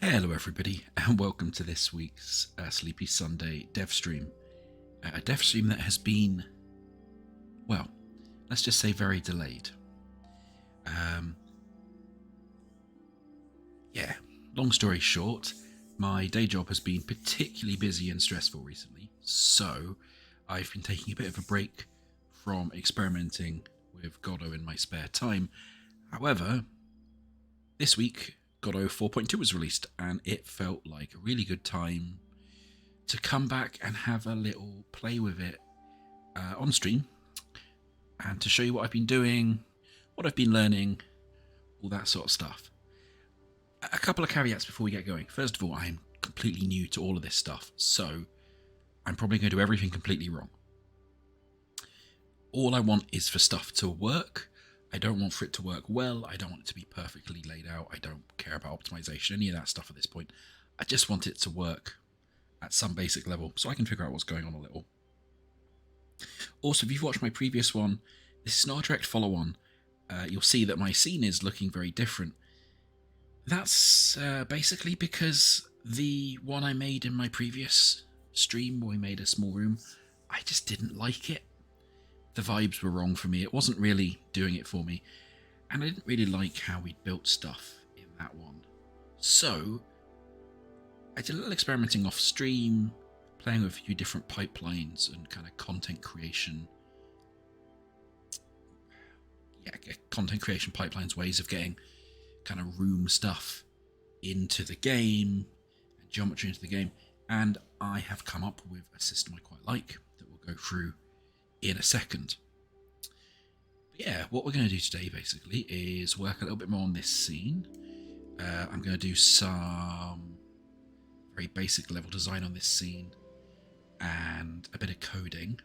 Hello everybody and welcome to this week's Sleepy Sunday dev stream. A dev stream that has been, well, let's just say very delayed. Yeah, long story short, my day job has been particularly busy and stressful recently, so I've been taking a bit of a break from experimenting with Godot in my spare time. However, this week Godot 4.2 was released, and it felt like a really good time to come back and have a little play with it on stream, and to show you what I've been doing, what I've been learning, all that sort of stuff. A couple of caveats before we get going. First of all, I'm completely new to all of this stuff, so I'm probably going to do everything completely wrong. All I want is for stuff to work. I don't want for it to work well. I don't want it to be perfectly laid out. I don't care about optimization, any of that stuff at this point. I just want it to work at some basic level so I can figure out what's going on a little. Also, if you've watched my previous one, this is not a direct follow-on. You'll see that my scene is looking very different. That's basically because the one I made in my previous stream, where we made a small room, I just didn't like it. The vibes were wrong for me. It wasn't really doing it for me. And I didn't really like how we'd built stuff in that one. So I did a little experimenting off stream, playing with a few different pipelines and kind of content creation. Yeah, content creation pipelines, ways of getting kind of room stuff into the game, and geometry into the game. And I have come up with a system I quite like that we'll go through in a second. But yeah, what we're going to do today basically is work a little bit more on this scene. I'm going to do some very basic level design on this scene and a bit of coding.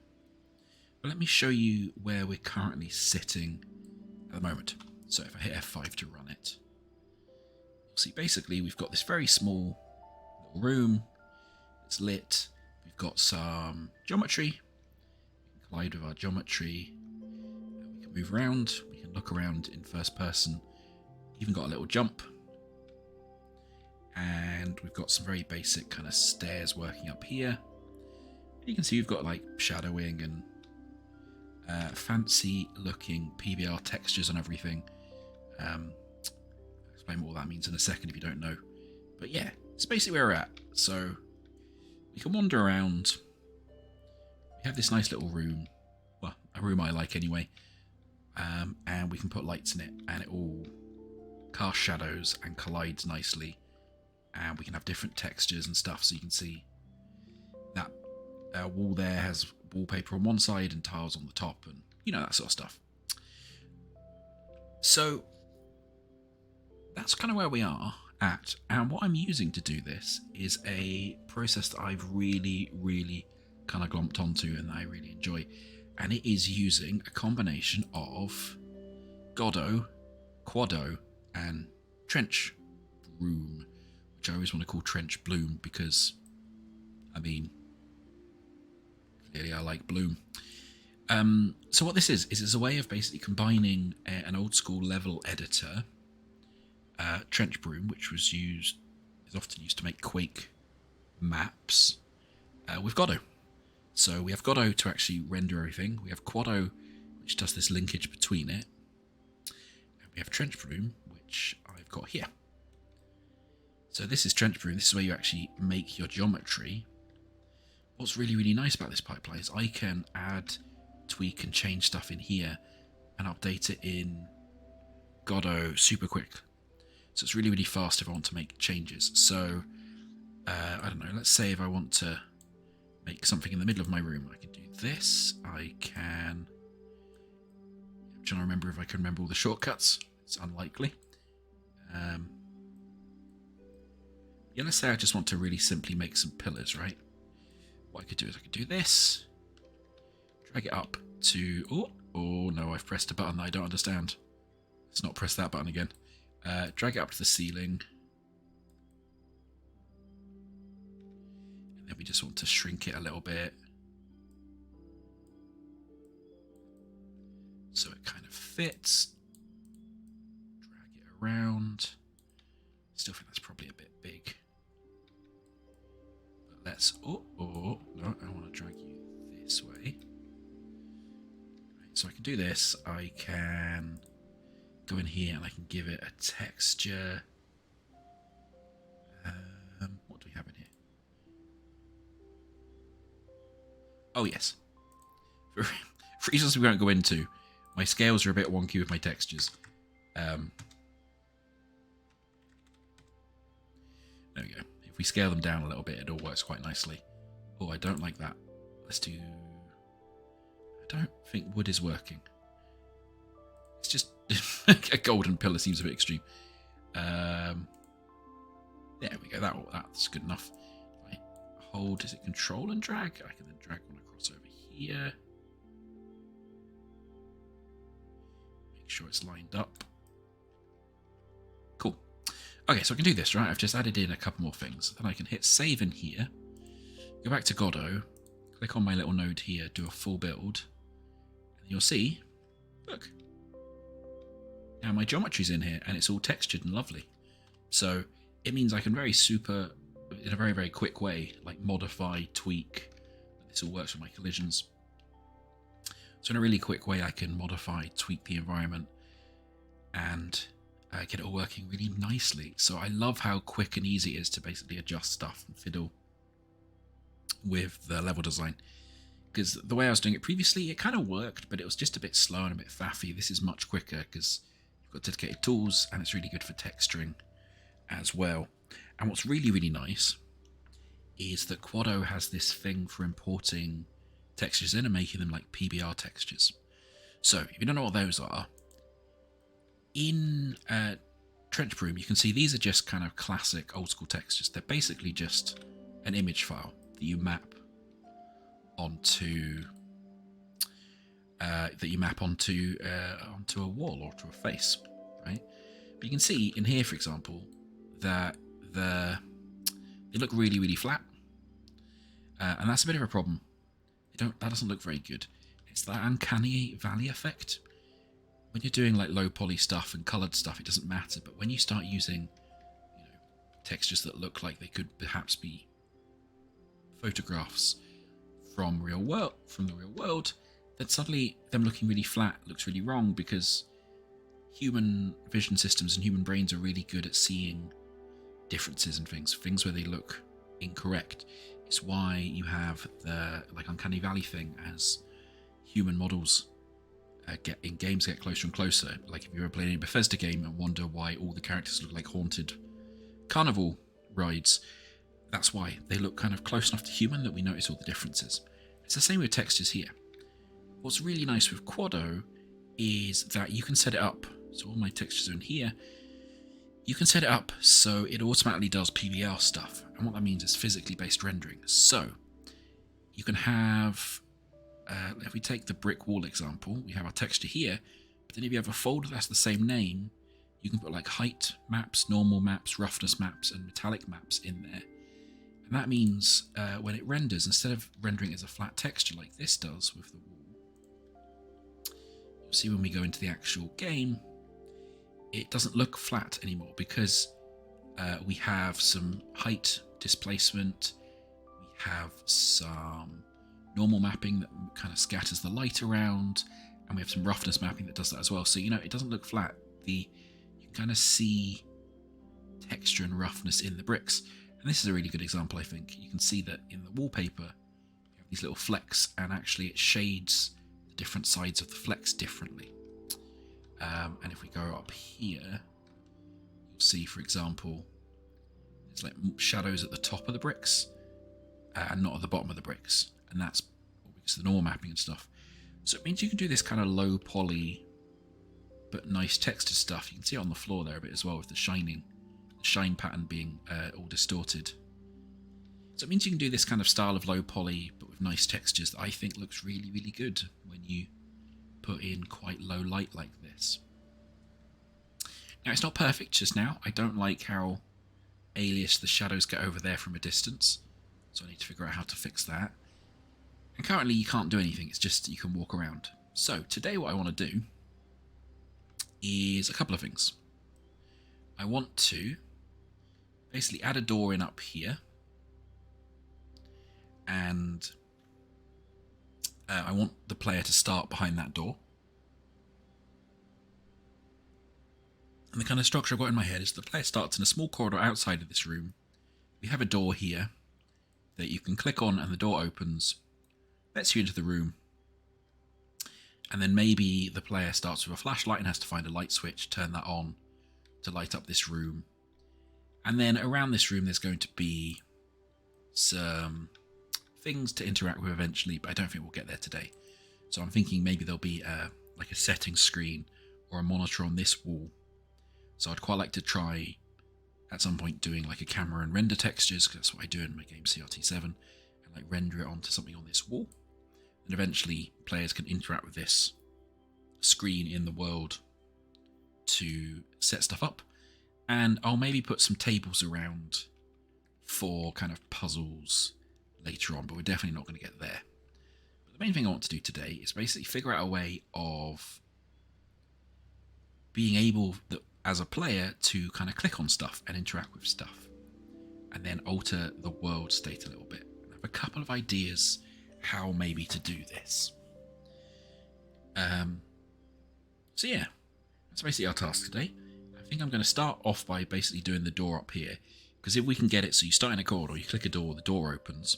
But let me show you where we're currently sitting at the moment. So if I hit F5 to run it, you'll see basically we've got this very small little room. It's lit. We've got some geometry. Collide with our geometry. We can move around. We can look around in first person. Even got a little jump. And we've got some very basic kind of stairs working up here. You can see we've got like shadowing and fancy looking PBR textures and everything. I'll explain what all that means in a second if you don't know. But yeah, it's basically where we're at. So we can wander around. We have this nice little room. Well, a room I like anyway. And we can put lights in it, and it all casts shadows and collides nicely. And we can have different textures and stuff, so you can see that wall there has wallpaper on one side and tiles on the top, and you know, that sort of stuff. So that's kind of where we are at, and what I'm using to do this is a process that I've really kind of glomped onto and that I really enjoy, and it is using a combination of Godot, Qodot, and Trenchbroom, which I always want to call Trenchbroom because, I mean, clearly I like bloom. So what this is it's a way of basically combining an old school level editor, Trenchbroom, which is often used to make Quake maps, with Godot. So we have Godot to actually render everything. We have Qodot, which does this linkage between it. And we have Trenchbroom, which I've got here. So this is Trenchbroom. This is where you actually make your geometry. What's really nice about this pipeline is I can add, tweak, and change stuff in here and update it in Godot super quick. So it's really fast if I want to make changes. So, I don't know, let's say if I want to make something in the middle of my room, I can do this. I'm trying to remember if I can remember all the shortcuts. It's unlikely. Yeah, let's say I just want to really simply make some pillars, right? What I could do is I could do this, drag it up to, oh no, I've pressed a button that I don't understand. Let's not press that button again. Drag it up to the ceiling. And then we just want to shrink it a little bit, so it kind of fits. Drag it around. Still think that's probably a bit big. let's... Oh, no, I want to drag you this way. Right, so I can do this. I can go in here and I can give it a texture. What do we have in here? Oh, yes. For reasons we won't go into, my scales are a bit wonky with my textures. There we go. If we scale them down a little bit, it all works quite nicely. Oh, I don't like that. Let's do... I don't think wood is working. It's just... a golden pillar seems a bit extreme. There we go. That's good enough. If I hold... Is it control and drag? I can then drag one across over here. Make sure it's lined up. Cool. Okay, so I can do this, right? I've just added in a couple more things. Then I can hit save in here. Go back to Godot. Click on my little node here. Do a full build. And you'll see... Look. Now my geometry's in here, and it's all textured and lovely. So it means I can in a very, very quick way, like modify, tweak. This all works with my collisions. So in a really quick way, I can modify, tweak the environment, and get it all working really nicely. So I love how quick and easy it is to basically adjust stuff and fiddle with the level design. Because the way I was doing it previously, it kind of worked, but it was just a bit slow and a bit faffy. This is much quicker because you've got dedicated tools, and it's really good for texturing as well. And what's really, really nice is that Qodot has this thing for importing textures in and making them like PBR textures. So if you don't know what those are, in Trenchbroom, you can see these are just kind of classic old school textures. They're basically just an image file that you map onto onto a wall or to a face, right? But you can see in here, for example, that they look really, really flat, and that's a bit of a problem. That doesn't look very good. It's that uncanny valley effect. When you're doing like low poly stuff and coloured stuff, it doesn't matter. But when you start using, textures that look like they could perhaps be photographs from the real world, then suddenly them looking really flat looks really wrong, because human vision systems and human brains are really good at seeing differences in things where they look incorrect. It's why you have the uncanny valley thing as human models get closer and closer. Like if you ever played a Bethesda game and wonder why all the characters look like haunted carnival rides, that's why they look kind of close enough to human that we notice all the differences. It's the same with textures here. What's really nice with Qodot is that you can set it up. So all my textures are in here. You can set it up so it automatically does PBR stuff. And what that means is physically based rendering. So you can have, if we take the brick wall example, we have our texture here. But then if you have a folder that's the same name, you can put like height maps, normal maps, roughness maps, and metallic maps in there. And that means when it renders, instead of rendering as a flat texture like this does with the wall, you'll see when we go into the actual game, it doesn't look flat anymore, because we have some height displacement, we have some normal mapping that kind of scatters the light around, and we have some roughness mapping that does that as well. So, it doesn't look flat. You can kind of see texture and roughness in the bricks. And this is a really good example, I think. You can see that in the wallpaper, you have these little flecks, and actually it shades the different sides of the flecks differently. And if we go up here, you'll see, for example, there's like shadows at the top of the bricks and not at the bottom of the bricks. And that's because of the normal mapping and stuff. So it means you can do this kind of low poly but nice textured stuff. You can see it on the floor there a bit as well, with the shine pattern being all distorted. So it means you can do this kind of style of low poly but with nice textures that I think looks really, really good when you put in quite low light like this. Now, it's not perfect just now. I don't like how alias the shadows get over there from a distance, so I need to figure out how to fix that. And currently you can't do anything, it's just you can walk around. So today what I want to do is a couple of things. I want to basically add a door in up here, and I want the player to start behind that door. And the kind of structure I've got in my head is the player starts in a small corridor outside of this room. We have a door here that you can click on and the door opens, lets you into the room, and then maybe the player starts with a flashlight and has to find a light switch, turn that on to light up this room. And then around this room there's going to be some things to interact with eventually, but I don't think we'll get there today. So I'm thinking maybe there'll be like a settings screen or a monitor on this wall. So I'd quite like to try at some point doing like a camera and render textures, because that's what I do in my game CRT7, and like render it onto something on this wall. And eventually players can interact with this screen in the world to set stuff up. And I'll maybe put some tables around for kind of puzzles later on, but we're definitely not going to get there. But the main thing I want to do today is basically figure out a way of being able, as a player, to kind of click on stuff and interact with stuff, and then alter the world state a little bit. I have a couple of ideas how maybe to do this. So yeah, that's basically our task today. I think I'm going to start off by basically doing the door up here, because if we can get it so you start in a corridor, you click a door, the door opens,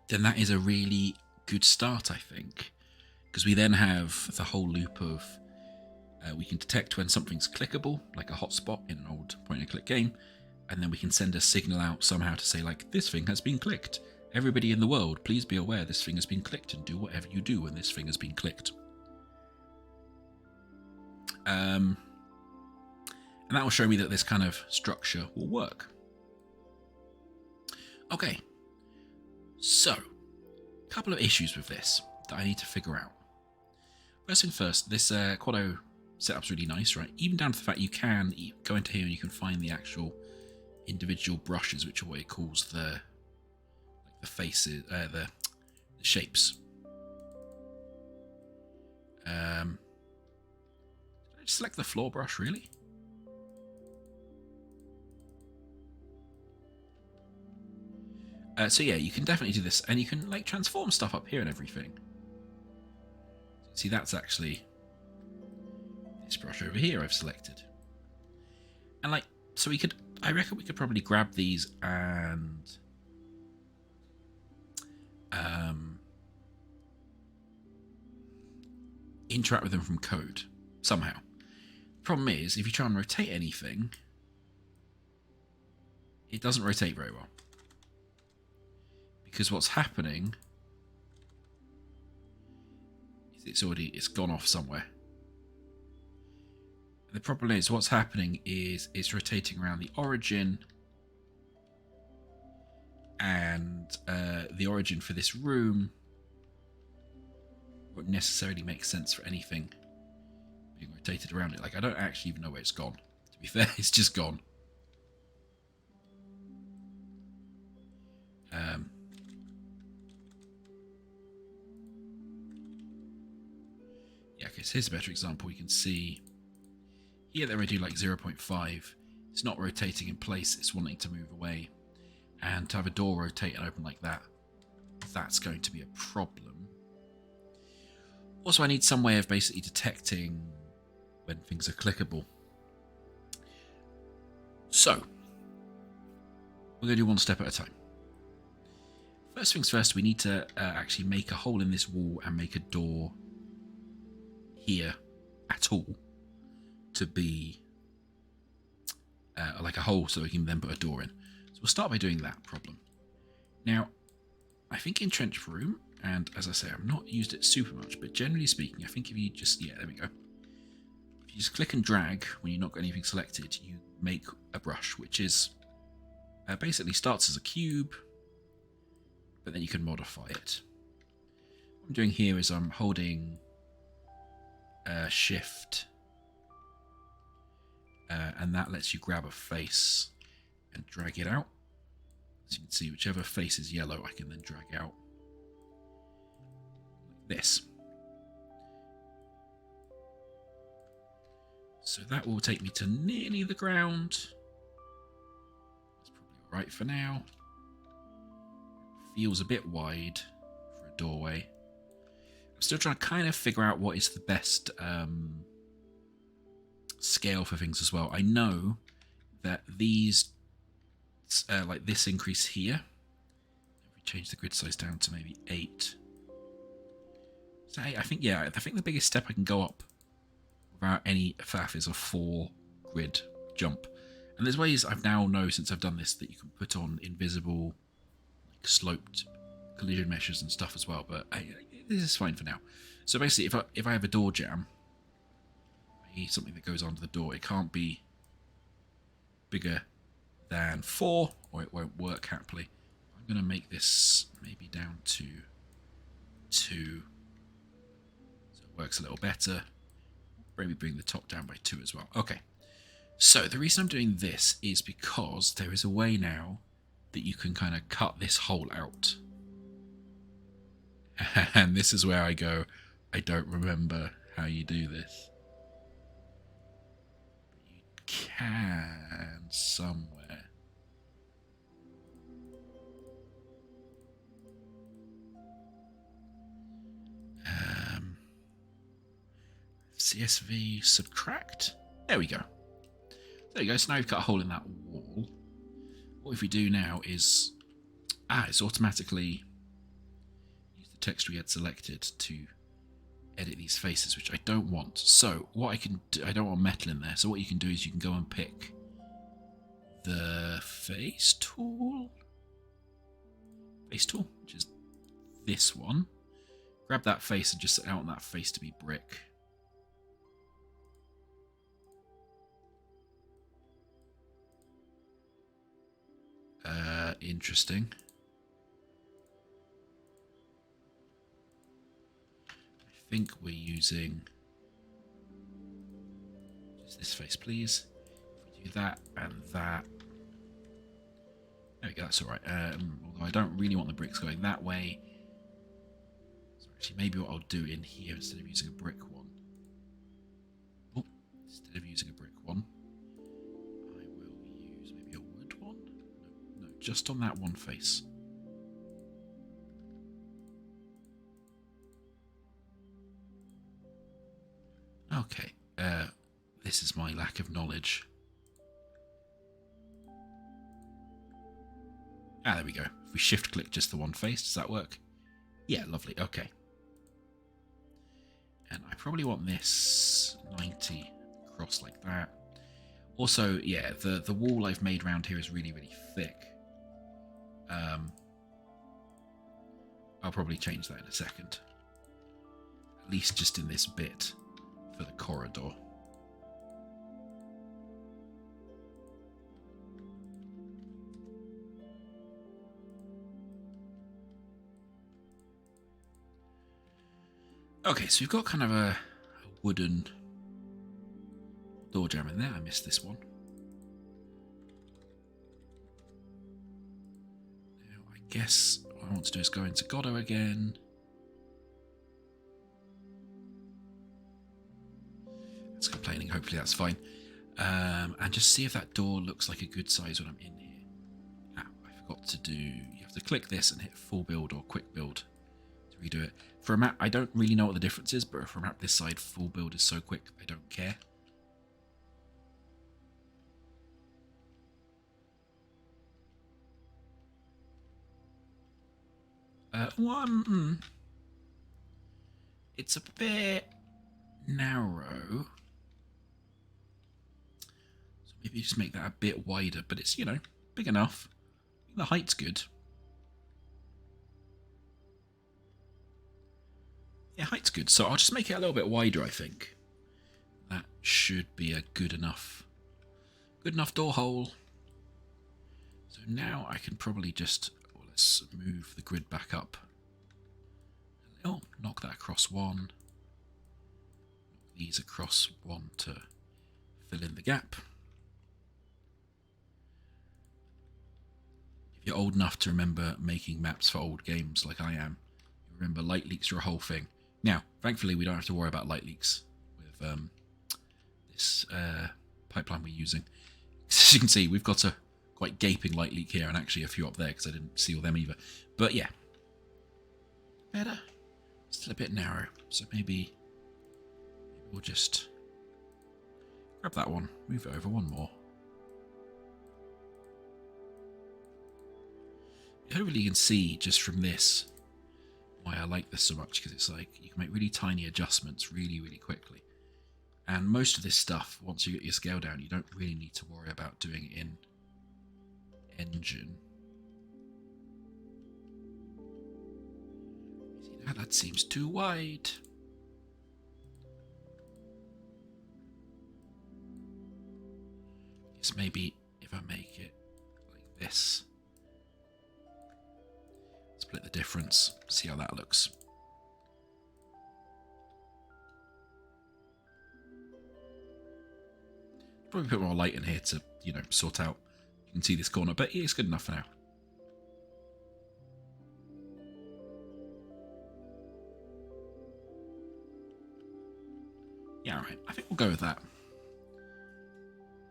then that is a really good start, I think, because we then have the whole loop of we can detect when something's clickable, like a hotspot in an old point-and-click game, and then we can send a signal out somehow to say, like, this thing has been clicked. Everybody in the world, please be aware this thing has been clicked, and do whatever you do when this thing has been clicked. And that will show me that this kind of structure will work. Okay, so a couple of issues with this that I need to figure out. First thing first, this Qodot setup's really nice, right? Even down to the fact you can go into here and you can find the actual individual brushes, which are what it calls the faces, the shapes. Did I just select the floor brush, really? So yeah, you can definitely do this, and you can like transform stuff up here and everything. See, that's actually this brush over here I've selected. And like, so we could, I reckon we could probably grab these and interact with them from code somehow. Problem is, if you try and rotate anything, it doesn't rotate very well. Because what's happening is it's gone off somewhere. And the problem is what's happening is it's rotating around the origin, and the origin for this room won't necessarily make sense for anything being rotated around it. Like, I don't actually even know where it's gone. To be fair, it's just gone. Yeah, okay, so here's a better example. You can see here that I do like 0.5. It's not rotating in place, it's wanting to move away. And to have a door rotate and open like that, that's going to be a problem. Also, I need some way of basically detecting when things are clickable. So, we're going to do one step at a time. First things first, we need to actually make a hole in this wall and make a door here at all to be like a hole so we can then put a door in. So we'll start by doing that problem. Now, I think in Trenchbroom, and as I say, I've not used it super much, but generally speaking, I think if you just, yeah, there we go. If you just click and drag when you've not got anything selected, you make a brush, which is basically starts as a cube, but then you can modify it. What I'm doing here is I'm holding Shift, and that lets you grab a face and drag it out. As you can see, whichever face is yellow, I can then drag out like this. So that will take me to nearly the ground. That's probably alright for now. feels a bit wide for a doorway. I'm still trying to kind of figure out what is the best scale for things as well. I know that these, like this increase here, if we change the grid size down to maybe 8. So I think, yeah, I think the biggest step I can go up without any faff is a 4 grid jump. And there's ways I've now know since I've done this that you can put on invisible, like sloped collision meshes and stuff as well. But this is fine for now. So basically, if I have a door jam, i.e. something that goes onto the door, it can't be bigger than 4, or it won't work happily. I'm going to make this maybe down to 2, so it works a little better. Maybe bring the top down by 2 as well. Okay. So the reason I'm doing this is because there is a way now that you can kind of cut this hole out. And this is where I go, I don't remember how you do this. But you can somewhere. CSV subtract. There we go. There you go. So now we've got a hole in that wall. What if we do now is, it's automatically use the text we had selected to edit these faces, which I don't want. So what I can do, I don't want metal in there. So what you can do is you can go and pick the face tool, which is this one. Grab that face and just, I want that face to be brick. Interesting. I think we're using just this face, please. If we do that and that, there we go. That's all right. Although I don't really want the bricks going that way. So actually, maybe what I'll do in here instead of using a brick one. Oh, instead of using a brick one, I will use maybe a wood one. No, just on that one face. Okay, this is my lack of knowledge. There we go. If we shift click just the one face, does that work? Yeah, lovely, okay. And I probably want this 90 across like that. Also, yeah, the wall I've made around here is really, really thick. I'll probably change that in a second. At least just in this bit for the corridor. Okay, so we've got kind of a wooden door jamb in there. I missed this one. Now, I guess what I want to do is go into Godot again. It's complaining, hopefully that's fine. And just see if that door looks like a good size when I'm in here. I forgot to do, you have to click this and hit full build or quick build to redo it. For a map, I don't really know what the difference is, but for a map this side, full build is so quick, I don't care. It's a bit narrow. So maybe just make that a bit wider, but it's, you know, big enough. The height's good. Yeah, height's good. So I'll just make it a little bit wider, I think. That should be a good enough door hole. So now I can probably just, let's move the grid back up a little, knock that across one, knock these across one to fill in the gap. If you're old enough to remember making maps for old games like I am, you remember light leaks are a whole thing. Now, thankfully, we don't have to worry about light leaks with this pipeline we're using. As you can see, we've got a quite gaping light leak here, and actually a few up there because I didn't seal them either. But yeah, better. Still a bit narrow, so maybe we'll just grab that one, move it over one more. Hopefully you can see just from this why I like this so much, because it's like you can make really tiny adjustments really, really quickly. And most of this stuff, once you get your scale down, you don't really need to worry about doing it in engine. See, now that seems too wide. I guess maybe if I make it like this, split the difference, see how that looks. Probably put more light in here to, you know, sort out. You can see this corner, but it's good enough for now. Yeah, alright. I think we'll go with that.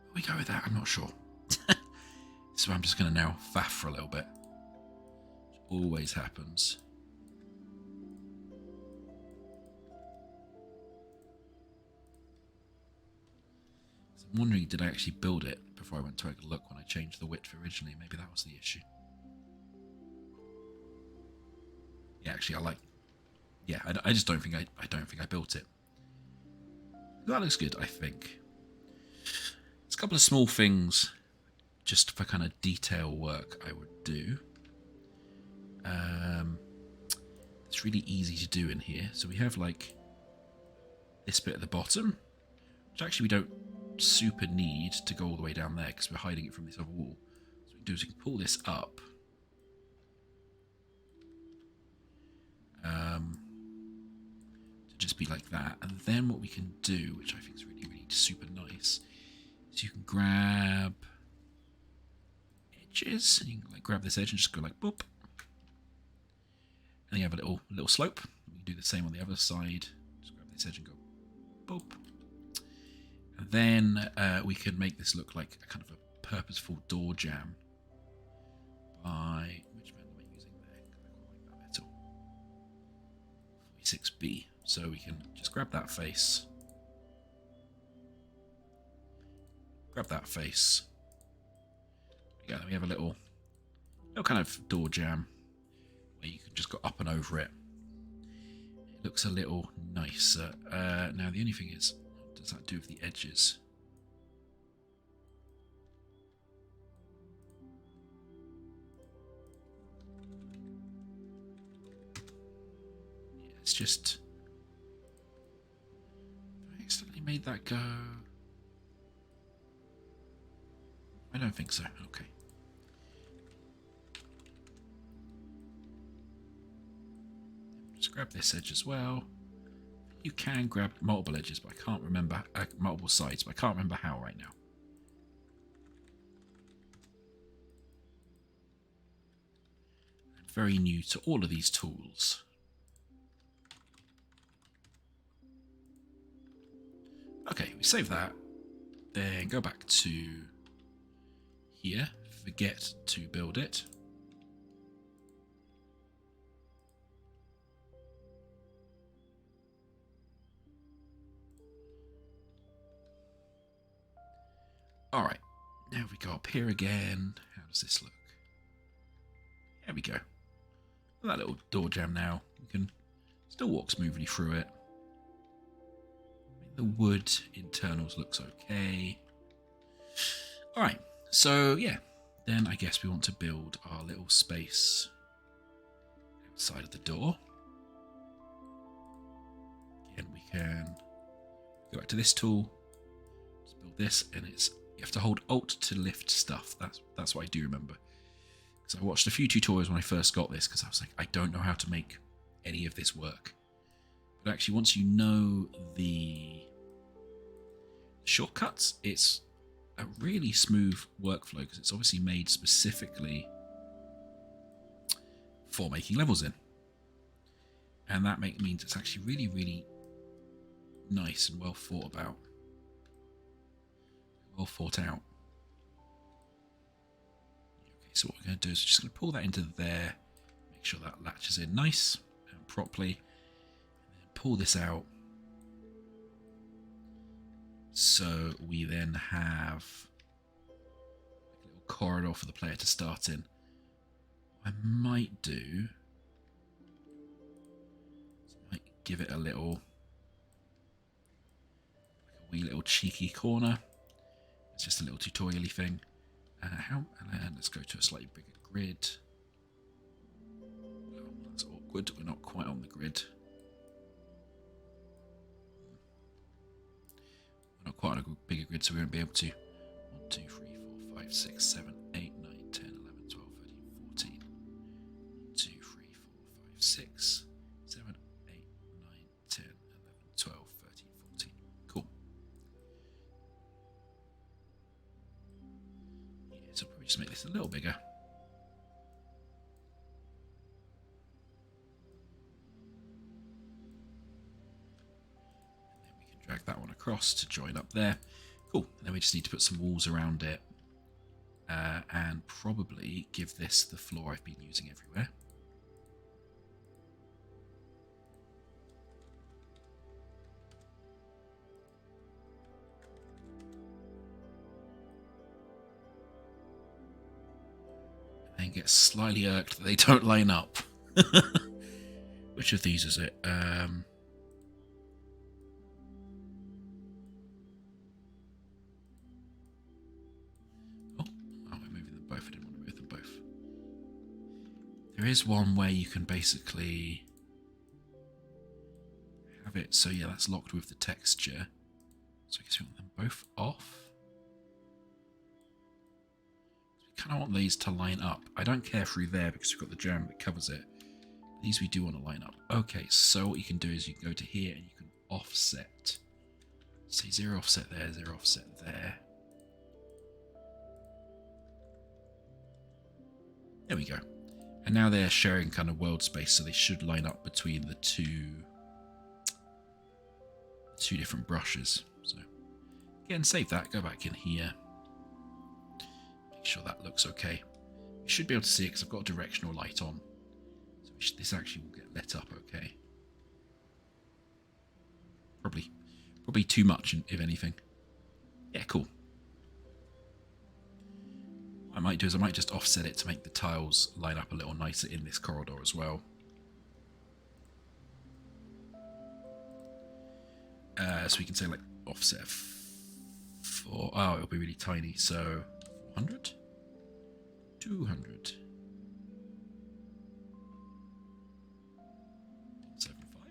Will we go with that? I'm not sure. So I'm just going to now faff for a little bit. Which always happens. So I'm wondering, did I actually build it before I went to take a look when I changed the width originally? Maybe that was the issue. Yeah, actually, I just don't think I don't think I built it. That looks good, I think. There's a couple of small things just for kind of detail work I would do. It's really easy to do in here. So we have like this bit at the bottom, which actually we don't super need to go all the way down there because we're hiding it from this other wall. So what we can do is we can pull this up. To just be like that. And then what we can do, which I think is really, really super nice, is you can grab edges. And you can like grab this edge and just go like boop. And you have a little slope. We can do the same on the other side. Just grab this edge and go boop. And then we can make this look like a kind of a purposeful door jamb by, which metal am I using there? I quite like that metal. 46B. So we can just grab that face. Grab that face. Yeah, then we have a little kind of door jamb where you can just go up and over it. It looks a little nicer. Now the only thing is, what does that do with the edges? Yeah, it's just, I accidentally made that go. I don't think so. Okay. Just grab this edge as well. You can grab multiple edges, but I can't remember, multiple sides, but I can't remember how right now. I'm very new to all of these tools. Okay, we save that. Then go back to here. Forget to build it. Alright, now we go up here again. How does this look? There we go. That little door jamb now. You can still walk smoothly through it. The wood internals looks okay. Alright, so yeah. Then I guess we want to build our little space outside of the door. Again, we can go back to this tool. Let's build this, and it's, you have to hold Alt to lift stuff. That's what I do remember. Because I watched a few tutorials when I first got this, because I was like, I don't know how to make any of this work. But actually, once you know the shortcuts, it's a really smooth workflow, because it's obviously made specifically for making levels in. And that means it's actually really, really nice and well thought about. Well thought out. So what we're going to do is just going to pull that into there, make sure that latches in nice and properly, and then pull this out. So we then have a little corridor for the player to start in. What I might do is I might give it a little, like a wee little cheeky corner. It's just a little tutorial-y thing. Let's go to a slightly bigger grid. Oh, that's awkward. We're not quite on the grid. We're not quite on a bigger grid, so we won't be able to. 1, 2, 3, 4, 5, 6, 7, 8, 9, 10, 11, 12, 13, 14. 1, 2, 3, 4, 5, 6, 7, 8, 9, 10, 11, 12, 13, 14. Cool. Yeah, so probably just make this a little bigger. Drag that one across to join up there. Cool. Then we just need to put some walls around it and probably give this the floor I've been using everywhere. And then get slightly irked that they don't line up. Which of these is it? There is one where you can basically have it, so yeah, that's locked with the texture. So I guess we want them both off. We kind of want these to line up. I don't care through there because we've got the gem that covers it. These we do want to line up. Okay, so what you can do is you can go to here and you can offset. Say 0 offset there, 0 offset there. There we go. And now they're sharing kind of world space, so they should line up between the two different brushes. So again, save that, go back in here, make sure that looks okay. You should be able to see it because I've got a directional light on, so this actually will get lit up okay. Probably too much, if anything. Yeah, cool. What I might do is I might just offset it to make the tiles line up a little nicer in this corridor as well. So we can say like offset for, oh, it'll be really tiny, so 400, 200, 75.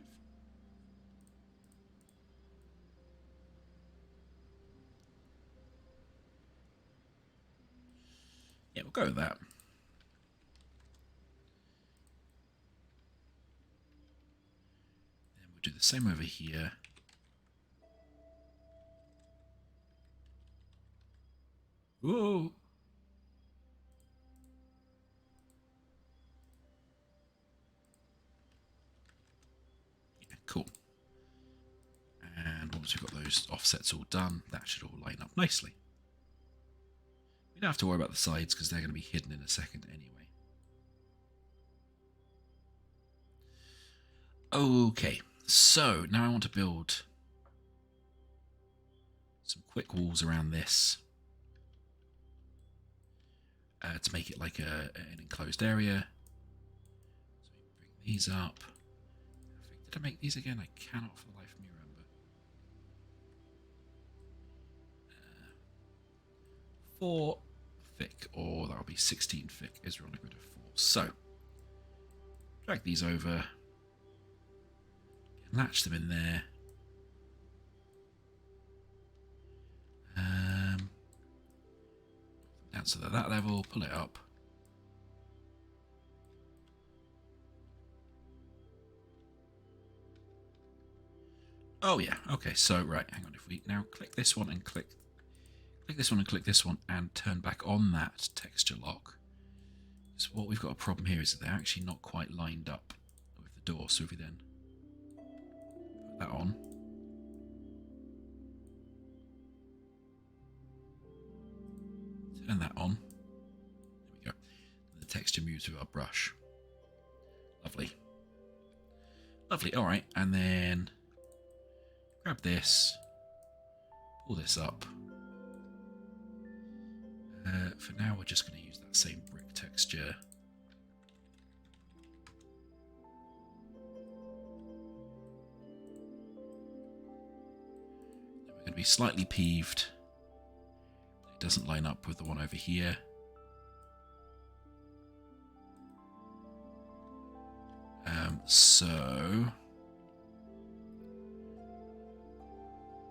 Yeah, we'll go with that. Then we'll do the same over here. Whoa! Yeah, cool. And once we've got those offsets all done, that should all line up nicely. We don't have to worry about the sides because they're going to be hidden in a second anyway. Okay, so now I want to build some quick walls around this to make it like an enclosed area. So we bring these up. Did I make these again? I cannot for the life of me remember. 4 thick, or that'll be 16 thick, is on a grid of 4. So, drag these over, latch them in there. Down to that level, pull it up. Oh yeah, okay, so right, hang on, if we now click this one and click this one and click this one and turn back on that texture lock. So what we've got a problem here is that they're actually not quite lined up with the door, so if we then put that on. Turn that on. There we go. texture moves with our brush. Lovely. Lovely. All right, and then grab this, pull this up. For now, we're just going to use that same brick texture. We're going to be slightly peeved. It doesn't line up with the one over here. So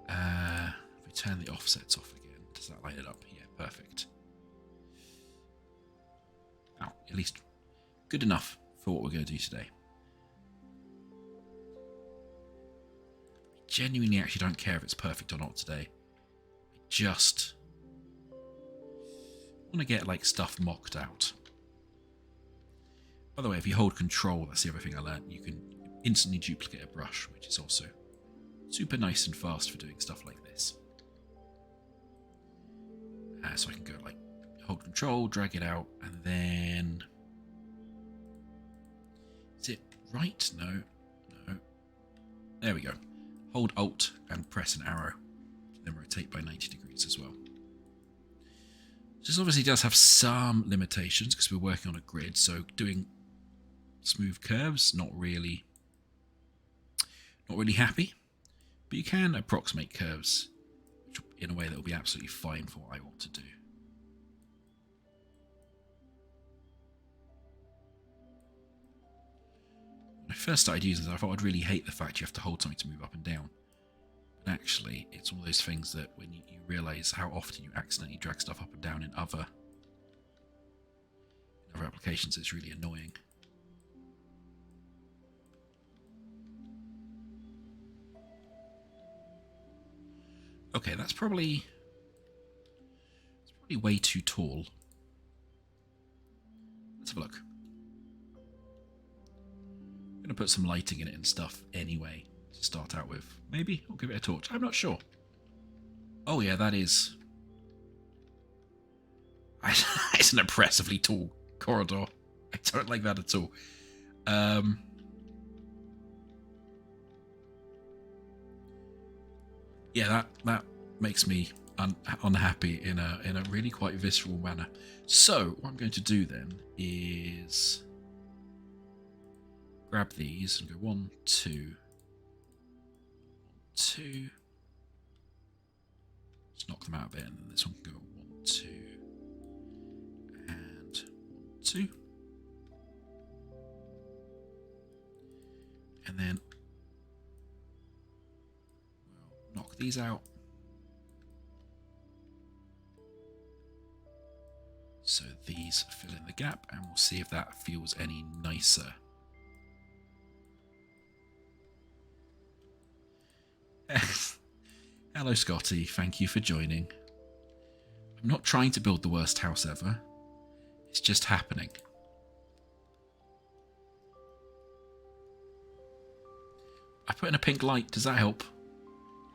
if we turn the offsets off again, does that line it up? Yeah, perfect. Oh, at least good enough for what we're going to do today. I genuinely actually don't care if it's perfect or not today. I just want to get like stuff mocked out. By the way, if you hold control, that's the other thing I learned, you can instantly duplicate a brush, which is also super nice and fast for doing stuff like this. So I can go like, hold control, drag it out, and then... Is it right? No. No. There we go. Hold Alt and press an arrow. Then rotate by 90 degrees as well. This obviously does have some limitations because we're working on a grid, so doing smooth curves, not really happy, but you can approximate curves in a way that will be absolutely fine for what I want to do. When I first started using this, I thought I'd really hate the fact you have to hold something to move up and down, but actually it's one of those things that when you realise how often you accidentally drag stuff up and down in other applications, it's really annoying. Okay, that's probably way too tall. Let's have a look. I'm going to put some lighting in it and stuff anyway to start out with. Maybe I'll give it a torch. I'm not sure. Oh yeah, that is... It's an oppressively tall corridor. I don't like that at all. Yeah, that makes me unhappy in a really quite visceral manner. So what I'm going to do then is grab these and go 1, 2, 2. Just knock them out a bit, and then this one can go 1, 2, and 1, 2, and then we'll knock these out. So these fill in the gap, and we'll see if that feels any nicer. Hello Scotty, thank you for joining. I'm not trying to build the worst house ever. It's just happening. I put in a pink light, does that help?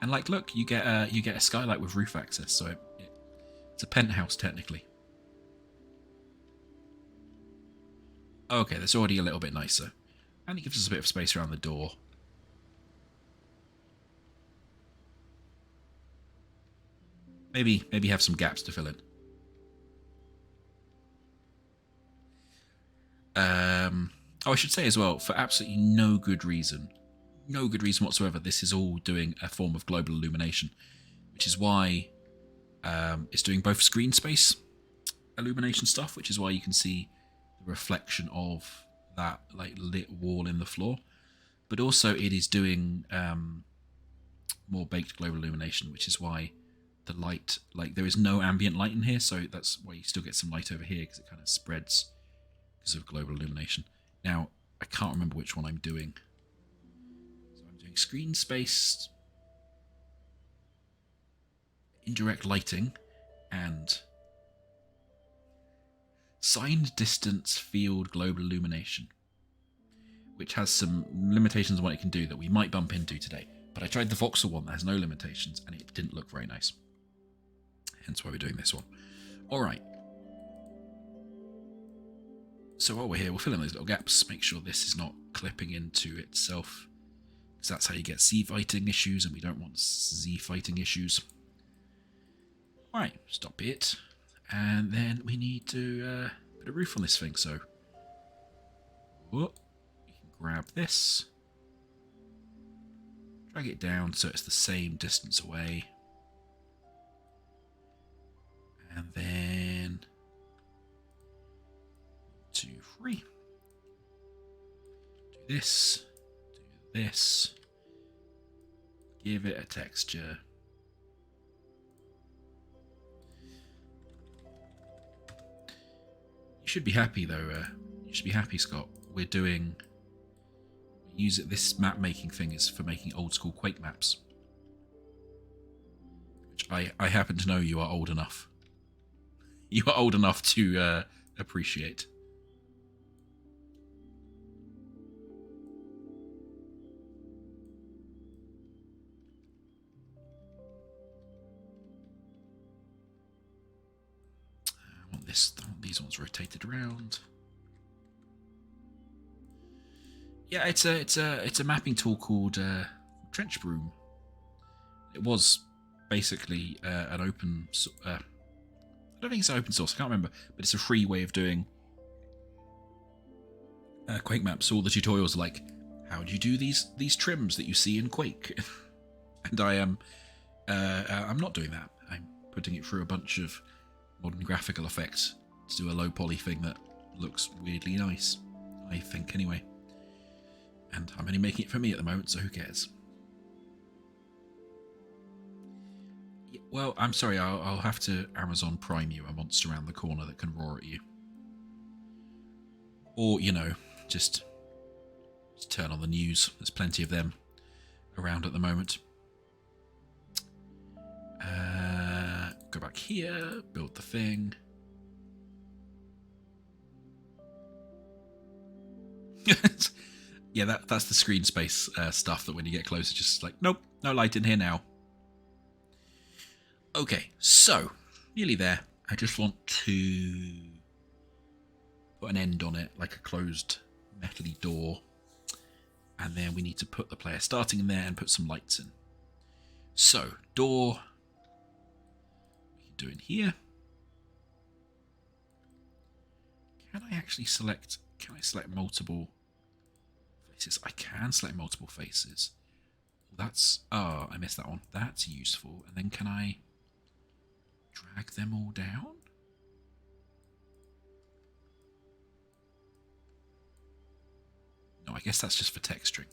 And like, look, you get a skylight with roof access, so it's a penthouse technically. Okay, that's already a little bit nicer. And it gives us a bit of space around the door. Maybe have some gaps to fill in. Oh, I should say as well, for absolutely no good reason whatsoever, this is all doing a form of global illumination, which is why it's doing both screen space illumination stuff, which is why you can see the reflection of that like lit wall in the floor, but also it is doing more baked global illumination, which is why the light, like there is no ambient light in here, so that's why you still get some light over here because it kind of spreads because of global illumination. Now I can't remember which one I'm doing, so I'm doing screen space, indirect lighting, and signed distance field global illumination, which has some limitations on what it can do that we might bump into today. But I tried the voxel one that has no limitations and it didn't look very nice. Hence why we're doing this one. Alright. So while we're here, we'll fill in those little gaps, make sure this is not clipping into itself, because that's how you get Z fighting issues, and we don't want Z fighting issues. Right, stop it. And then we need to put a roof on this thing, so you can grab this, drag it down so it's the same distance away, and then 2, 3. Do this, give it a texture. You should be happy though. You should be happy, Scott. We use it. This map making thing is for making old school Quake maps, which I happen to know you are old enough. You are old enough to appreciate. I want these ones rotated around. Yeah, it's a mapping tool called Trenchbroom. It was basically an open. I don't think it's open source. I can't remember, but it's a free way of doing Quake maps. So all the tutorials are like, how do you do these trims that you see in Quake? And I'm not doing that. I'm putting it through a bunch of modern graphical effects to do a low poly thing that looks weirdly nice. I think anyway. And I'm only making it for me at the moment, so who cares? Well, I'm sorry, I'll have to Amazon Prime you a monster around the corner that can roar at you. Or, you know, just turn on the news. There's plenty of them around at the moment. Go back here, build the thing. Yeah, that's the screen space stuff that when you get closer, just like, nope, no light in here now. Okay, so, nearly there. I just want to put an end on it, like a closed metal-y door. And then we need to put the player starting in there and put some lights in. So, door, we can do in here. Can I actually select, multiple faces? I can select multiple faces. That's, oh, I missed that one. That's useful. And then can I drag them all down? No, I guess that's just for texturing.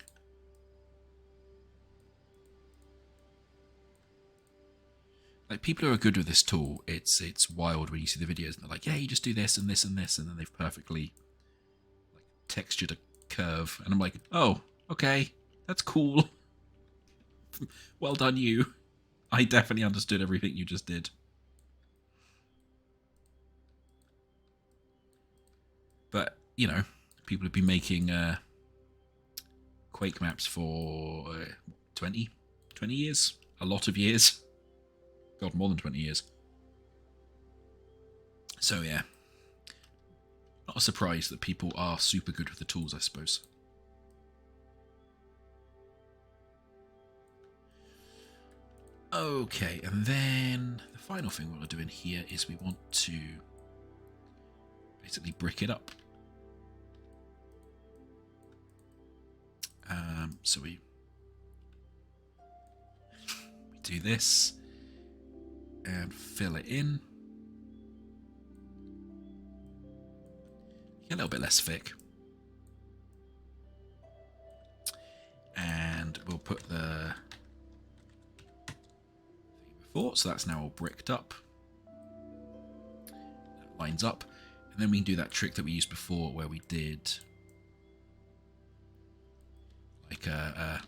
Like, people who are good with this tool, it's wild when you see the videos and they're like, yeah, you just do this and this and this, and then they've perfectly like textured a curve, and I'm like, oh, okay, that's cool. Well done, you. I definitely understood everything you just did. But, you know, people have been making Quake maps for 20 years? A lot of years. God, more than 20 years. So, yeah. Not a surprise that people are super good with the tools, I suppose. Okay, and then the final thing we want to do in here is we want to basically brick it up. So we do this and fill it in. Get a little bit less thick. And we'll put the thing before, so that's now all bricked up. That lines up. And then we can do that trick that we used before where we did like a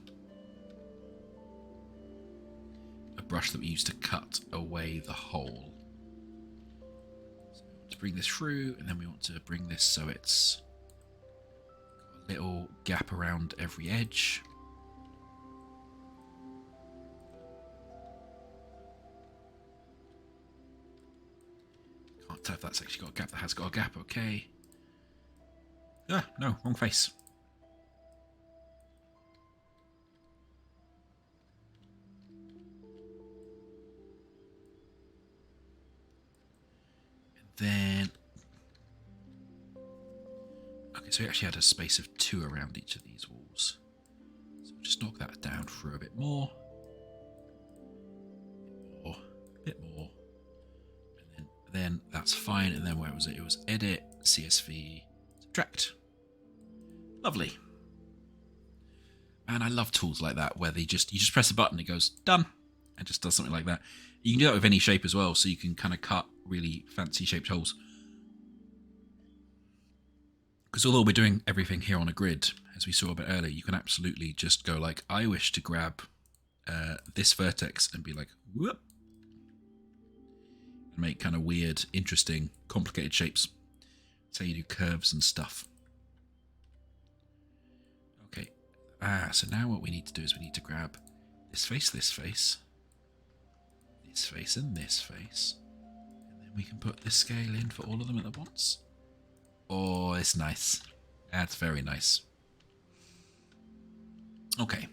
brush that we used to cut away the hole. So we want to bring this through, and then we want to bring this so it's got a little gap around every edge. Can't tell if that's actually got a gap. That has got a gap, okay. Ah, no, wrong face. Then, okay, so we actually had a space of 2 around each of these walls. So we'll just knock that down through a bit more. A bit more. And then that's fine. And then where was it? It was edit, CSV, subtract. Lovely. Man, I love tools like that where you just press a button, it goes done, and just does something like that. You can do that with any shape as well, so you can kind of cut really fancy shaped holes. Because although we're doing everything here on a grid, as we saw a bit earlier, you can absolutely just go like, I wish to grab this vertex and be like, whoop, and make kind of weird, interesting, complicated shapes. That's how you do curves and stuff. Okay, so now what we need to do is we need to grab this face, this face, this face, and this face. And then we can put this scale in for all of them at once. Oh, it's nice. That's very nice. Okay.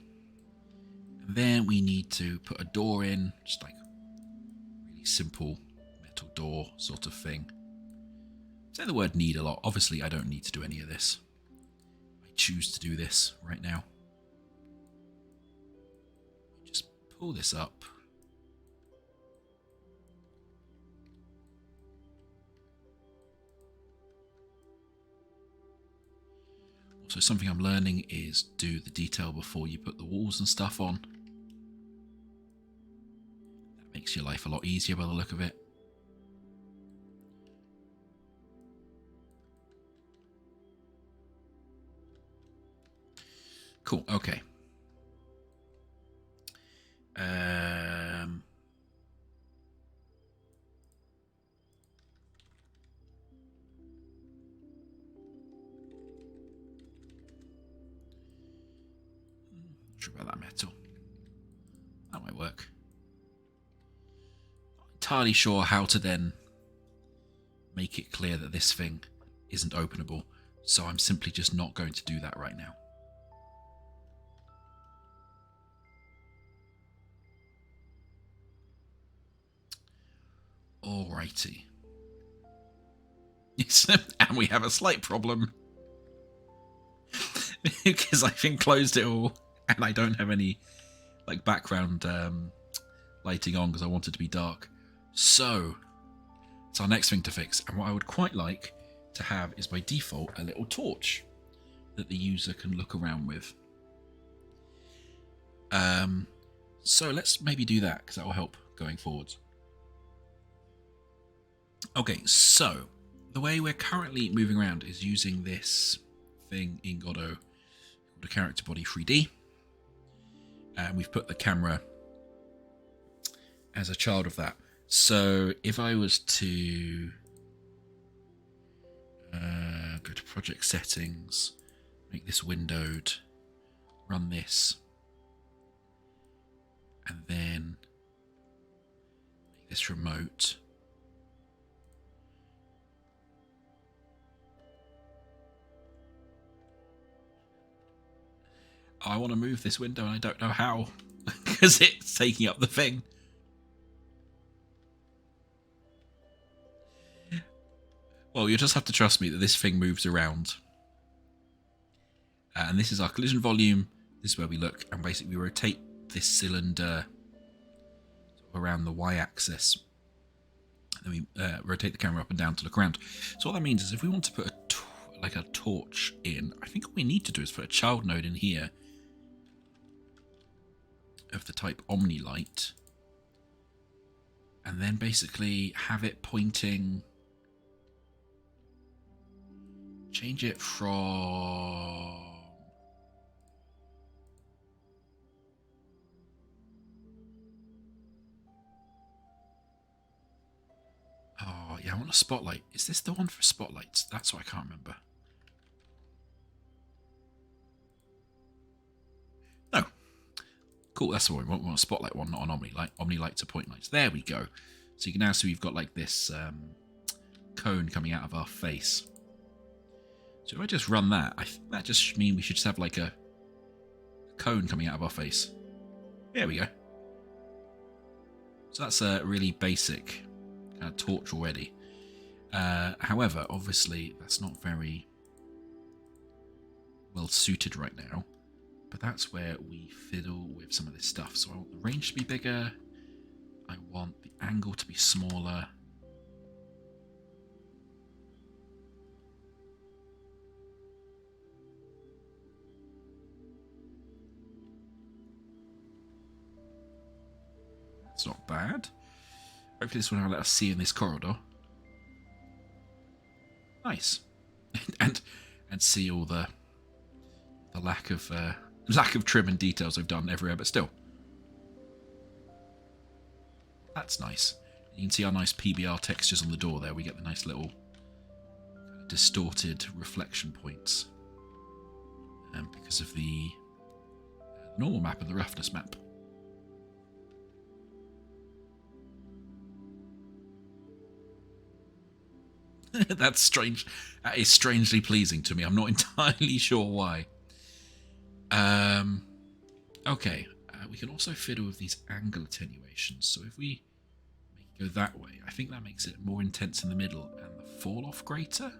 And then we need to put a door in, just like really simple metal door sort of thing. I say the word need a lot. Obviously, I don't need to do any of this. I choose to do this right now. Just pull this up. So something I'm learning is do the detail before you put the walls and stuff on. That makes your life a lot easier by the look of it. Cool, okay. About that metal. That might work. Not entirely sure how to then make it clear that this thing isn't openable, so I'm simply just not going to do that right now. Alrighty. Yes, and we have a slight problem. Because I've enclosed it all. And I don't have any like background lighting on because I want it to be dark. So it's our next thing to fix. And what I would quite like to have is by default a little torch that the user can look around with. So let's maybe do that because that will help going forwards. Okay, so the way we're currently moving around is using this thing in Godot called a character body 3D. And we've put the camera as a child of that. So if I was to go to project settings, make this windowed, run this, and then make this remote. I want to move this window and I don't know how because it's taking up the thing. Well, you just have to trust me that this thing moves around. And this is our collision volume. This is where we look, and basically we rotate this cylinder around the y-axis. And then we rotate the camera up and down to look around. So what that means is if we want to put a torch in, I think all we need to do is put a child node in here of the type OmniLight, and then basically have it pointing, change it from oh yeah, I want a spotlight. Is this the one for spotlights? That's what I can't remember. No. Cool, that's the one we want. We want a spotlight one, not an OmniLight. OmniLight to point lights. There we go. So you can now see we've got like this cone coming out of our face. So if I just run that, I think that just means we should just have like a cone coming out of our face. There we go. So that's a really basic kind of torch already. However, obviously that's not very well suited right now. But that's where we fiddle with some of this stuff. So I want the range to be bigger. I want the angle to be smaller. That's not bad. Hopefully this will now let us see in this corridor. Nice. and see all the lack of trim and details I've done everywhere, but still. That's nice. You can see our nice PBR textures on the door there. We get the nice little distorted reflection points because of the normal map and the roughness map. That's strange. That is strangely pleasing to me. I'm not entirely sure why. Okay. We can also fiddle with these angle attenuations. So if we make it go that way, I think that makes it more intense in the middle and the fall off greater.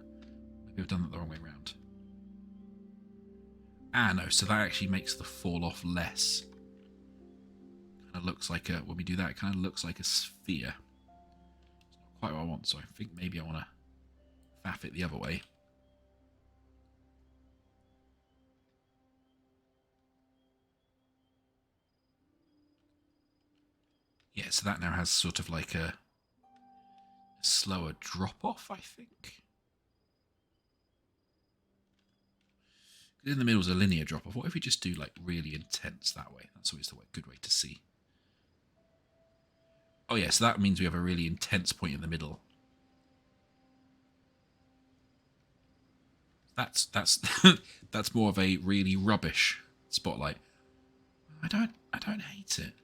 Maybe I've done that the wrong way around. Ah, no. So that actually makes the fall off less. Kind of looks like a, when we do that, it kind of looks like a sphere. It's not quite what I want. So I think maybe I want to faff it the other way. Yeah, so that now has sort of like a slower drop-off, I think. In the middle is a linear drop-off. What if we just do like really intense that way? That's always the good way to see. Oh yeah, so that means we have a really intense point in the middle. That's that's more of a really rubbish spotlight. I don't hate it.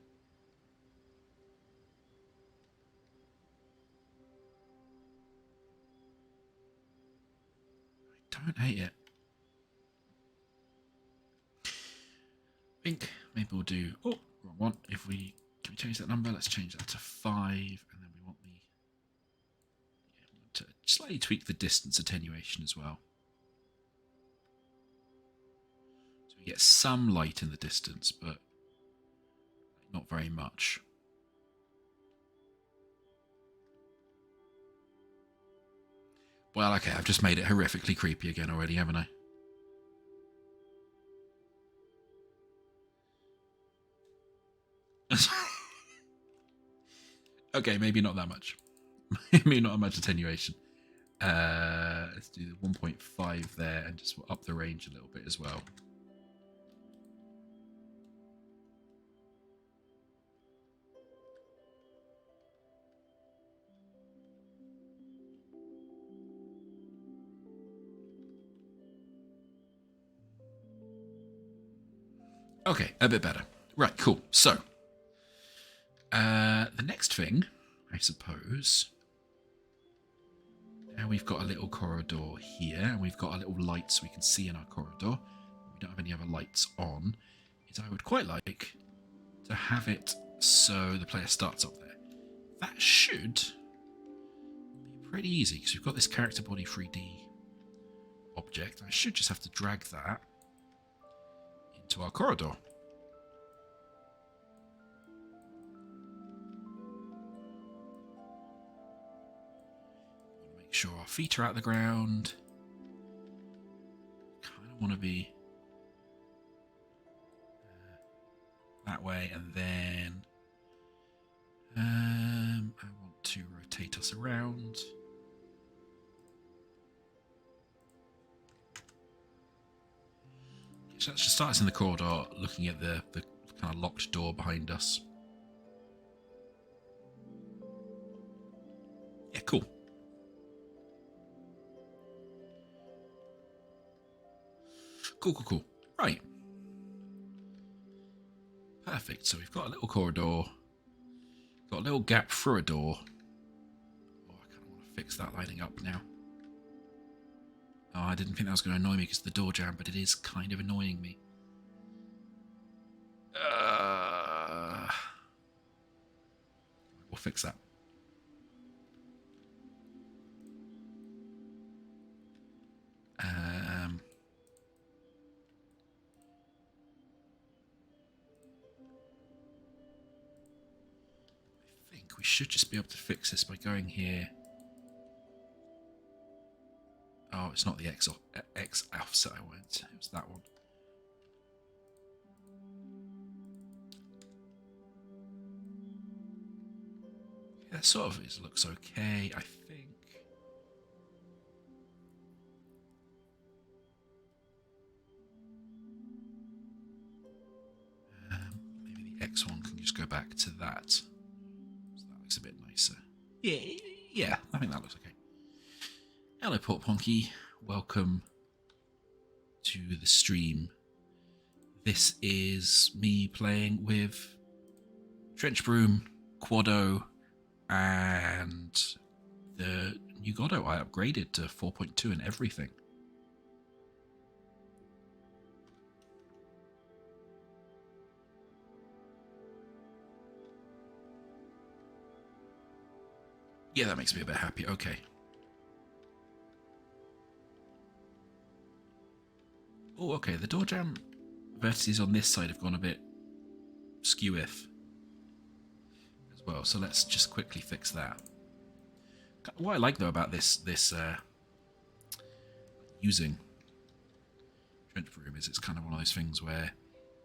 I don't hate it. I think maybe we'll do, oh, wrong one. Can we change that number? Let's change that to 5, and then we want to slightly tweak the distance attenuation as well. So we get some light in the distance, but not very much. Well, okay, I've just made it horrifically creepy again already, haven't I? Okay, maybe not that much. Maybe not that much attenuation. Let's do the 1.5 there and just up the range a little bit as well. Okay, a bit better. Right, cool. So, the next thing, I suppose, now we've got a little corridor here, and we've got a little light so we can see in our corridor. We don't have any other lights on. Is I would quite like to have it so the player starts up there. That should be pretty easy, because we've got this character body 3D object. I should just have to drag that into our corridor. Make sure our feet are out of the ground. Kind of want to be that way, and then I want to rotate us around. So let's just start us in the corridor, looking at the kind of locked door behind us. Yeah, cool. Cool. Right. Perfect. So we've got a little corridor. Got a little gap through a door. Oh, I kind of want to fix that lighting up now. Oh, I didn't think that was going to annoy me because of the door jam, but it is kind of annoying me. We'll fix that. I think we should just be able to fix this by going here. Oh, it's not the X offset I went. It was that one. Yeah, that sort of looks okay, I think. Maybe the X one can just go back to that. So that looks a bit nicer. Yeah, I think that looks okay. Hello, Port Ponky. Welcome to the stream. This is me playing with Trenchbroom, Qodot, and the new Godot. I upgraded to 4.2 and everything. Yeah, that makes me a bit happy. Okay. Oh, okay. The door jam vertices on this side have gone a bit skew-if as well. So let's just quickly fix that. What I like though about this using Trenchbroom is it's kind of one of those things where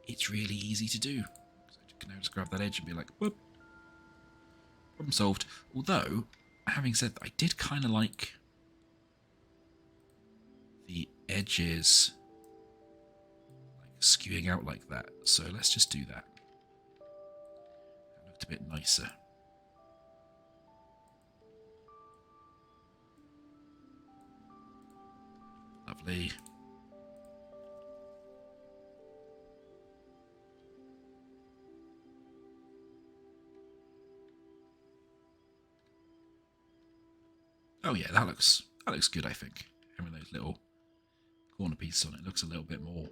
it's really easy to do. So you can now just grab that edge and be like, whoop, problem solved. Although, having said that, I did kind of like the edges like skewing out like that. So let's just do that. That looked a bit nicer. Lovely. Oh yeah, that looks good, I think. Having those little corner pieces on it looks a little bit more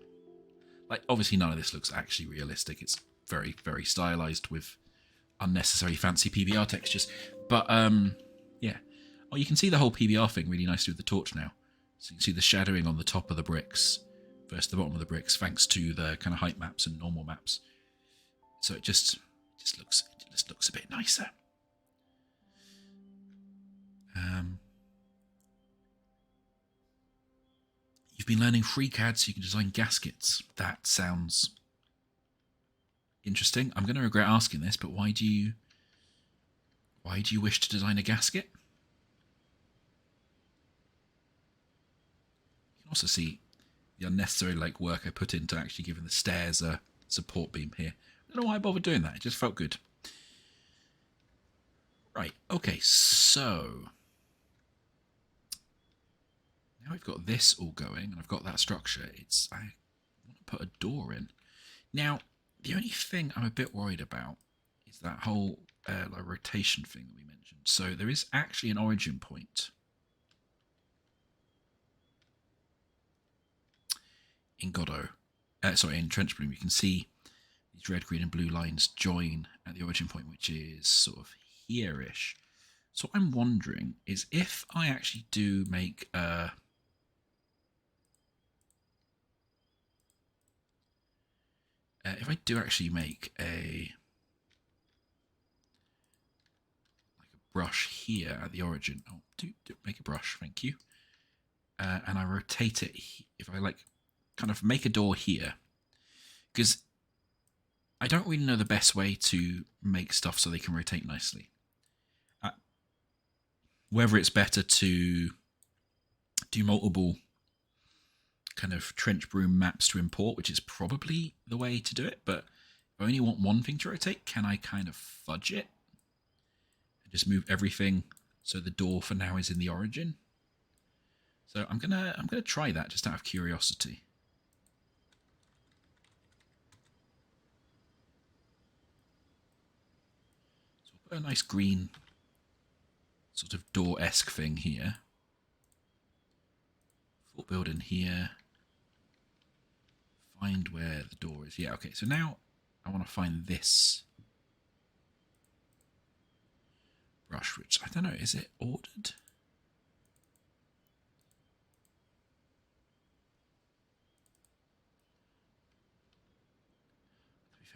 like, obviously none of this looks actually realistic. It's very, very stylized with unnecessary fancy PBR textures. But yeah. Oh, you can see the whole PBR thing really nicely with the torch now. So you can see the shadowing on the top of the bricks versus the bottom of the bricks, thanks to the kind of height maps and normal maps. So it just looks a bit nicer. You've been learning FreeCAD so you can design gaskets. That sounds interesting. I'm going to regret asking this, but why do you wish to design a gasket? You can also see the unnecessary work I put into actually giving the stairs a support beam here. I don't know why I bothered doing that. It just felt good. Right. Okay. So now we've got this all going, and I've got that structure. I want to put a door in. Now, the only thing I'm a bit worried about is that whole rotation thing that we mentioned. So there is actually an origin point in Godot. Sorry, in Trenchbroom. You can see these red, green, and blue lines join at the origin point, which is sort of here-ish. So what I'm wondering is if I actually do make a if I do actually make a brush here at the origin, oh, do make a brush, thank you, and I rotate it. If I kind of make a door here, because I don't really know the best way to make stuff so they can rotate nicely. Whether it's better to do multiple kind of Trenchbroom maps to import, which is probably the way to do it, but if I only want one thing to rotate, can I kind of fudge it and just move everything so the door for now is in the origin? So I'm gonna try that just out of curiosity. So we'll put a nice green sort of door-esque thing here Fort building here. Find where the door is. Yeah, okay, so now I want to find this brush, which I don't know, is it ordered?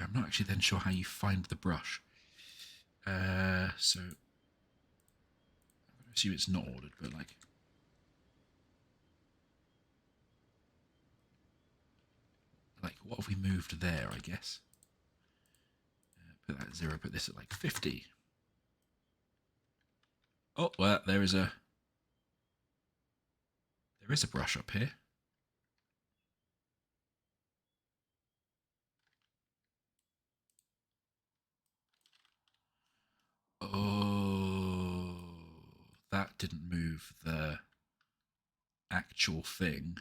I'm not actually then sure how you find the brush. So I'm going to assume it's not ordered, but like what have we moved there, I guess? Put that at 0, put this at like 50. Oh, well, there is a brush up here. Oh, that didn't move the actual thing.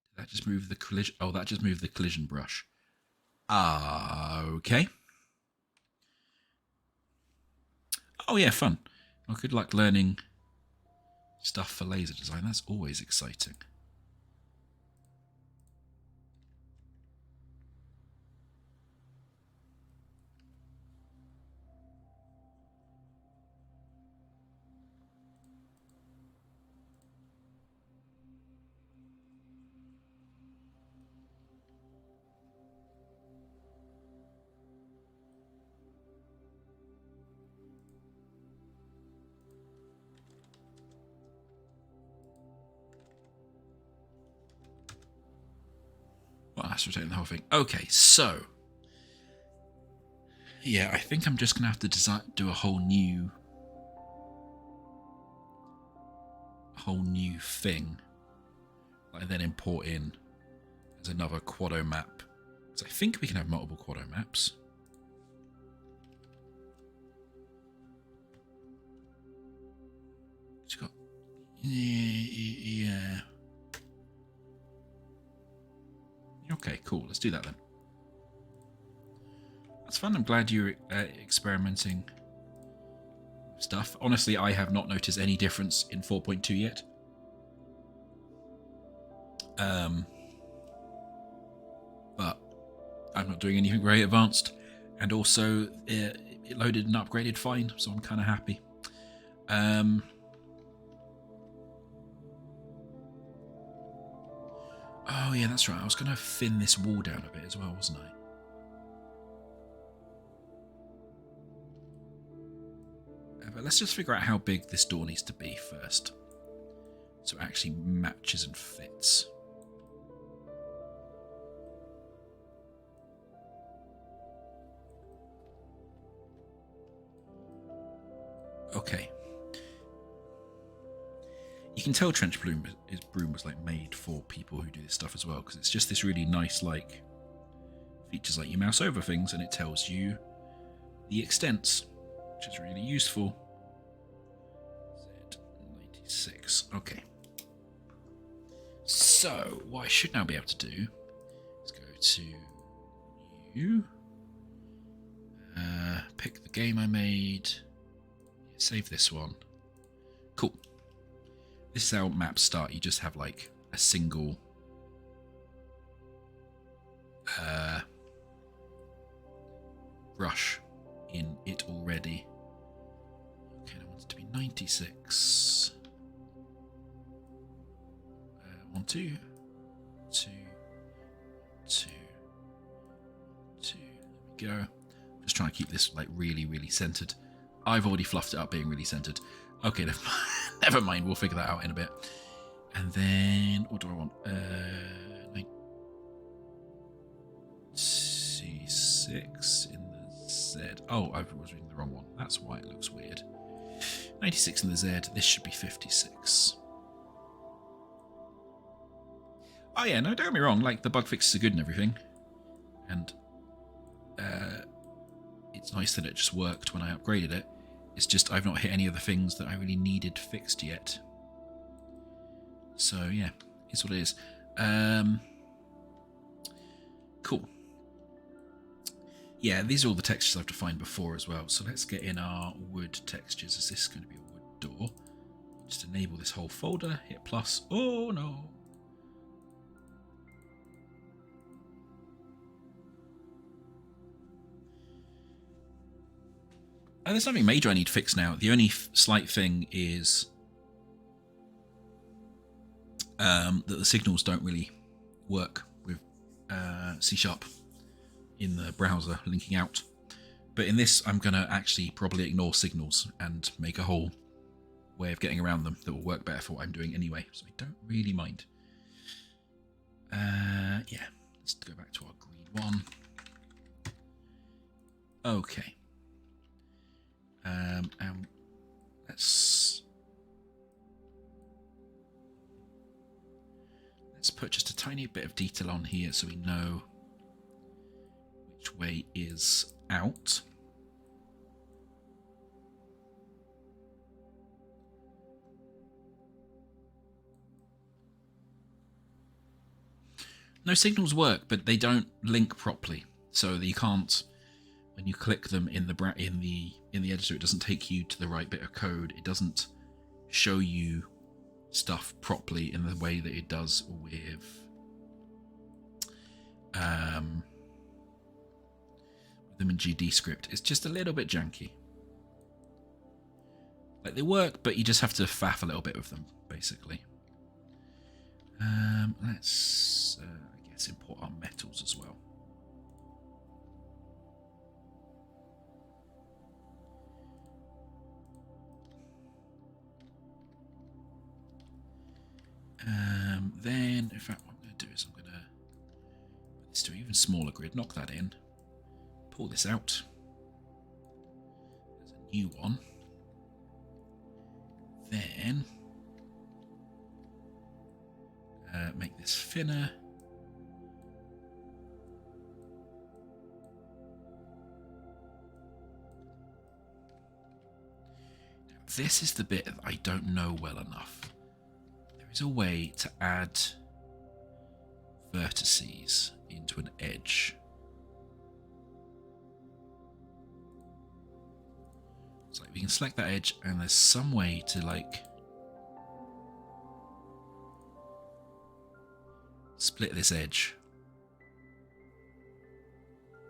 Did that just move the collision? Oh, that just moved the collision brush. Okay. Oh yeah, fun. Well, good luck learning stuff for laser design. That's always exciting. Well, that's rotating the whole thing. Okay, so yeah, I think I'm just gonna have to do a whole new thing that I then import in as another Qodot map. So I think we can have multiple Qodot maps. It's got yeah. Okay, cool. Let's do that then. That's fun. I'm glad you're experimenting with stuff. Honestly, I have not noticed any difference in 4.2 yet. But I'm not doing anything very advanced. And also, it loaded and upgraded fine, so I'm kind of happy. Oh yeah, that's right. I was going to thin this wall down a bit as well, wasn't I? But let's just figure out how big this door needs to be first, so it actually matches and fits. Okay. You can tell Trenchbroom was like made for people who do this stuff as well, because it's just this really nice like features, like you mouse over things and it tells you the extents, which is really useful. Z96. Okay. So what I should now be able to do is go to new, pick the game I made, save this one. Cool. This is how maps start. You just have like a single brush in it already. Okay, I want it to be 96. 1, 2, 2, 2, 2. There we go. Just trying to keep this like really, really centered. I've already fluffed it up being really centered. Okay, never mind. We'll figure that out in a bit. And then, what do I want? 96 in the Z. Oh, I was reading the wrong one. That's why it looks weird. 96 in the Z. This should be 56. Oh yeah, no, don't get me wrong. Like, the bug fixes are good and everything. And it's nice that it just worked when I upgraded it. It's just I've not hit any of the things that I really needed fixed yet. So yeah, it's what it is. Cool. Yeah, these are all the textures I've defined before as well. So let's get in our wood textures. Is this going to be a wood door? Just enable this whole folder, hit plus. Oh no. And there's nothing major I need fixed now. The only slight thing is that the signals don't really work with C# in the browser linking out. But in this, I'm going to actually probably ignore signals and make a whole way of getting around them that will work better for what I'm doing anyway. So I don't really mind. Yeah, let's go back to our green one. Okay. And let's put just a tiny bit of detail on here so we know which way is out. No, signals work, but they don't link properly, so that you can't. When you click them in the editor, it doesn't take you to the right bit of code. It doesn't show you stuff properly in the way that it does with them in GD script. It's just a little bit janky. Like, they work, but you just have to faff a little bit with them, basically. Let's, I guess, import our metals as well. Then, in fact, what I'm going to do is I'm going to put this to an even smaller grid, knock that in, pull this out. There's a new one. Then, make this thinner. Now, this is the bit that I don't know well enough. There is a way to add vertices into an edge. So we can select that edge, and there's some way to like split this edge.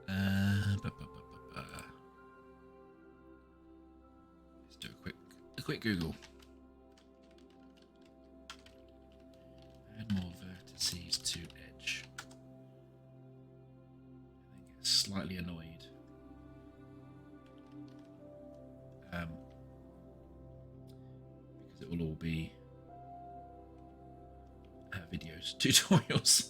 Let's do a quick Google. Add more vertices to edge. I think it's slightly annoyed. Because it will all be videos, tutorials.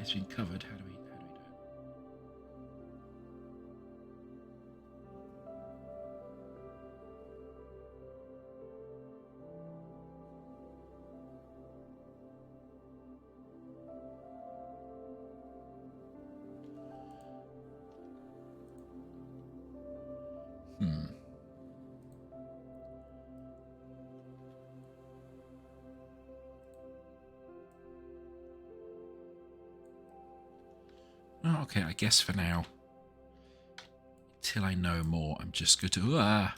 It's been covered. How do we do it? Oh, okay, I guess for now, until I know more, I'm just going to...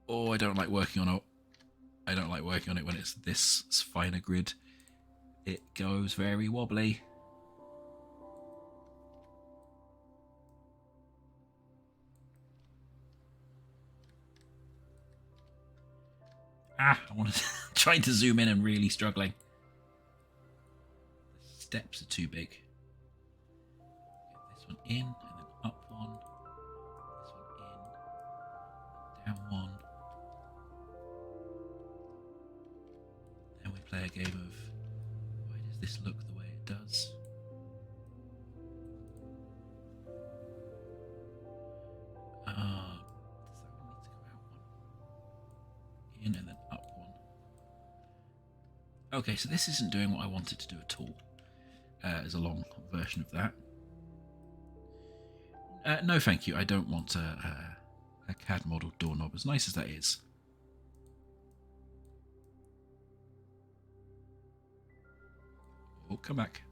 Oh, I don't like working on it. I don't like working on it when it's this finer grid. It goes very wobbly. I want to trying to zoom in and really struggling. The steps are too big. Get this one in, and then up one. This one in, down one. Then we play a game of why does this look the way it does? in and then up one. Okay, so this isn't doing what I wanted to do at all. There's a long version of that. No, thank you. I don't want a CAD model doorknob, as nice as that is. Oh, come back.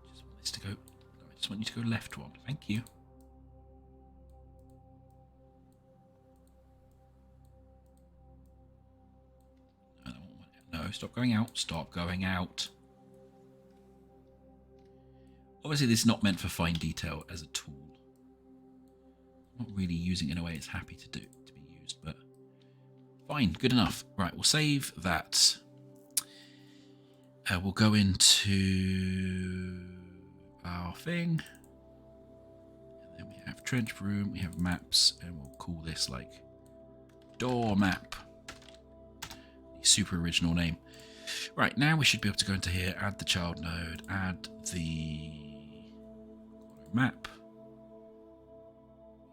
I just want this to go. I just want you to go left one. Thank you. No, stop going out. Stop going out. Obviously, this is not meant for fine detail as a tool. I'm not really using it in a way it's happy to be used, but fine, good enough. Right, we'll save that. We'll go into our thing. And then we have Trenchbroom, we have maps, and we'll call this like door map. The super original name. Right, now we should be able to go into here, add the child node, add the map.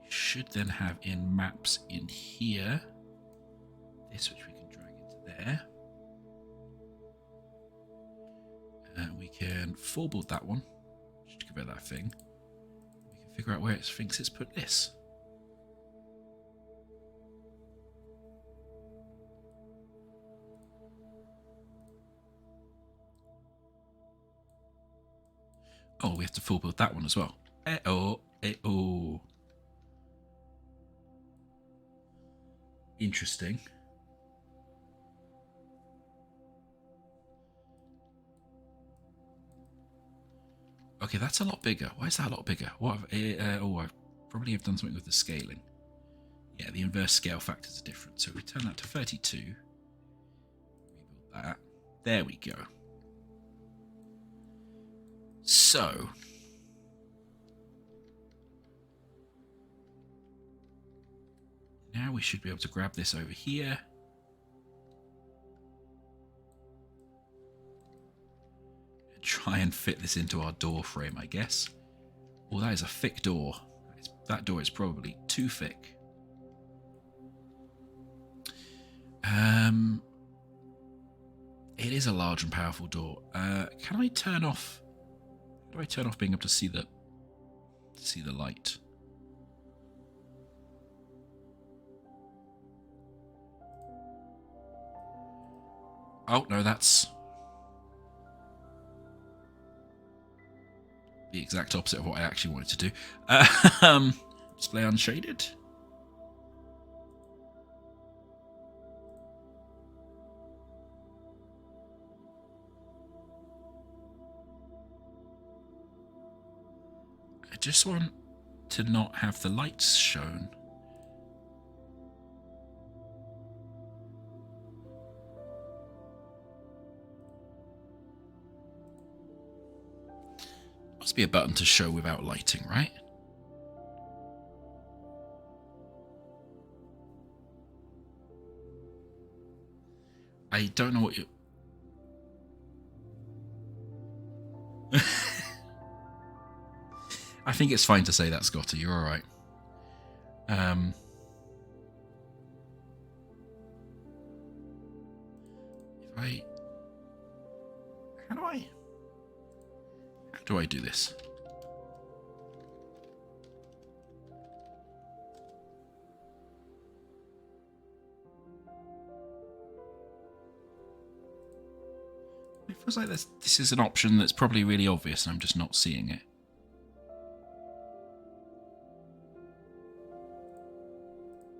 We should then have in maps in here this, which we can drag into there. We can forward that one, just to give it that thing. We can figure out where it thinks it's put this. Oh, we have to full build that one as well. Oh. Interesting. Okay, that's a lot bigger. Why is that a lot bigger? What? I probably have done something with the scaling. Yeah, the inverse scale factors are different. So we turn that to 32. Rebuild that. There we go. So now we should be able to grab this over here. And try and fit this into our door frame, I guess. Oh, that is a thick door. That door is probably too thick. It is a large and powerful door. Can I turn off? How do I turn off being able to see the light? Oh no, that's the exact opposite of what I actually wanted to do. Display unshaded. I just want to not have the lights shown. Must be a button to show without lighting, right? I don't know what you... I think it's fine to say that, Scotty. You're all right. How do I do this? It feels like this is an option that's probably really obvious and I'm just not seeing it.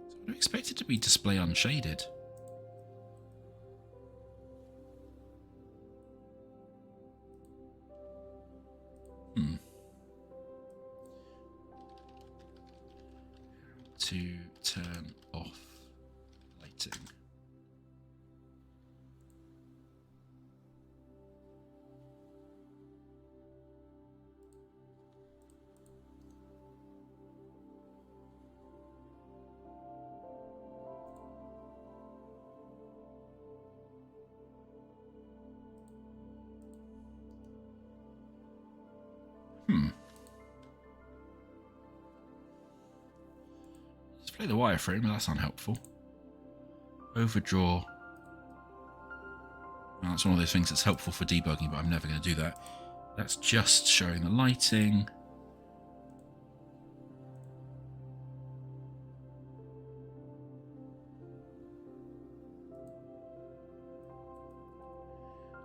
So I would expect it to be display unshaded. To turn off lighting. Display the wireframe, but that's unhelpful. Overdraw. Well, that's one of those things that's helpful for debugging, but I'm never going to do that. That's just showing the lighting.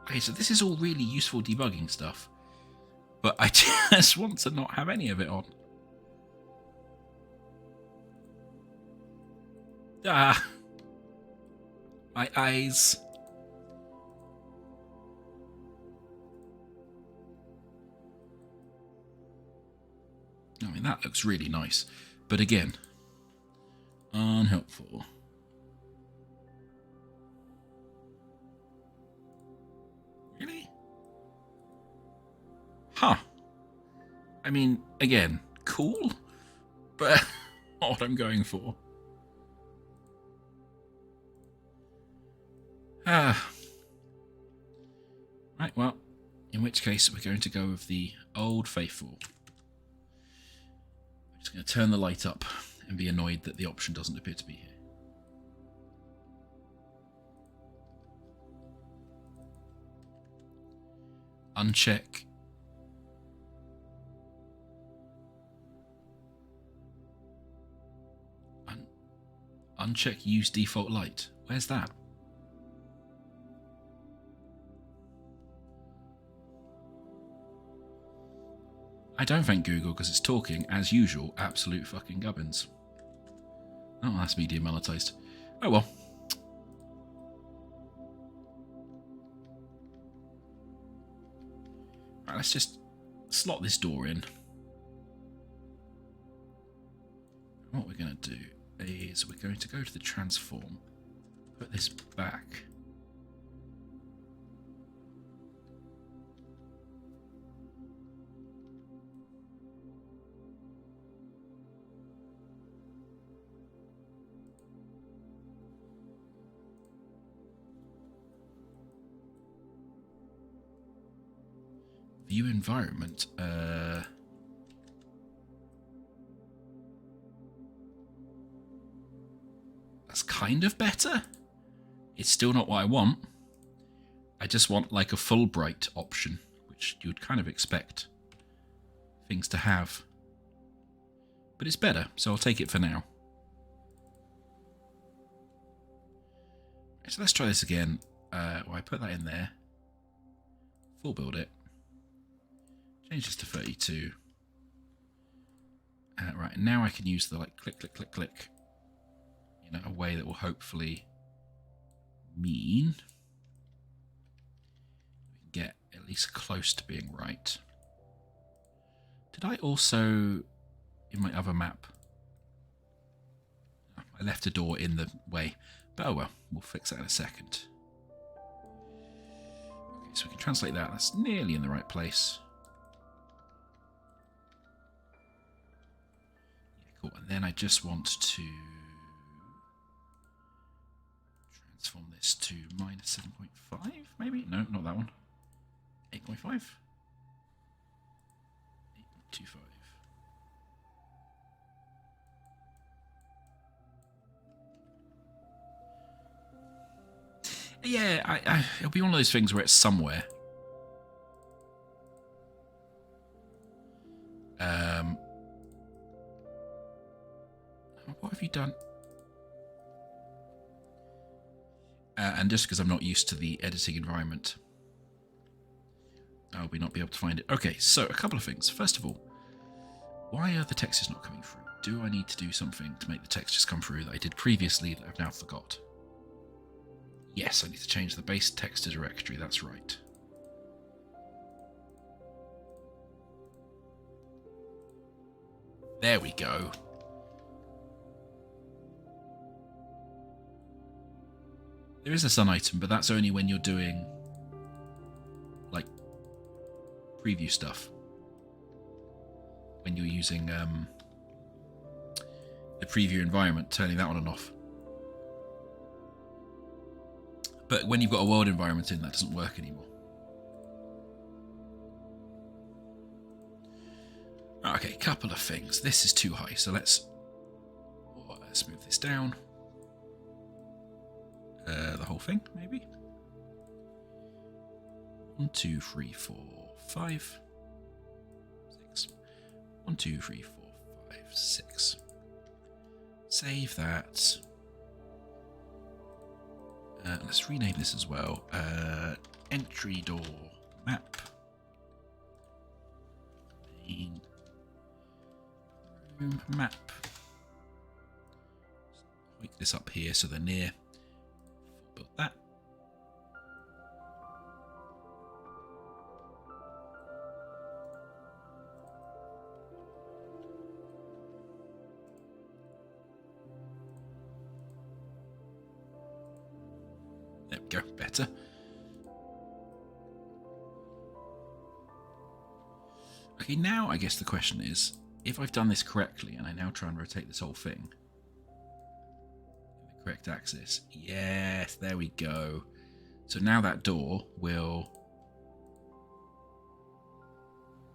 Okay, so this is all really useful debugging stuff, but I just want to not have any of it on. Ah, my eyes. I mean, that looks really nice, but again, unhelpful. Really? Huh. I mean, again, cool, but not what I'm going for. Right, well, in which case we're going to go with the old faithful. I'm just going to turn the light up and be annoyed that the option doesn't appear to be here. Uncheck. Uncheck use default light. Where's that? I don't thank Google because it's talking, as usual, absolute fucking gubbins. Oh, that's medium monetized. Oh well. Right, let's just slot this door in. What we're going to do is we're going to go to the transform, put this back. View environment. That's kind of better. It's still not what I want. I just want like a full bright option, which you'd kind of expect things to have. But it's better, so I'll take it for now. So let's try this again. Well, I put that in there. Full build it. Change this to 32. Right, now I can use the like click, click, click, click in a way that will hopefully mean we can get at least close to being right. Did I also, in my other map, I left a door in the way, but oh well, we'll fix that in a second. Okay, so we can translate that. That's nearly in the right place. Yeah, cool. And then I just want to transform this to minus 7.5, maybe? No, not that one. 8.5? 8.25. Yeah, it'll be one of those things where it's somewhere. What have you done? And just because I'm not used to the editing environment, I'll not be able to find it. Okay, so a couple of things. First of all, why are the textures not coming through? Do I need to do something to make the textures come through that I did previously that I've now forgot? Yes, I need to change the base texture directory, that's right. There we go. There is a sun item, but that's only when you're doing, like, preview stuff. When you're using the preview environment, turning that on and off. But when you've got a world environment in, that doesn't work anymore. Okay, couple of things. This is too high, so let's move this down. The whole thing, maybe. 1, 2, 3, 4, 5, 6. 1, 2, 3, 4, 5, 6. Save that. Let's rename this as well. Entry door map. Main room map. Make this up here so they're near. Build that. There we go, better. Okay, now I guess the question is, if I've done this correctly and I now try and rotate this whole thing in the correct axis, yes, there we go. So now that door will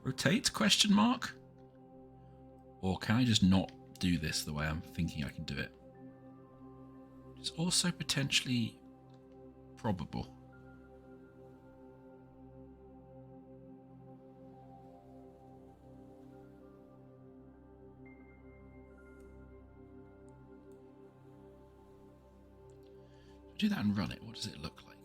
rotate, question mark? Or can I just not do this the way I'm thinking I can do it? It's also potentially probable. Do that and run it. What does it look like?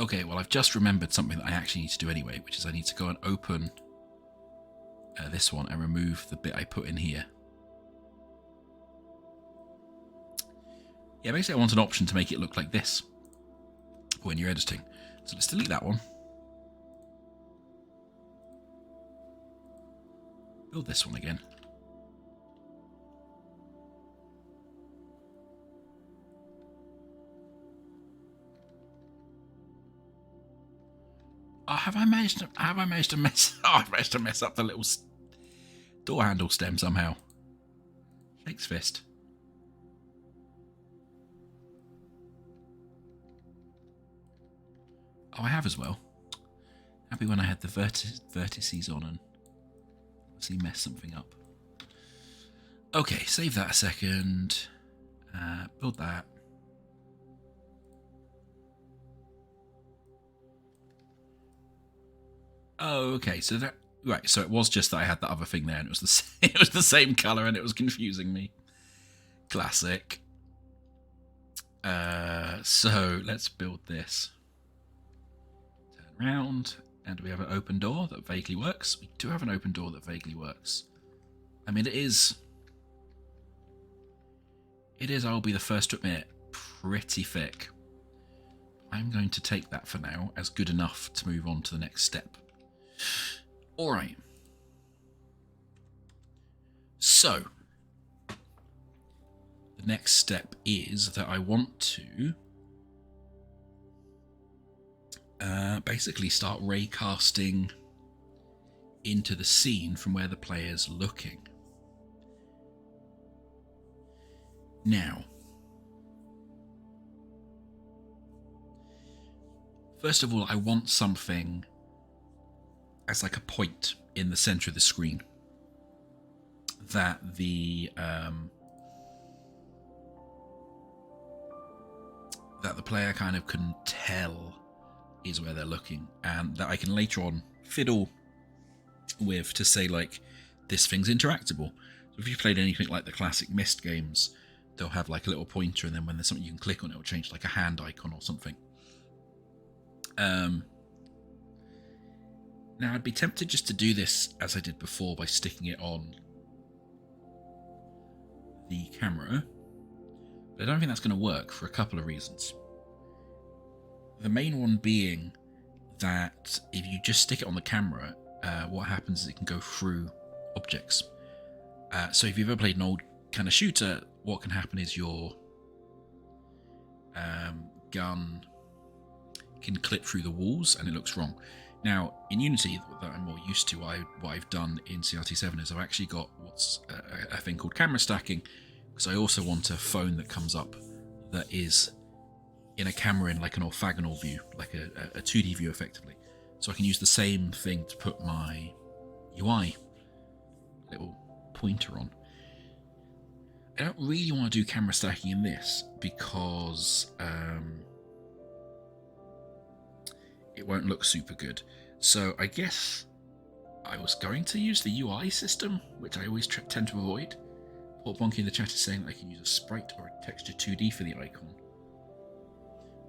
Okay, well, I've just remembered something that I actually need to do anyway, which is I need to go and open this one and remove the bit I put in here. Yeah, basically I want an option to make it look like this when you're editing. So let's delete that one. Build this one again. Oh, have I managed to mess? Oh, I've managed to mess up the little door handle stem somehow. Shakes fist. Oh, I have as well. Happy when I had the vertices on and obviously mess something up. Okay, save that a second. Build that. Oh, okay. So that right. So it was just that I had that other thing there, and it was it was the same color, and it was confusing me. Classic. So let's build this. Turn around. And we have an open door that vaguely works. We do have an open door that vaguely works. I mean, it is, I'll be the first to admit, pretty thick. I'm going to take that for now as good enough to move on to the next step. All right. So, the next step is that I want to basically start raycasting into the scene from where the player's looking. Now, first of all, I want something as like a point in the center of the screen that the player kind of can tell is where they're looking, and that I can later on fiddle with to say, like, this thing's interactable. So if you've played anything like the classic Myst games, they'll have like a little pointer, and then when there's something you can click on, it will change like a hand icon or something. Now, I'd be tempted just to do this as I did before by sticking it on the camera, but I don't think that's going to work for a couple of reasons. The main one being that if you just stick it on the camera, what happens is it can go through objects. So if you've ever played an old kind of shooter, what can happen is your gun can clip through the walls and it looks wrong. Now, in Unity, that I'm more used to, what I've done in CRT7 is I've actually got what's a thing called camera stacking, because I also want a phone that comes up that is in a camera in like an orthogonal view, like a 2D view effectively. So I can use the same thing to put my UI little pointer on. I don't really want to do camera stacking in this because it won't look super good. So I guess I was going to use the UI system, which I always tend to avoid. Paul Bonky in the chat is saying that I can use a sprite or a texture 2D for the icon.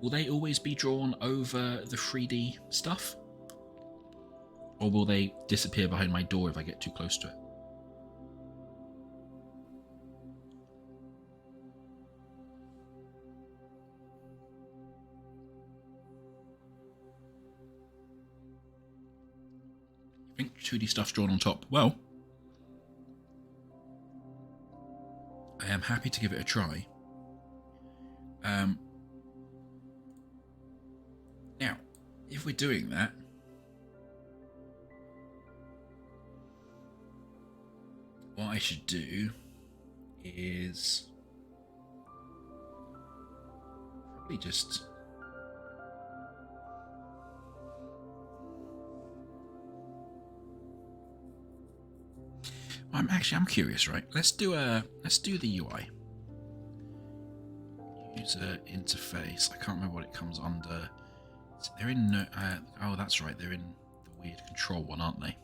Will they always be drawn over the 3D stuff? Or will they disappear behind my door if I get too close to it? I think 2D stuff's drawn on top. Well, I am happy to give it a try. Now, if we're doing that, what I should do is probably just I'm curious, right? Let's do the UI. User interface. I can't remember what it comes under. They're in oh, that's right, they're in the weird control one, aren't they?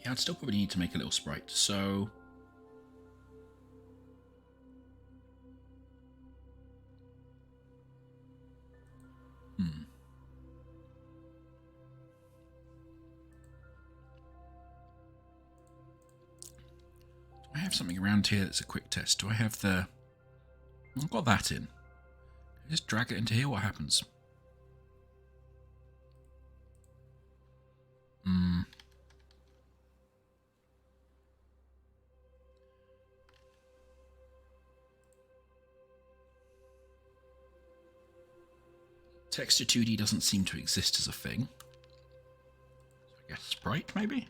Yeah, I'd still probably need to make a little sprite, so I have something around here that's a quick test. Do I have the... I've got that in. Just drag it into here, what happens? Texture 2D doesn't seem to exist as a thing. So I guess sprite, maybe?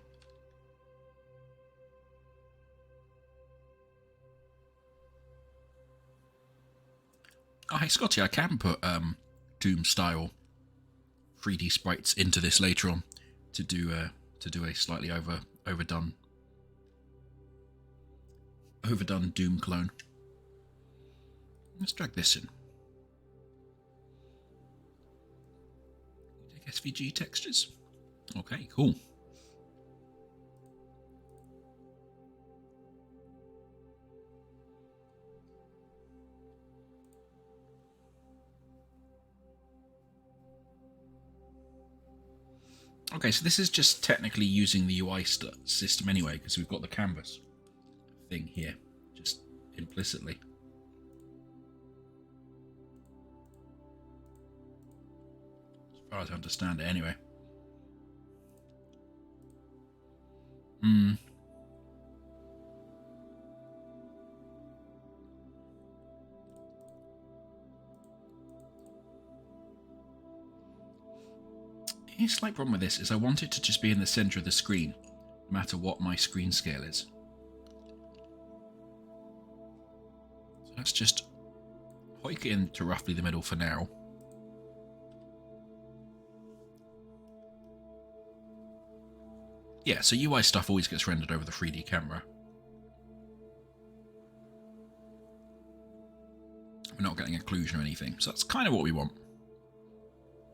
Oh, hey Scotty, I can put Doom style 3D sprites into this later on to do a slightly overdone Doom clone. Let's drag this in. Take SVG textures. Okay, cool. Okay, so this is just technically using the UI system anyway, because we've got the canvas thing here, just implicitly. As far as I understand it anyway. A slight problem with this is I want it to just be in the center of the screen, no matter what my screen scale is. So let's just hoik it into roughly the middle for now. Yeah, so UI stuff always gets rendered over the 3D camera. We're not getting occlusion or anything, so that's kind of what we want.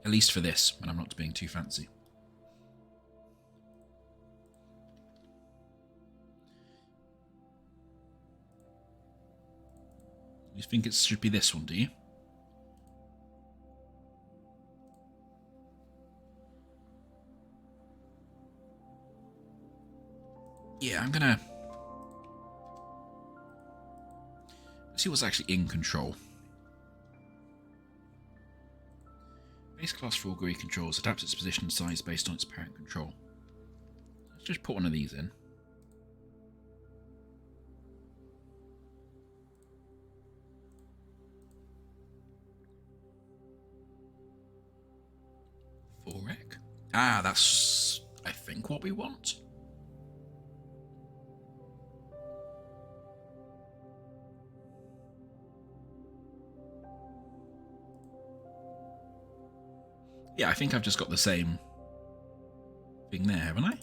At least for this, when I'm not being too fancy. You think it should be this one, do you? Yeah, I'm gonna... Let's see what's actually in control. Base class for all GUI controls adapts its position and size based on its parent control. Let's just put one of these in. For rec. Ah, that's, I think, what we want. Yeah, I think I've just got the same thing there, haven't I?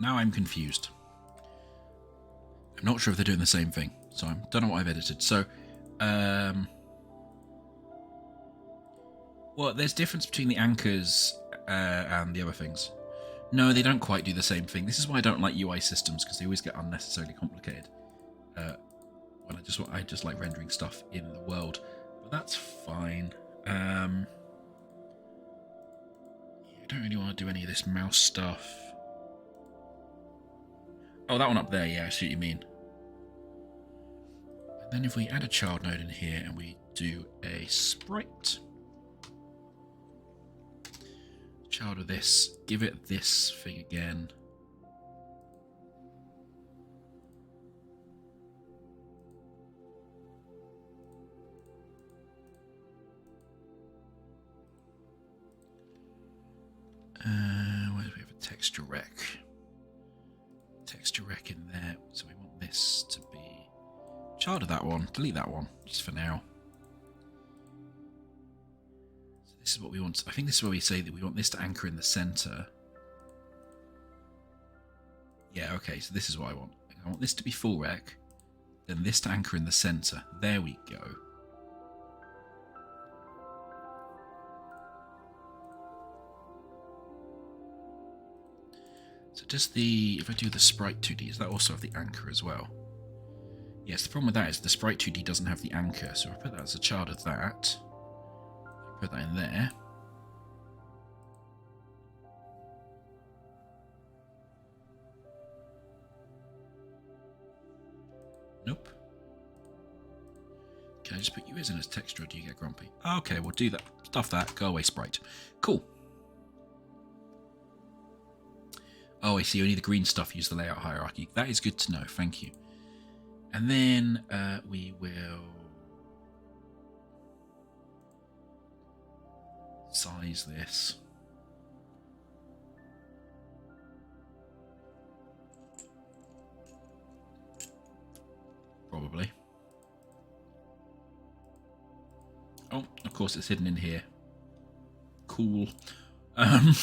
Now I'm confused. I'm not sure if they're doing the same thing, so I don't know what I've edited. So, well, there's difference between the anchors and the other things. No, they don't quite do the same thing. This is why I don't like UI systems, because they always get unnecessarily complicated. When I just like rendering stuff in the world, but that's fine. You don't really want to do any of this mouse stuff. Oh, that one up there, yeah, I see what you mean. And then if we add a child node in here and we do a sprite, child of this, give it this thing again. Where do we have a texture rec? Texture rec in there. So we want this to be child of that one. Delete that one just for now. So this is what we want. I think this is where we say that we want this to anchor in the center. Yeah, okay. So this is what I want. I want this to be full rec, then this to anchor in the center. There we go. So does the, if I do the sprite 2D, does that also have the anchor as well? Yes, the problem with that is the sprite 2D doesn't have the anchor, so if I put that as a child of that, put that in there. Nope. Can I just put you as in as texture, or do you get grumpy? Okay, we'll do that. Stuff that. Go away, sprite. Cool. Oh, I see. Only the green stuff use the layout hierarchy. That is good to know. Thank you. And then we will size this. Probably. Oh, of course it's hidden in here. Cool. And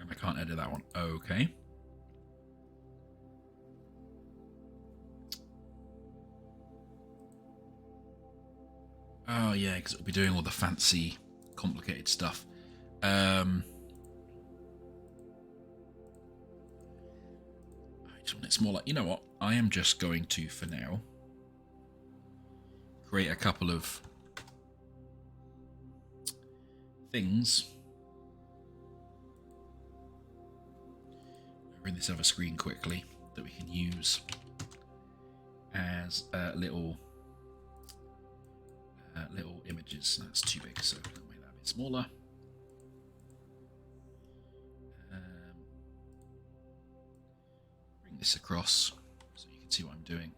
I can't edit that one. Okay. Oh yeah, because it'll be doing all the fancy, complicated stuff. It's more like, you know what? I am just going to, for now, create a couple of things over in this other screen quickly that we can use as little images. That's too big, so we'll make that a bit smaller. Bring this across so you can see what I'm doing.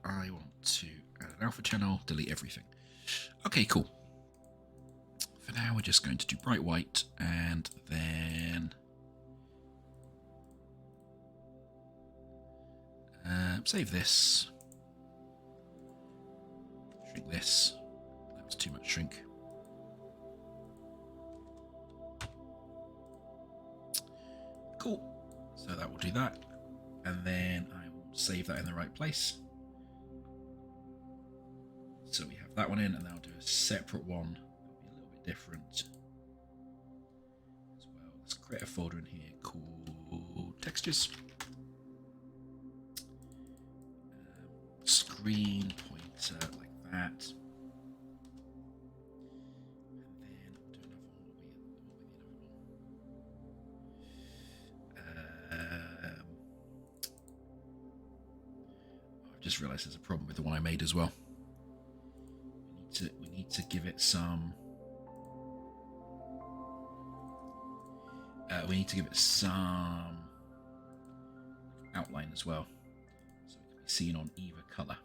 I want to add an alpha channel, delete everything. Okay, cool. For now, we're just going to do bright white and then save this. Shrink this. That was too much shrink. Cool. So that will do that. And then I will save that in the right place. So we have that one in, and then I'll do a separate one. That'll be a little bit different as well. Let's create a folder in here called textures. Screen pointer like that. And then we'll do another one. I've just realised there's a problem with the one I made as well. We need to give it some. We need to give it some outline as well. seen on either colour,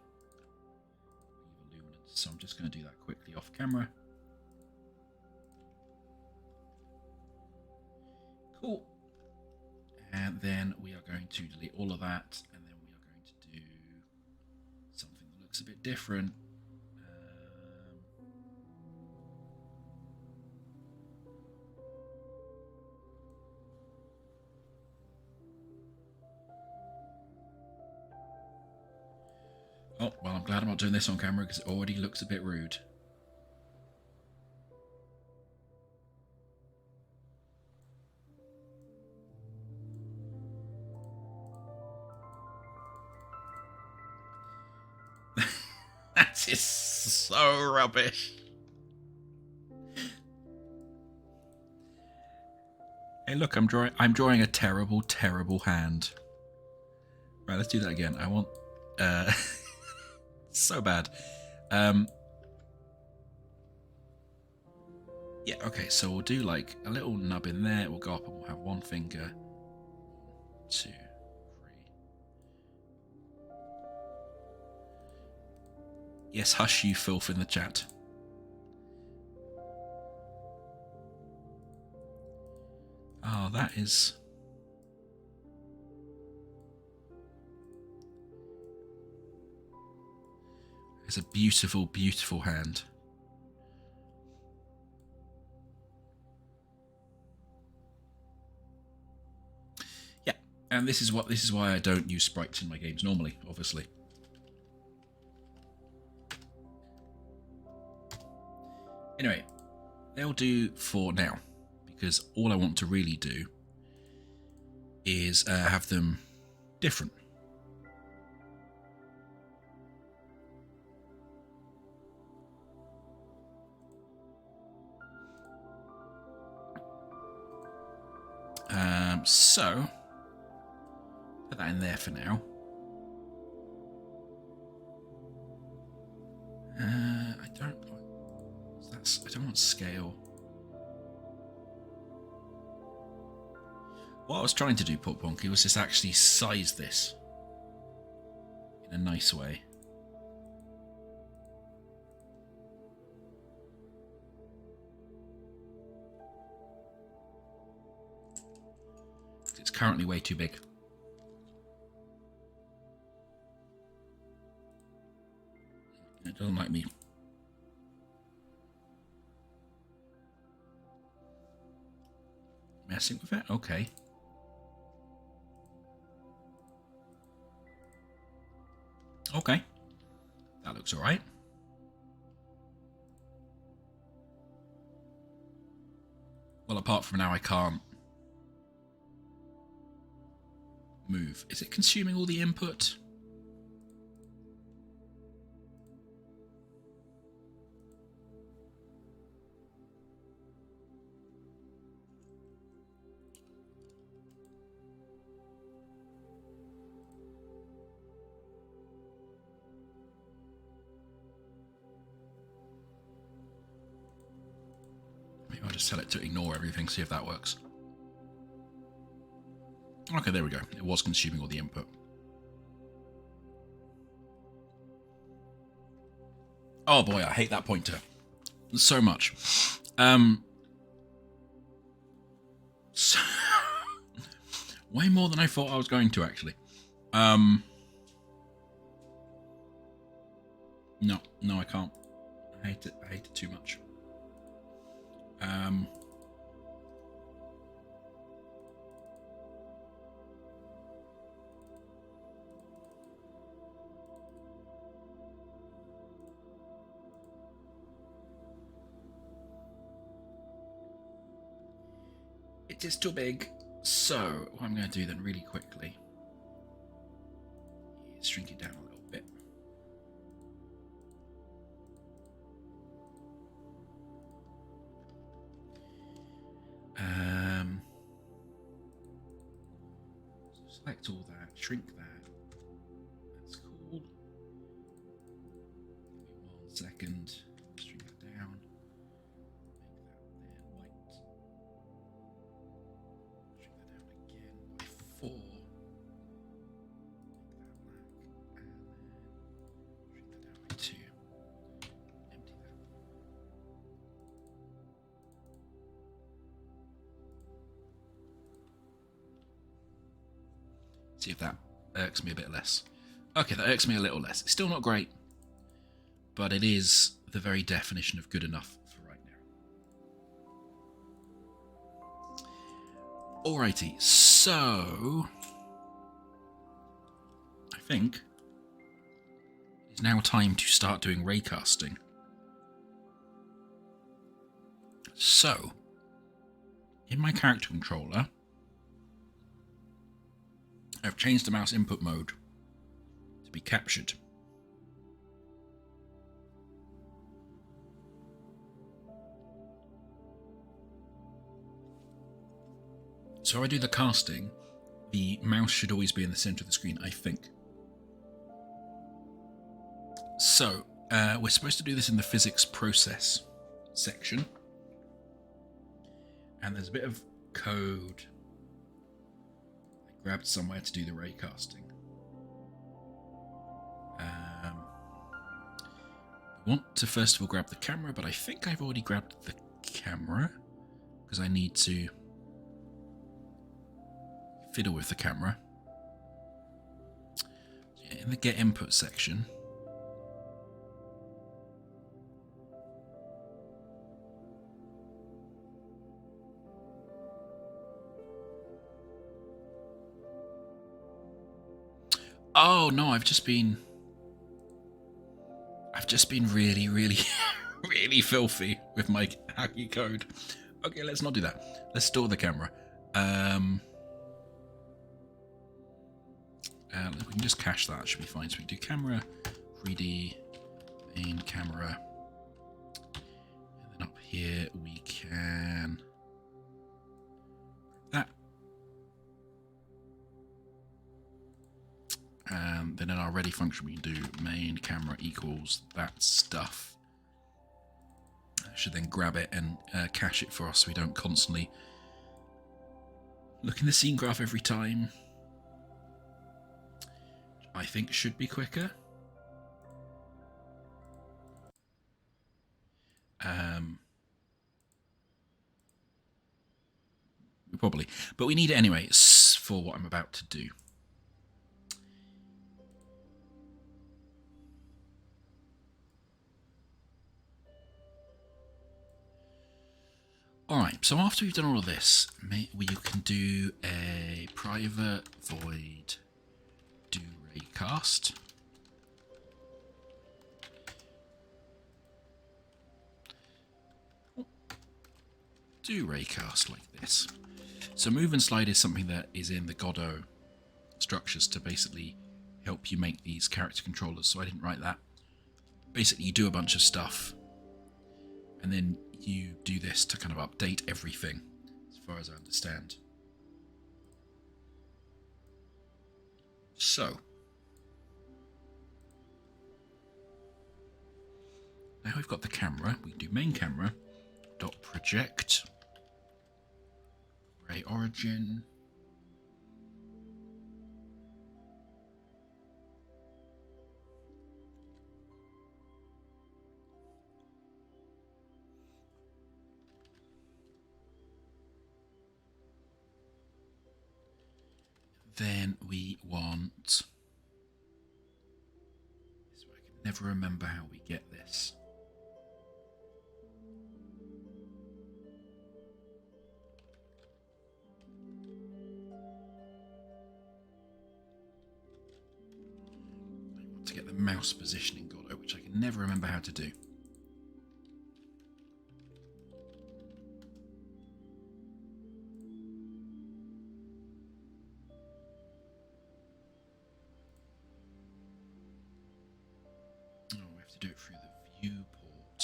either luminance. So I'm just going to do that quickly off camera. Cool. And then we are going to delete all of that, and then we are going to do something that looks a bit different. Oh, well, I'm glad I'm not doing this on camera because it already looks a bit rude. That is so rubbish. Hey, look, I'm drawing a terrible, terrible hand. Right, let's do that again. I want so bad. Yeah, okay, so we'll do like a little nub in there. We'll go up and we'll have one finger. 1, 2, 3. Yes, hush you filth in the chat. Oh, that is... It's a beautiful, beautiful hand. Yeah, and this is why I don't use sprites in my games normally, obviously. Anyway, they'll do for now, because all I want to really do is have them different. So put that in there for now. I don't want scale. What I was trying to do, Pop Bonky, was just actually size this in a nice way. It's currently way too big. It doesn't like me. Messing with it? Okay. Okay. That looks alright. Well, apart from now I can't move. Is it consuming all the input? Maybe I'll just tell it to ignore everything, see if that works. Okay, there we go. It was consuming all the input. Oh boy, I hate that pointer so much. So way more than I thought I was going to, actually. No, I can't. I hate it too much. It is too big. So what I'm going to do then really quickly is shrink it down a little bit. So select all that, shrink that. That's cool. Give me 1 second. Shrink that down. Make that then white. Shrink that down again by 4. Make that black. And See if that irks me a bit less. Okay, that irks me a little less. It's still not great, but it is the very definition of good enough for right now. Alrighty, so I think it's now time to start doing raycasting. So, in my character controller, I've changed the mouse input mode to be captured. So if I do the casting, the mouse should always be in the center of the screen, I think. So, we're supposed to do this in the physics process section. And there's a bit of code I grabbed somewhere to do the raycasting. We want to first of all grab the camera, but I think I've already grabbed the camera because I need to fiddle with the camera. In the get input section, oh no, I've just been really, really filthy with my hacky code. Okay, let's not do that. Let's store the camera. We can just cache that. Should be fine. So we can do camera, 3D, main camera, and then up here we can that. Then in our ready function we can do main camera equals that stuff. I should then grab it and cache it for us so we don't constantly look in the scene graph every time. I think should be quicker. Probably, but we need it anyway for what I'm about to do. Alright, so after we've done all of this, you can do a private void do raycast. Do raycast like this. So move and slide is something that is in the Godot structures to basically help you make these character controllers, so I didn't write that. Basically you do a bunch of stuff and then you do this to kind of update everything, as far as I understand. So, now we've got the camera, we can do main camera, dot project, ray origin, then we want, so I can never remember how we get this. I want to get the mouse position in Godot, which I can never remember how to do. Do it through the viewport.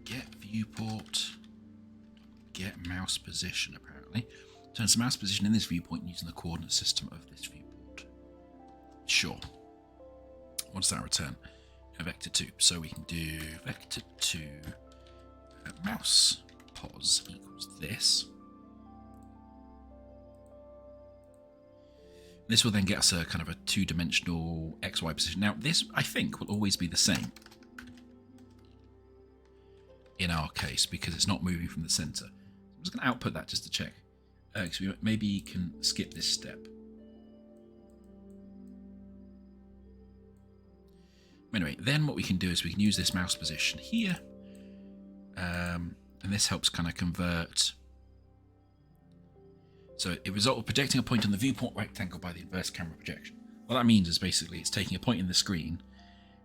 Get viewport. Get mouse position, apparently. Turns the mouse position in this viewpoint using the coordinate system of this viewport. Sure. What does that return? Vector 2. So we can do vector 2 mouse pos equals this. This will then get us a kind of a two-dimensional XY position. Now, this, I think, will always be the same in our case because it's not moving from the center. I'm just going to output that just to check. So maybe you can skip this step. Anyway, then what we can do is we can use this mouse position here, and this helps kind of convert. So it results in projecting a point on the viewport rectangle by the inverse camera projection. What that means is basically it's taking a point in the screen,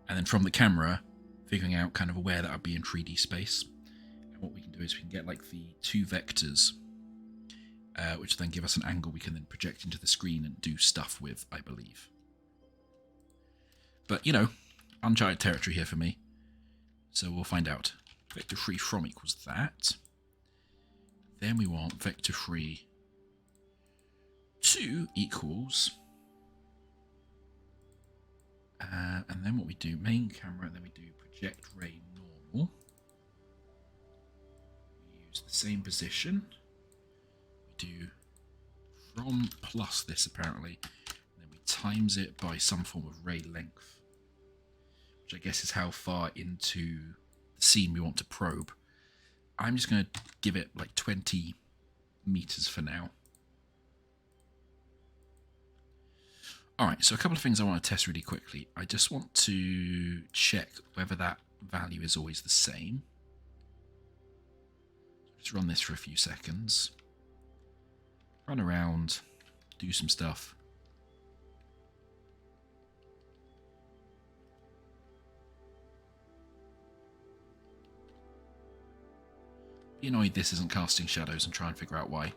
and then from the camera, figuring out kind of where that would be in 3D space. And what we can do is we can get like the two vectors, which then give us an angle we can then project into the screen and do stuff with, I believe. But, you know, uncharted territory here for me. So we'll find out. Vector free from equals that. Then we want vector free 2 equals, and then what we do, main camera, and then we do project ray normal. We use the same position. We do from plus this apparently, and then we times it by some form of ray length, which I guess is how far into the scene we want to probe. I'm just going to give it like 20 meters for now. Alright, so a couple of things I want to test really quickly. I just want to check whether that value is always the same. Just run this for a few seconds. Run around, do some stuff. Be annoyed this isn't casting shadows and try and figure out why.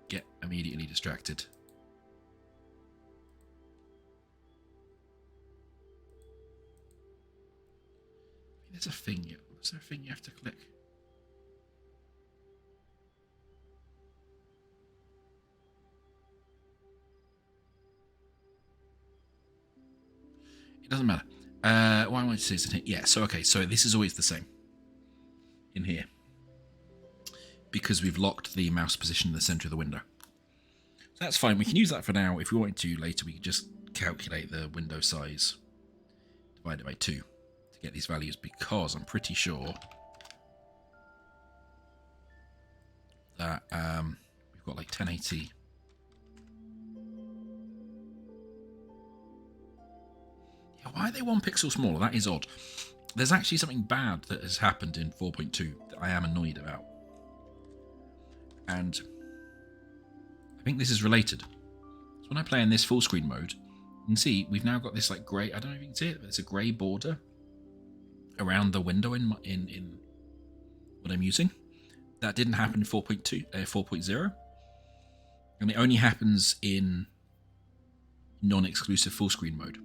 Get immediately distracted. There's a thing. Is there a thing you have to click? It doesn't matter. Why am I saying it? Yeah. So okay. So this is always the same in here, because we've locked the mouse position in the center of the window. So that's fine. We can use that for now. If we wanted to later, we could just calculate the window size divided by 2 to get these values, because I'm pretty sure that we've got like 1080. Yeah, why are they 1 pixel smaller? That is odd. There's actually something bad that has happened in 4.2 that I am annoyed about. And I think this is related. So when I play in this full screen mode, you can see we've now got this like grey, I don't know if you can see it, but it's a grey border around the window in what I'm using. That didn't happen in 4.0. And it only happens in non-exclusive full screen mode.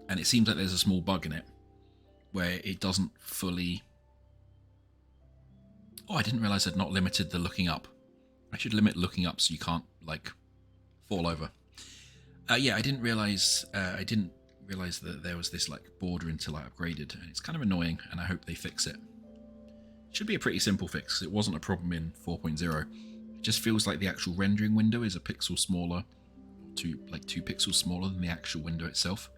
And it seems like there's a small bug in it where it doesn't fully... Oh, I didn't realise I'd not limited the looking up. I should limit looking up so you can't, like, fall over. Yeah, I didn't realise that there was this, like, border until I upgraded. And it's kind of annoying, and I hope they fix it. It should be a pretty simple fix, because it wasn't a problem in 4.0. It just feels like the actual rendering window is a pixel smaller, 2 pixels smaller than the actual window itself.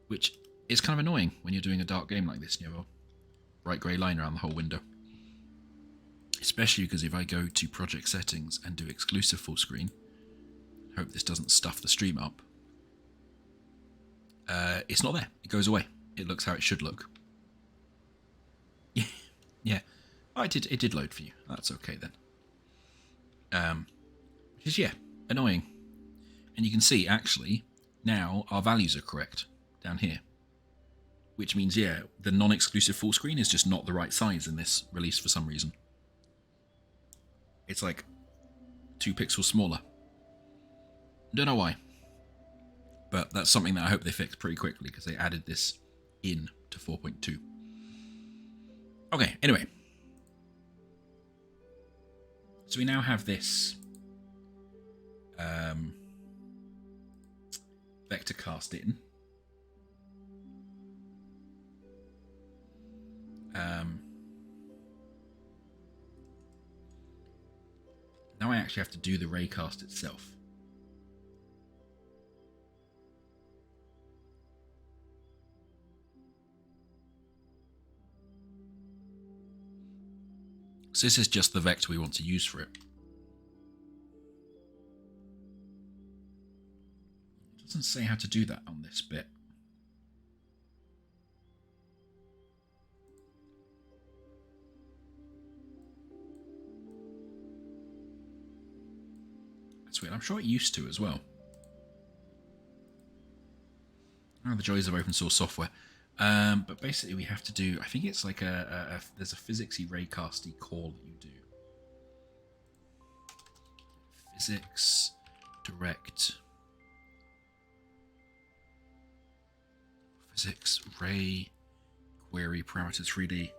Which is kind of annoying when you're doing a dark game like this and you have a bright grey line around the whole window. Especially because if I go to project settings and do exclusive full screen, hope this doesn't stuff the stream up, it's not there. It goes away. It looks how it should look. Yeah. Oh, it did load for you. That's okay then. Which is, yeah, annoying. And you can see, actually, now our values are correct down here. Which means, yeah, the non-exclusive full screen is just not the right size in this release for some reason. It's like 2 pixels smaller. Don't know why. But that's something that I hope they fix pretty quickly, because they added this in to 4.2. Okay, anyway. So we now have this vector cast in. Now I actually have to do the raycast itself. So this is just the vector we want to use for it. It doesn't say how to do that on this bit. That's weird. I'm sure it used to as well. Oh, the joys of open source software. But basically we have to do, I think it's like there's a physicsy raycasty call that you do. Physics direct physics ray query parameters 3D.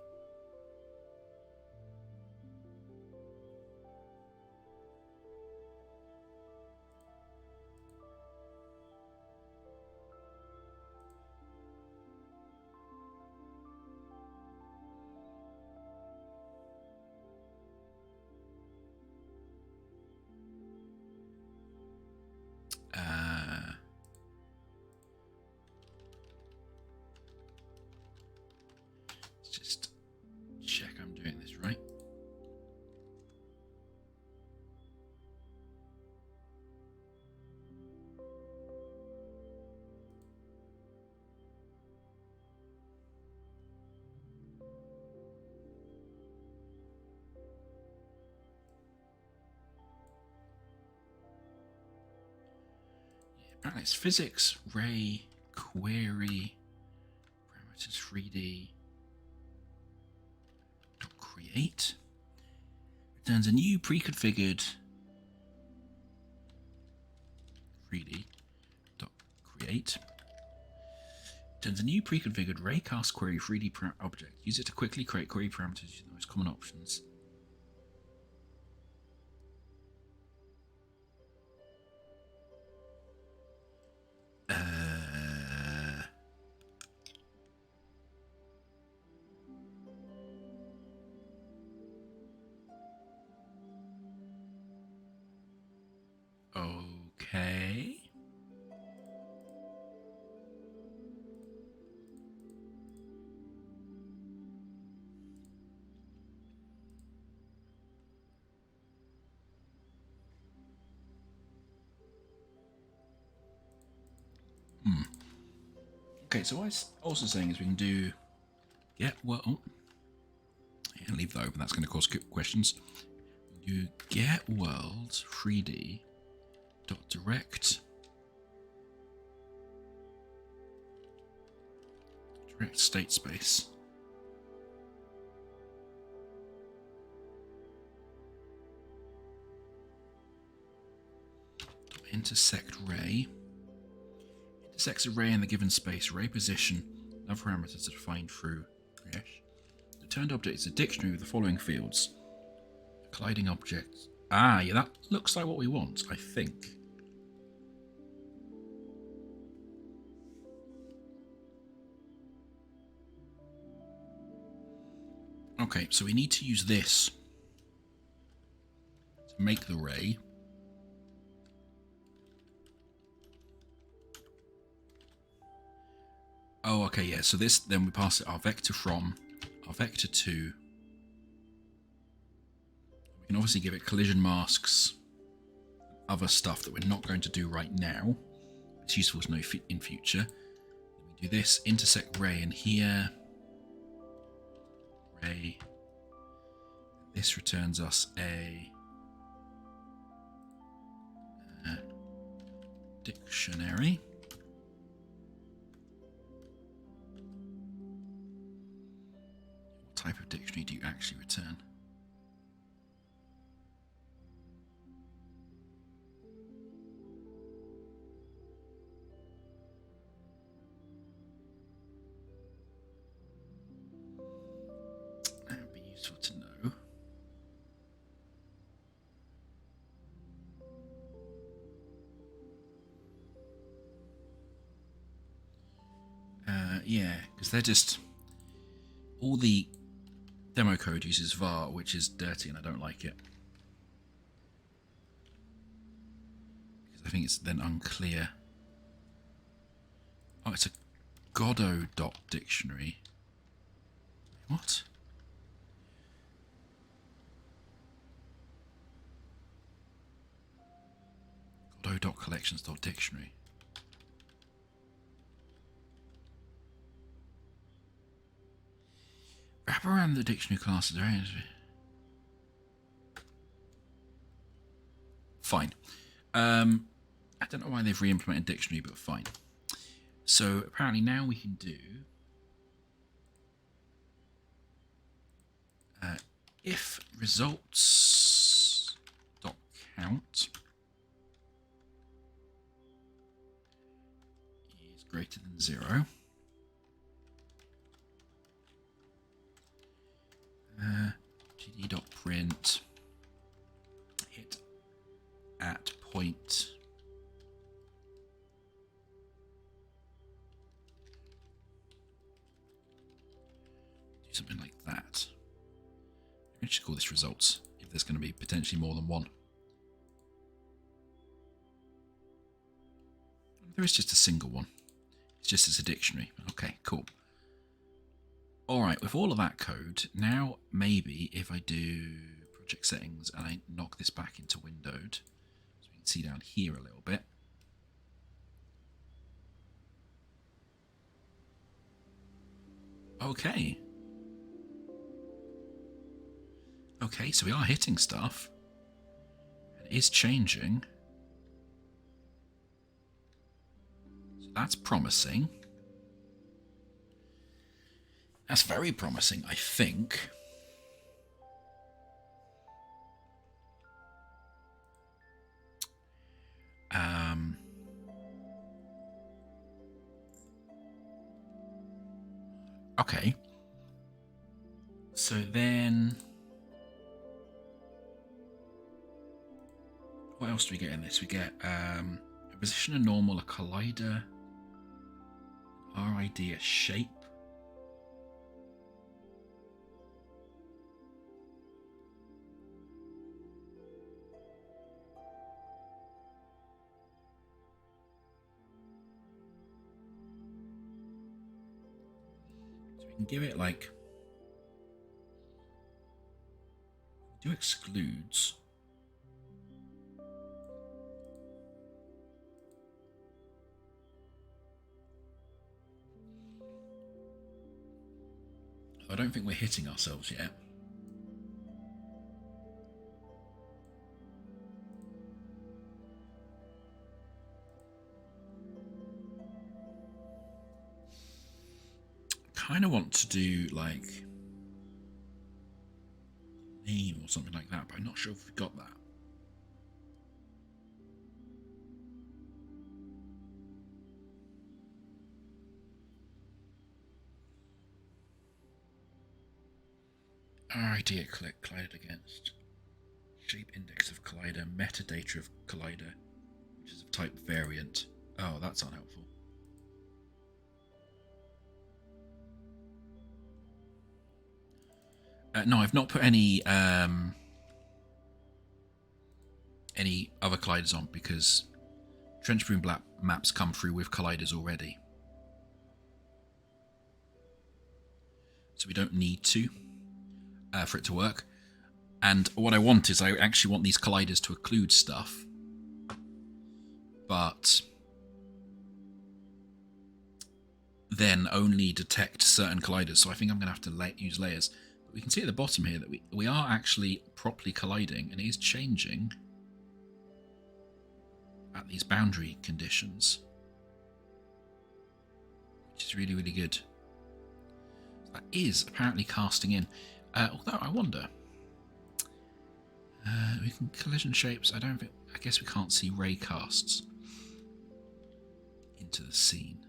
Let's just check I'm doing this right. Apparently it's physics ray query parameters 3D create returns a new pre-configured 3D create returns a new pre-configured raycast query 3D object. Use it to quickly create query parameters using the most common options. Okay. Okay, so what it's also saying is we can do get well. Yeah, leave that open. That's going to cause questions. Do get world 3D dot direct state space. Intersect ray. Intersects a ray in the given space. Ray position. Other parameters are defined through. Yes. The turned object is a dictionary with the following fields. A colliding object. Ah, yeah, that looks like what we want, I think. Okay, so we need to use this to make the ray. Oh, okay, yeah, so this, then we pass it our vector from, our vector to. We can obviously give it collision masks, other stuff that we're not going to do right now. It's useful to know in future. Then we do this, intersect ray in here. Ray. This returns us a dictionary. What type of dictionary do you actually return? That would be useful to know. Yeah, because they're just, all the demo code uses var, which is dirty and I don't like it. Because I think it's then unclear. Oh, it's a Godot dictionary. What? Godot.collections.dictionary. Wrap around the dictionary classes. Fine. I don't know why they've re-implemented dictionary, but fine. So apparently now we can do if results dot count is greater than 0. gd.print hit at point do something like that. We should call this results if there's going to be potentially more than one. There is just a single one. It's just as a dictionary. Okay, cool. Alright, with all of that code, now maybe if I do project settings and I knock this back into windowed, so we can see down here a little bit. Okay. Okay, so we are hitting stuff. It is changing. So that's promising. That's very promising, I think. Okay. So then, what else do we get in this? We get a position, a normal, a collider, RID, a shape. Give it like do excludes. I don't think we're hitting ourselves yet. Kind of want to do like name or something like that, but I'm not sure if we got that. RID at collided against, shape index of collider, metadata of collider, which is of type variant. Oh, that's unhelpful. No, I've not put any other colliders on because Trenchbroom maps come through with colliders already. So we don't need to for it to work. And what I want is I actually want these colliders to occlude stuff. But then only detect certain colliders. So I think I'm going to have to use layers. But we can see at the bottom here that we are actually properly colliding, and it is changing at these boundary conditions, which is really, really good. So that is apparently casting in. Although I wonder, we can collision shapes. I guess we can't see raycasts into the scene.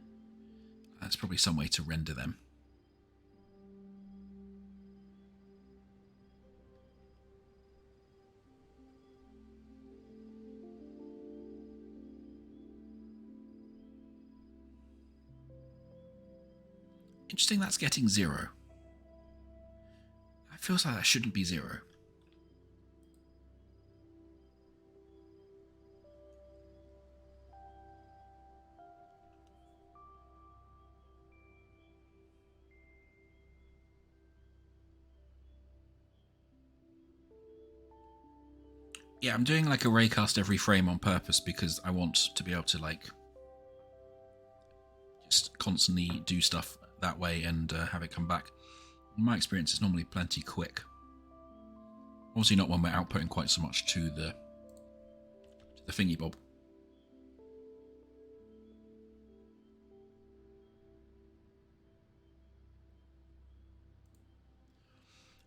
That's probably some way to render them. Interesting, that's getting 0. It feels like that shouldn't be 0. Yeah, I'm doing like a raycast every frame on purpose because I want to be able to like just constantly do stuff that way and have it come back. In my experience, it's normally plenty quick. Obviously not when we're outputting quite so much to the thingy bob.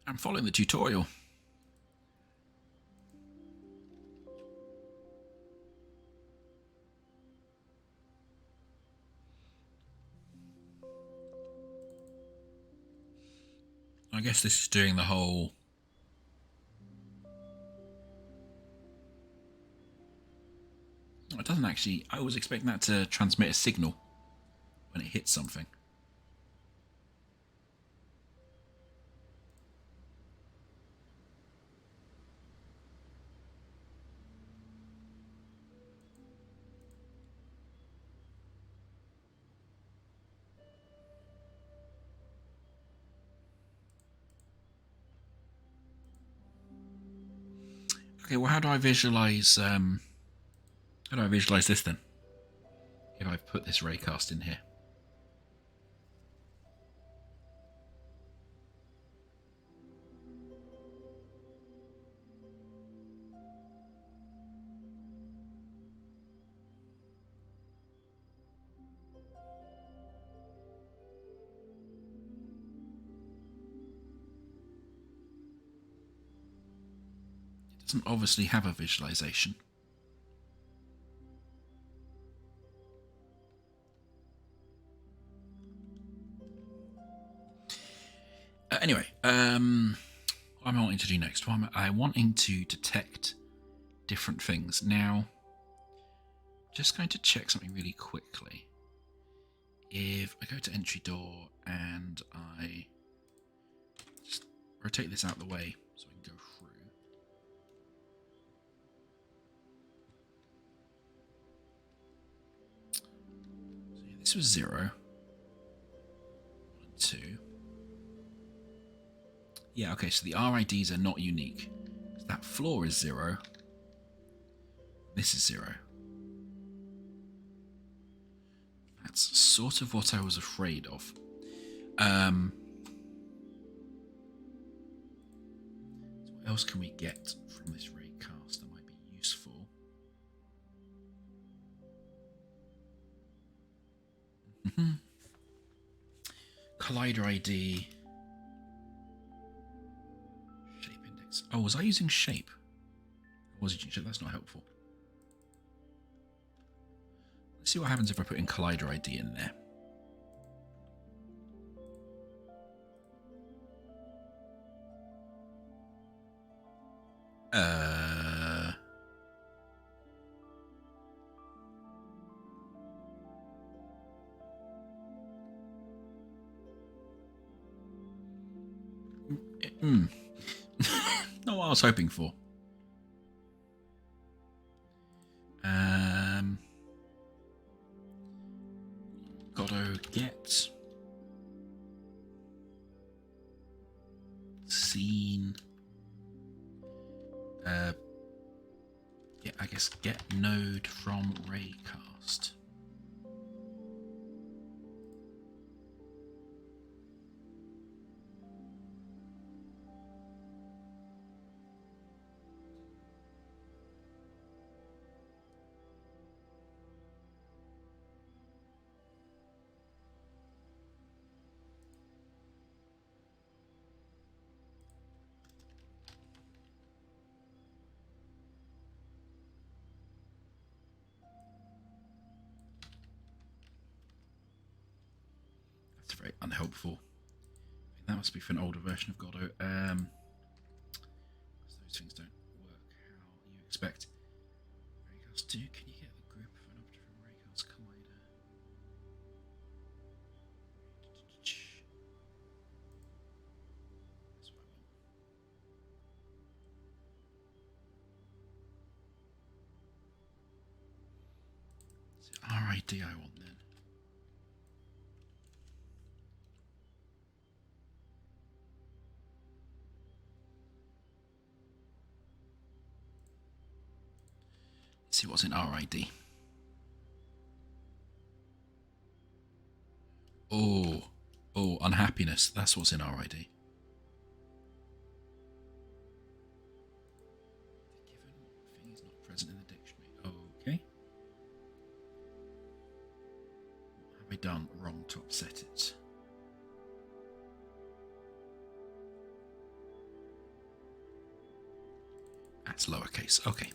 I'm following the tutorial. I guess this is doing the whole... It doesn't actually... I was expecting that to transmit a signal when it hits something. Okay, well, how do I visualize this then? If I put this raycast in here. It doesn't obviously have a visualization. Anyway, what am I wanting to do next? What am I wanting to detect different things. Now, just going to check something really quickly. If I go to entry door and I just rotate this out of the way so I can go through. So yeah, this was 0. 1 and 2. Yeah, okay, so the RIDs are not unique. So that floor is 0. This is 0. That's sort of what I was afraid of. So what else can we get from this raycast that might be useful? Collider ID. Shape index. Oh, was I using shape? Or was it shape? That's not helpful. Let's see what happens if I put in Collider ID in there. Not what I was hoping for. Godot get scene. Yeah, I guess get node from raycast. That's very unhelpful. That must be for an older version of Godot. Those things don't work how you expect. Raycast 2, can you get the group of an object from Raycast Collider? That's what I want. It's RID I want then. see what's in RID. Oh, unhappiness. That's what's in RID. Given thing is not present in the dictionary. Okay. What have I done wrong to upset it? That's lowercase. Okay.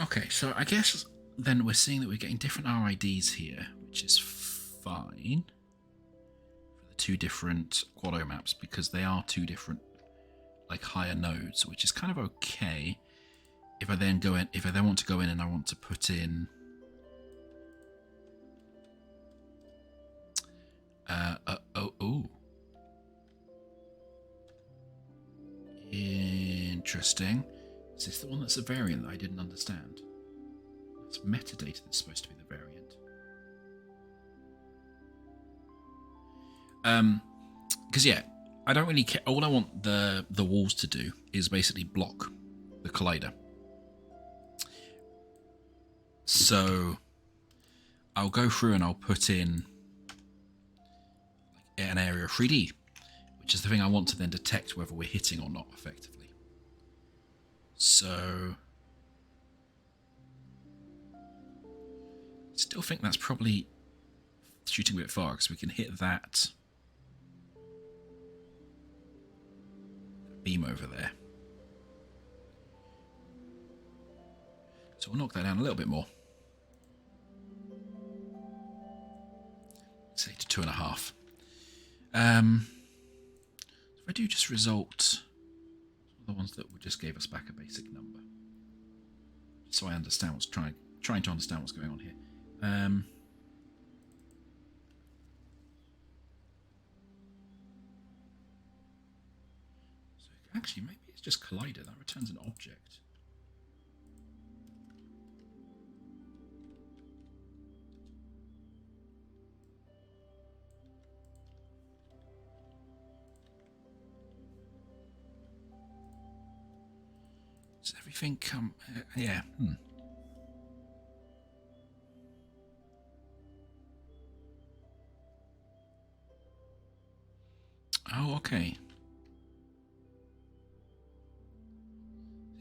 Okay, so I guess then we're seeing that we're getting different RIDs here, which is fine for the two different Qodot maps because they are two different like higher nodes, which is kind of okay. If I then go in, if I then want to go in and I want to put in interesting. Is this the one that's a variant that I didn't understand? That's metadata that's supposed to be the variant. Because yeah, I don't really care. All I want the walls to do is basically block the collider. So I'll go through and I'll put in like an area of 3D, which is the thing I want to then detect whether we're hitting or not effectively. So still think that's probably shooting a bit far because we can hit that beam over there. So we'll knock that down a little bit more. Say to 2.5. If I do just result the ones that just gave us back a basic number, so I understand what's trying to understand what's going on here. So actually, maybe it's just collider that returns an object. Does everything come? Yeah. Oh, okay.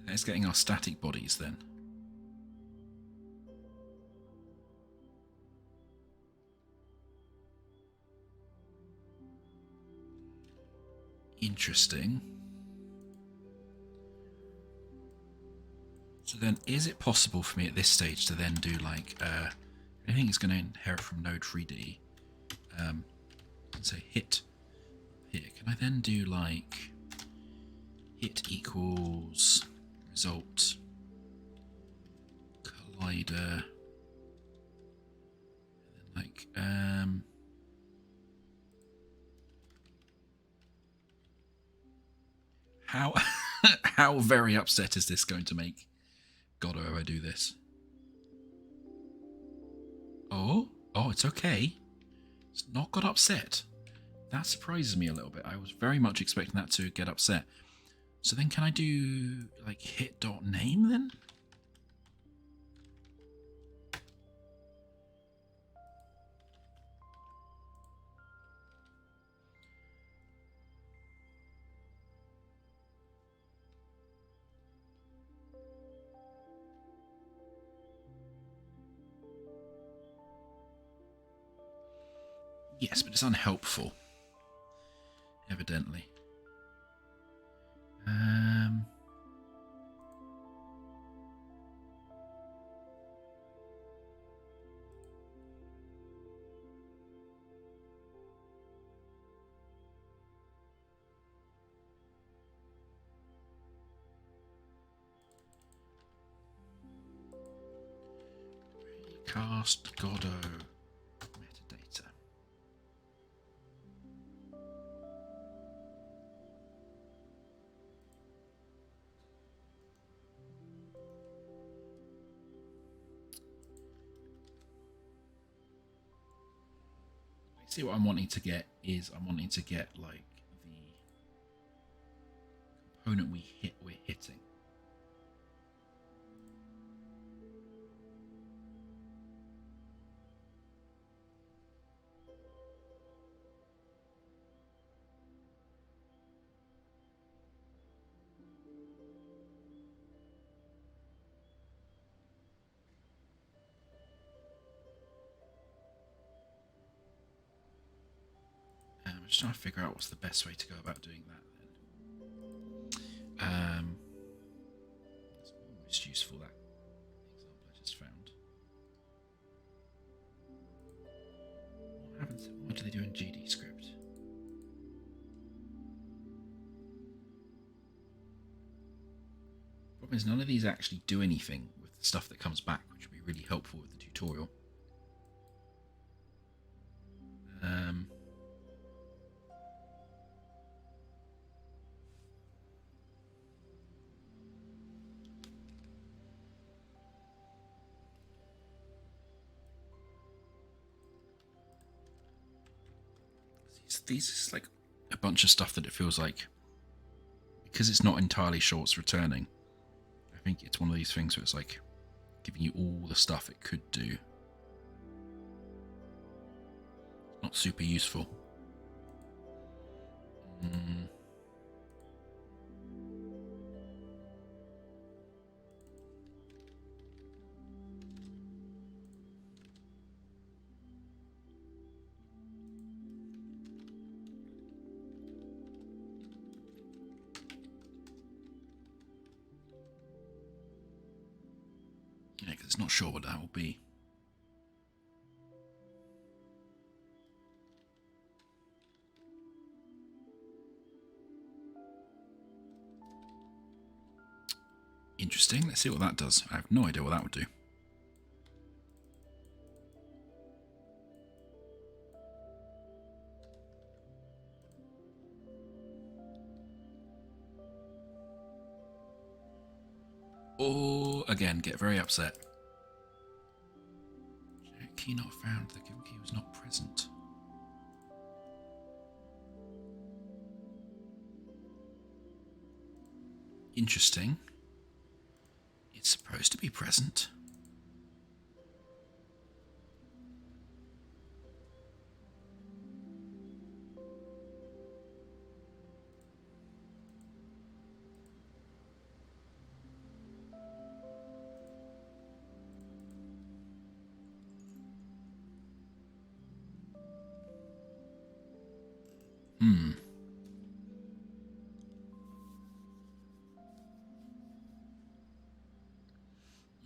That's getting our static bodies then. Interesting. So then, is it possible for me at this stage to then do like, anything is going to inherit from node 3D, and say hit here. Can I then do like hit equals result collider, and then like how very upset is this going to make Godot if I do this? Oh, it's okay. It's not got upset. That surprises me a little bit. I was very much expecting that to get upset. So then can I do like hit.name then? Yes, but it's unhelpful. Evidently. Cast Godot metadata. See, what I'm wanting to get is I'm wanting to get like the component we're hitting. I'm just trying to figure out what's the best way to go about doing that then. That's most useful, that example I just found. What happens? What do they do in GD script? Problem is, none of these actually do anything with the stuff that comes back, which would be really helpful with the tutorial. These is like a bunch of stuff that it feels like, because it's not entirely sure it's returning, I think it's one of these things where it's like giving you all the stuff it could do. Not super useful. Yeah, because it's not sure what that will be. Interesting. Let's see what that does. I have no idea what that would do. Or, again, get very upset. Key not found. The given key was not present. Interesting. It's supposed to be present.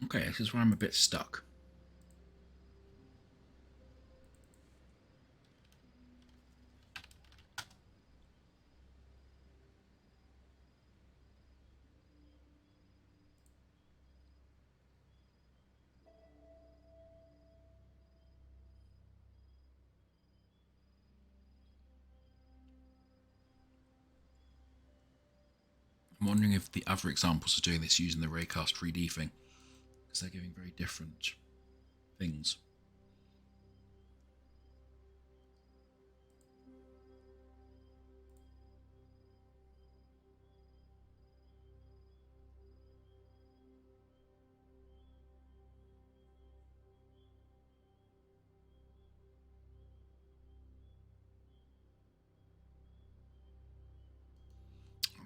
Okay, this is where I'm a bit stuck. I'm wondering if the other examples are doing this using the raycast 3D thing, because they're giving very different things.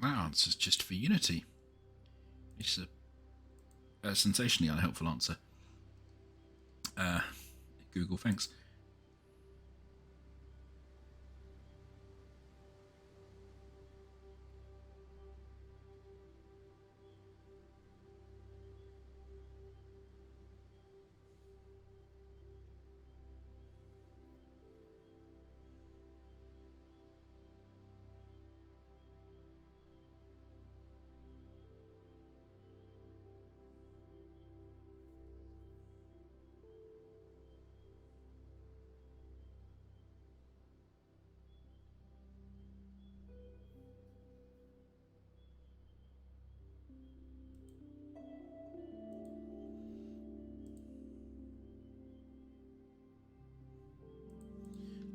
That answer's just for Unity. It's a sensationally unhelpful answer. Google, thanks.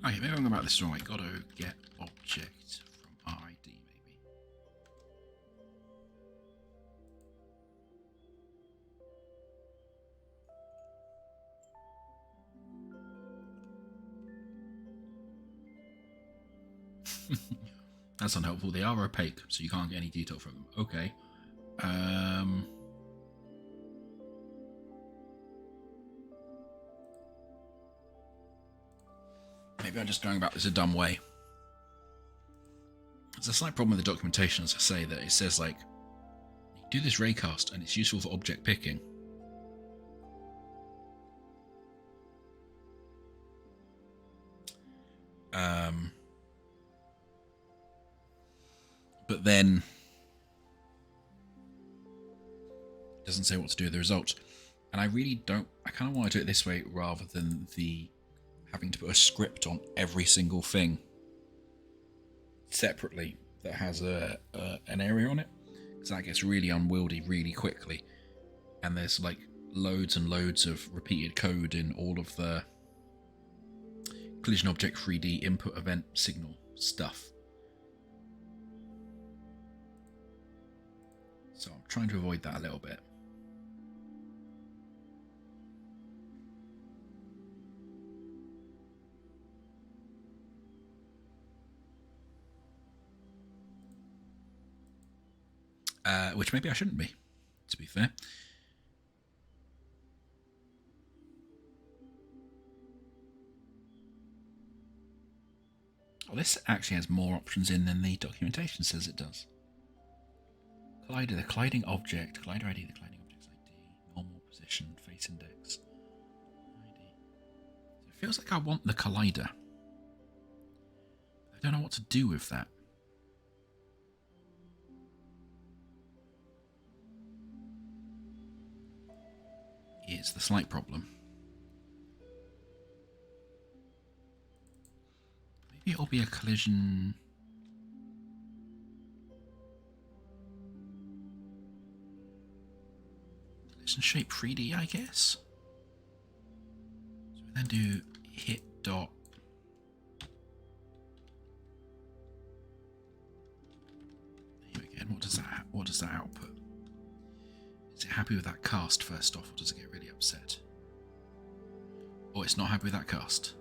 Okay, maybe I'm going about this wrong. I got to get object from ID, maybe. That's unhelpful. They are opaque, so you can't get any detail from them. Okay. Maybe I'm just going about this a dumb way. There's a slight problem with the documentation, as I say, that it says, like, you do this raycast and it's useful for object picking. But then it doesn't say what to do with the results. And I really don't, I kind of want to do it this way rather than the having to put a script on every single thing separately that has an area on it, because that gets really unwieldy really quickly, and there's like loads and loads of repeated code in all of the collision object 3D input event signal stuff. So I'm trying to avoid that a little bit. Which maybe I shouldn't be, to be fair. Well, this actually has more options in than the documentation says it does. Collider, the colliding object, collider ID, the colliding object's ID, normal position, face index, ID. So it feels like I want the collider. I don't know what to do with that. It's the slight problem. Maybe it'll be a collision. Collision shape 3D, I guess. So we then do hit dot. Here again, what does that output? Is it happy with that cast first off, or does it get really upset? Oh, it's not happy with that cast.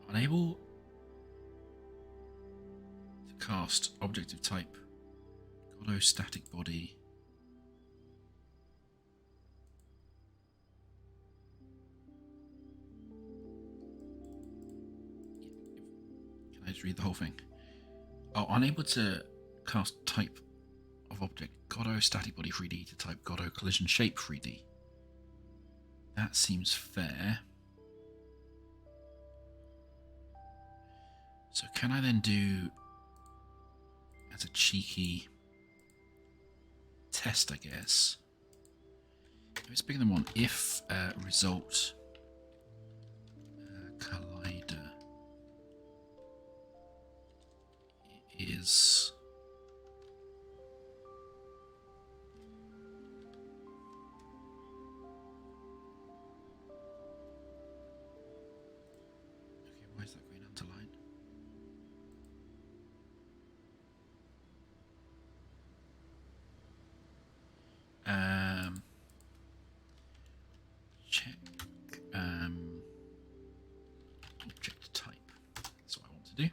Unable to cast object of type Godot static body. Can I just read the whole thing? Oh, unable to cast type of object Godot static body 3D to type Godot collision shape 3D. That seems fair. So can I then do, as a cheeky test, I guess, if it's bigger than 1, if result collider is why is that green underline? Check object type. That's what I want to do.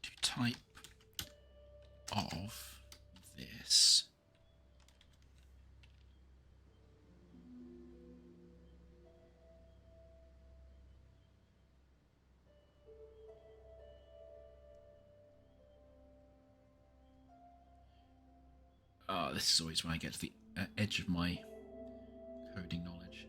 To type of this. This is always when I get to the edge of my coding knowledge.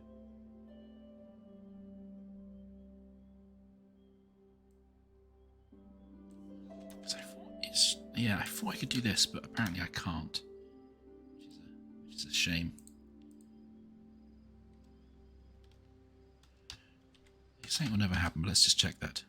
Yeah, I thought I could do this, but apparently I can't. Which is a shame. You're saying it will never happen, but let's just check that.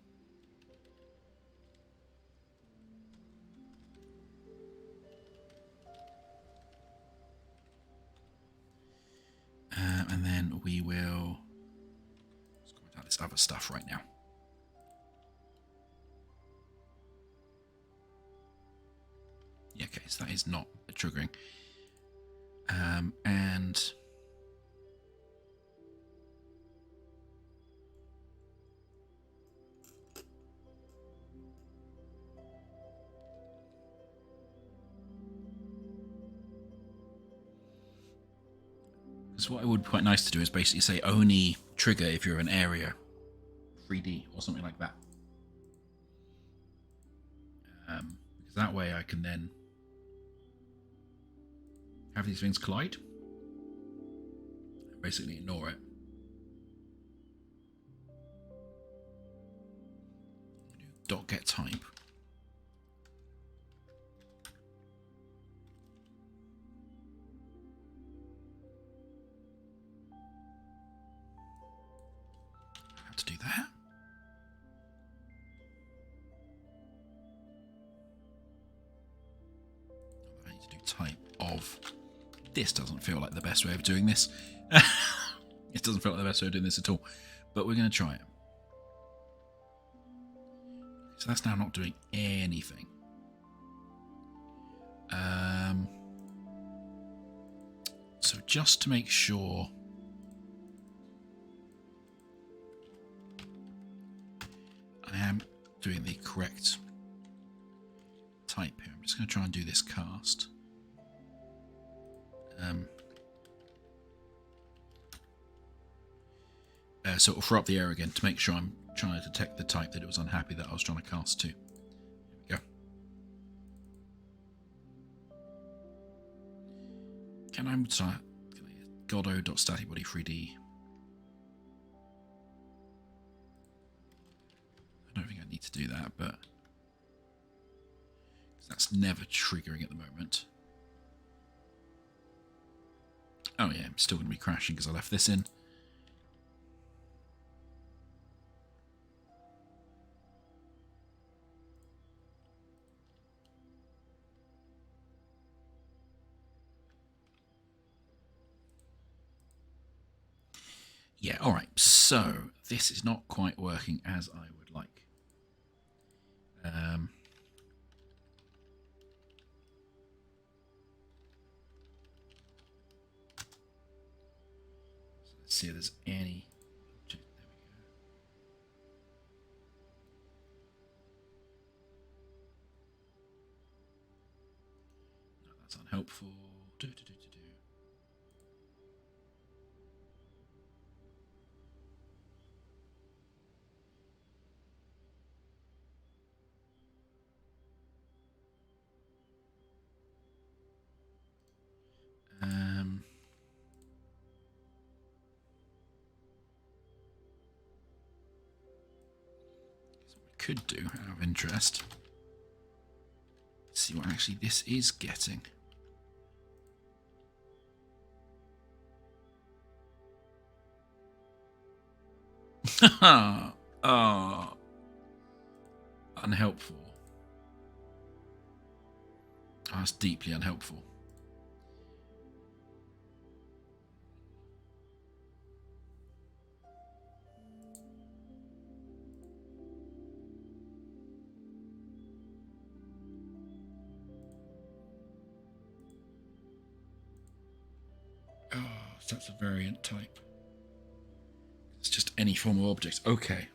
And then we will comment out this other stuff right now. Yeah, okay, so that is not triggering. And because what it would be quite nice to do is basically say only trigger if you're in area 3D or something like that. Because that way I can then have these things collide and basically ignore it. Dot get type. How to do that? I need to do type of. This doesn't feel like the best way of doing this. It doesn't feel like the best way of doing this at all. But we're going to try it. So that's now not doing anything. So just to make sure I am doing the correct type here, I'm just going to try and do this cast. So it'll throw up the error again to make sure I'm trying to detect the type that it was unhappy that I was trying to cast to. There we go. Can I Godot.staticbody3D? I don't think I need to do that, but that's never triggering at the moment. Oh yeah, I'm still going to be crashing because I left this in. Yeah, alright, so this is not quite working as I would like. So let's see if there's any. There we go. No, that's unhelpful. Could do out of interest. See what actually this is getting. Oh, unhelpful. Oh, that's deeply unhelpful. Oh, so that's a variant type. It's just any form of object. Okay.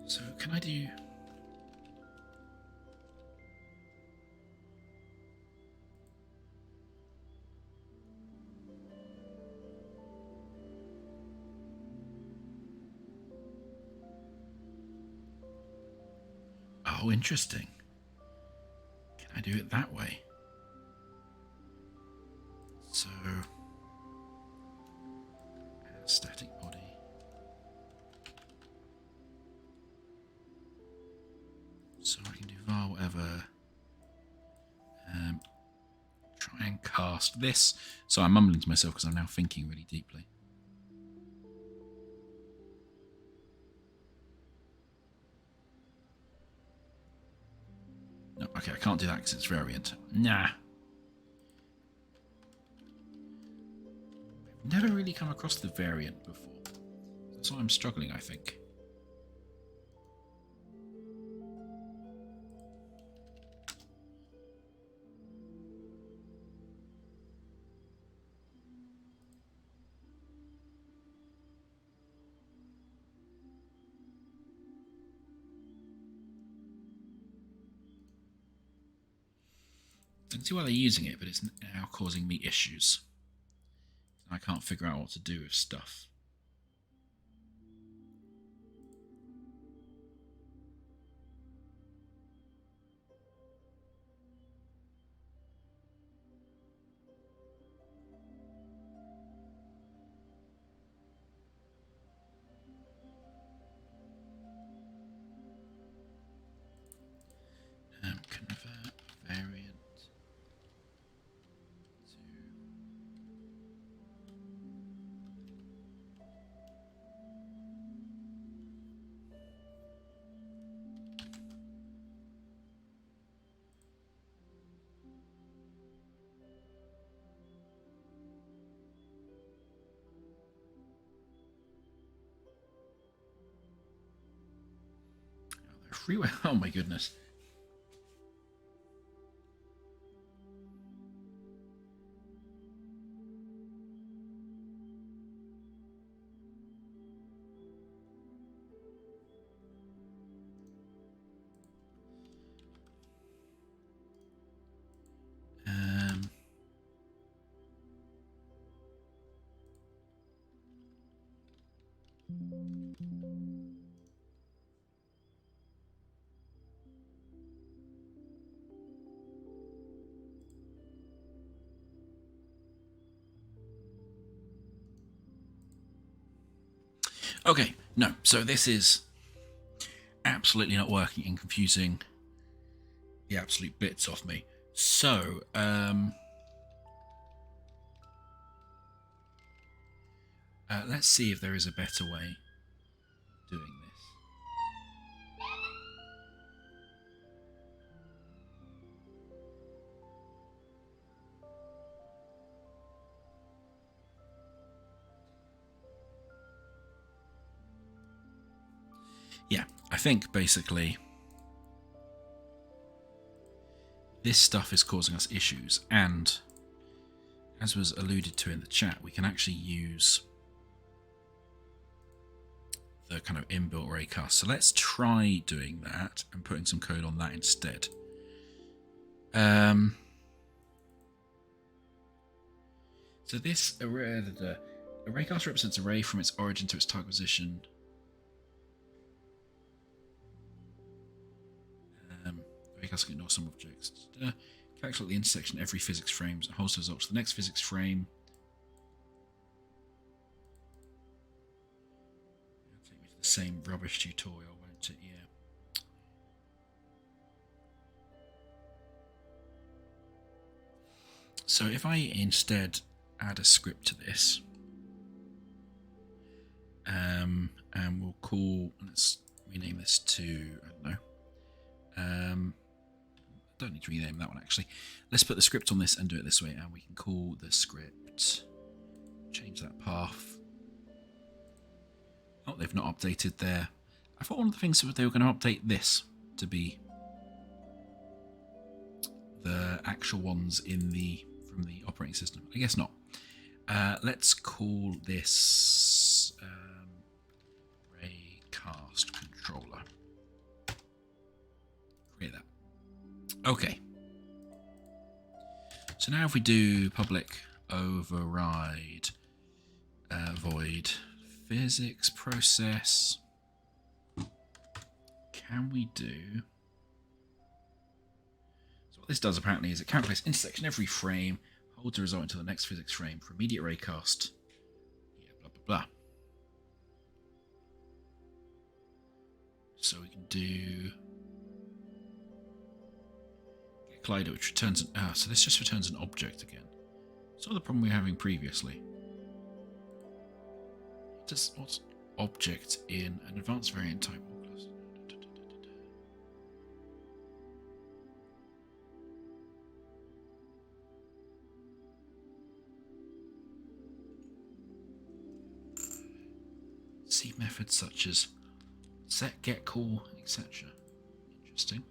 So can I do... Oh, interesting. Can I do it that way? So... static body. So I can do var whatever. Try and cast this. So I'm mumbling to myself because I'm now thinking really deeply. No, okay, I can't do that because it's variant. Nah. I've never really come across the variant before. That's why I'm struggling, I think. I can see why they're using it, but it's now causing me issues. I can't figure out what to do with stuff. Convert variant to... Oh, they're freeware. Oh my goodness. Okay, no, so this is absolutely not working and confusing the absolute bits off me. So, let's see if there is a better way of doing this. Yeah, I think basically this stuff is causing us issues, and as was alluded to in the chat, we can actually use the kind of inbuilt raycast. So let's try doing that and putting some code on that instead. So this array, the raycast represents array from its origin to its target position. Raycast can ignore some objects. Calculate the intersection of every physics frame and holds the result to the next physics frame. It'll take me to the same rubbish tutorial, won't it? Yeah. So if I instead add a script to this, and we'll call, let's rename this to, I don't know, don't need to rename that one actually. Let's put the script on this and do it this way, and we can call the script, change that path. Oh, they've not updated there. I thought one of the things that they were going to update this to be the actual ones in the from the operating system. I guess not. Let's call this raycast controller. Create that. Okay. So now if we do public override void physics process, can we do... So what this does apparently is it calculates intersection every frame, holds the result until the next physics frame for immediate raycast. Yeah, blah blah blah. So we can do collider, which returns an... so this just returns an object again. It's not the problem we were having previously. What's object in an advanced variant type? See methods such as set, get, call, etc. Interesting.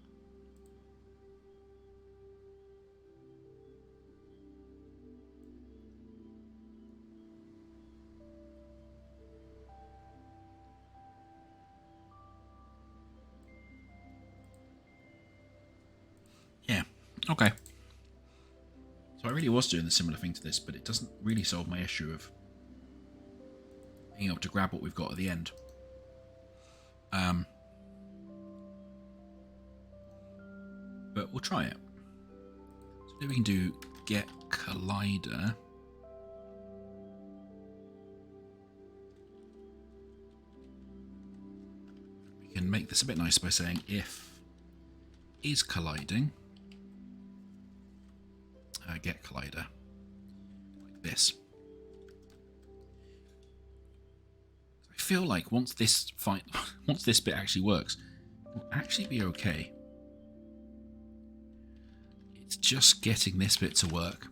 Yeah, okay. So I really was doing a similar thing to this, but it doesn't really solve my issue of being able to grab what we've got at the end. But we'll try it. So then we can do get collider. We can make this a bit nice by saying if is colliding, get collider, like this. I feel like once this bit actually works, we'll actually be okay. It's just getting this bit to work,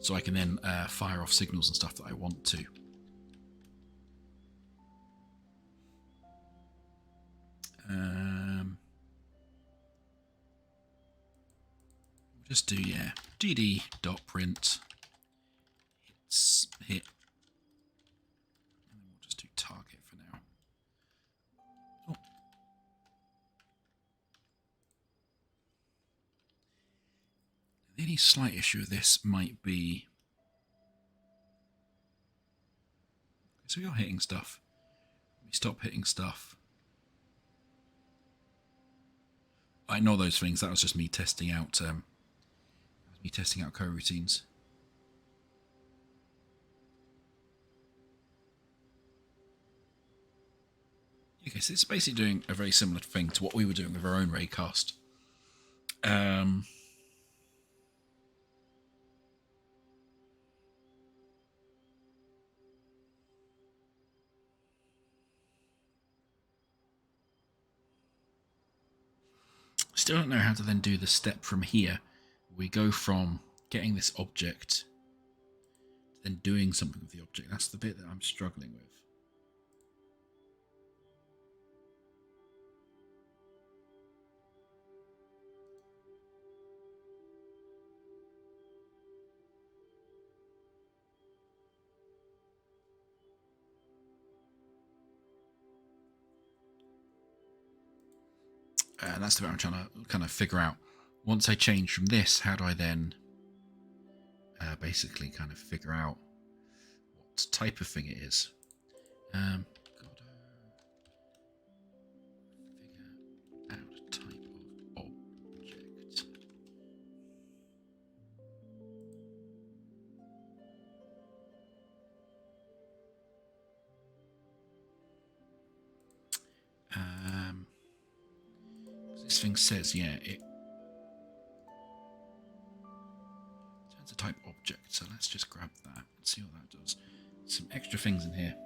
so I can then fire off signals and stuff that I want to. We'll just do dd.print hit, and then we'll just do target for now. Oh. The only slight issue of this might be, so we are hitting stuff. We stop hitting stuff. I ignore those things. That was just me testing out. Coroutines. Okay, so it's basically doing a very similar thing to what we were doing with our own raycast. Still don't know how to then do the step from here. We go from getting this object to then doing something with the object. That's the bit that I'm struggling with. And that's the bit I'm trying to kind of figure out. Once I change from this, how do I then basically kind of figure out what type of thing it is? Godot, figure out type of object. This thing says, yeah, it turns a type object, so let's just grab that and see what that does. Some extra things in here.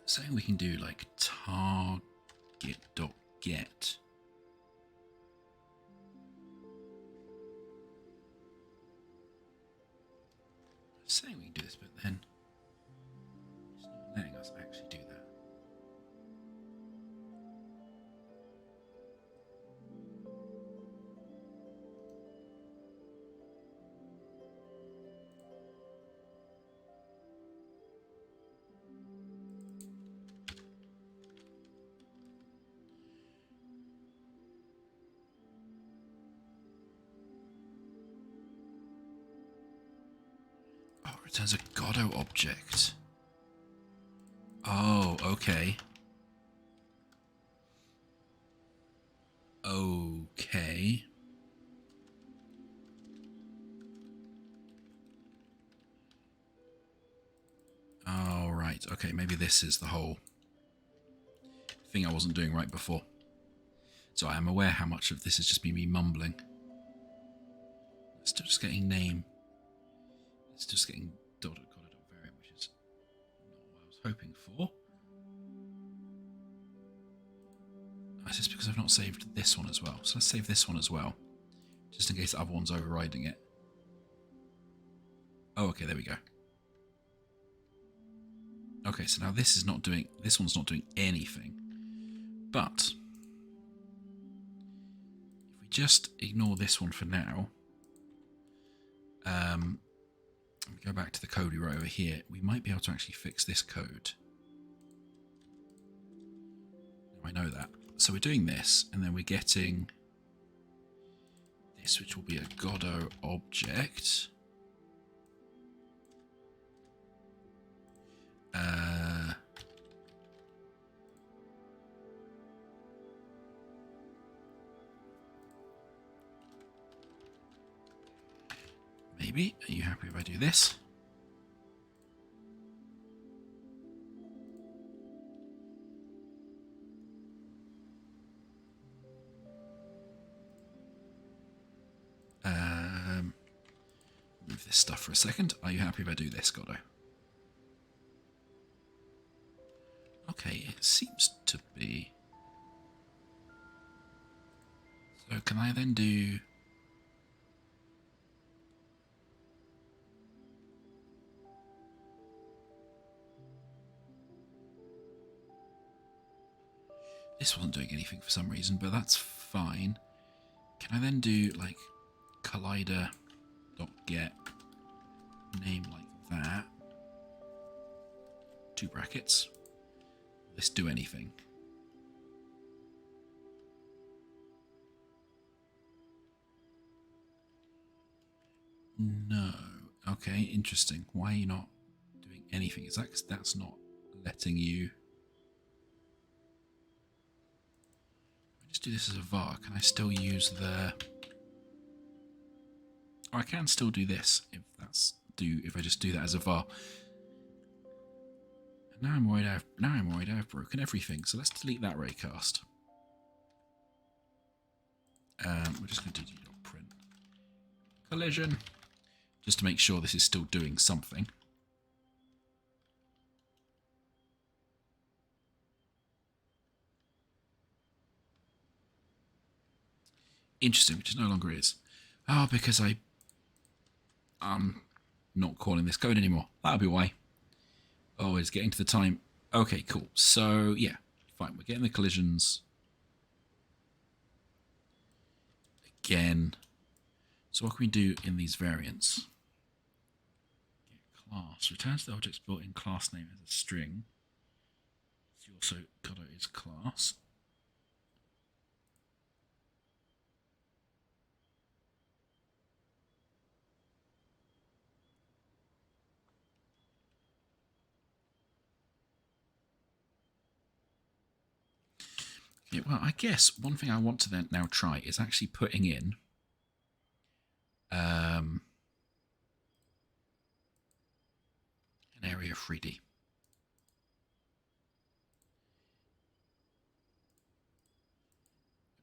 Saying we can do like target.get. Saying we can do this, but then it's not letting us actually do that. Returns a Godot object. Oh, okay. Okay. Oh, right. Okay, maybe this is the whole thing I wasn't doing right before. So I am aware how much of this is just me mumbling. Still just getting name. It's just getting Godot variant, which is not what I was hoping for. Is this because I've not saved this one as well? So let's save this one as well, just in case the other one's overriding it. Oh, okay, there we go. Okay, so now this one's not doing anything. But if we just ignore this one for now, we go back to the code we wrote over here, we might be able to actually fix this code. I know that. So we're doing this, and then we're getting this, which will be a Godot object. Maybe. Are you happy if I do this? Move this stuff for a second. Are you happy if I do this, Godot? Okay, it seems to be. So can I then do... This wasn't doing anything for some reason, but that's fine. Can I then do, like, collider.get name like that? 2 brackets. Will this do anything? No. Okay, interesting. Why are you not doing anything? Is that 'cause that's not letting you... Just do this as a var. Can I still use the... Oh, I can still do this if I just do that as a var. And now I'm worried I've broken everything. So let's delete that raycast. We're just going to do print collision just to make sure this is still doing something. Interesting, which it no longer is. Oh, because I'm not calling this code anymore. That'll be why. Oh, it's getting to the time. Okay, cool. So, yeah, fine. We're getting the collisions. Again. So what can we do in these variants? Get class. Returns the object's built-in class name as a string. So also Godot is class. Yeah, well, I guess one thing I want to then now try is actually putting in an area 3D.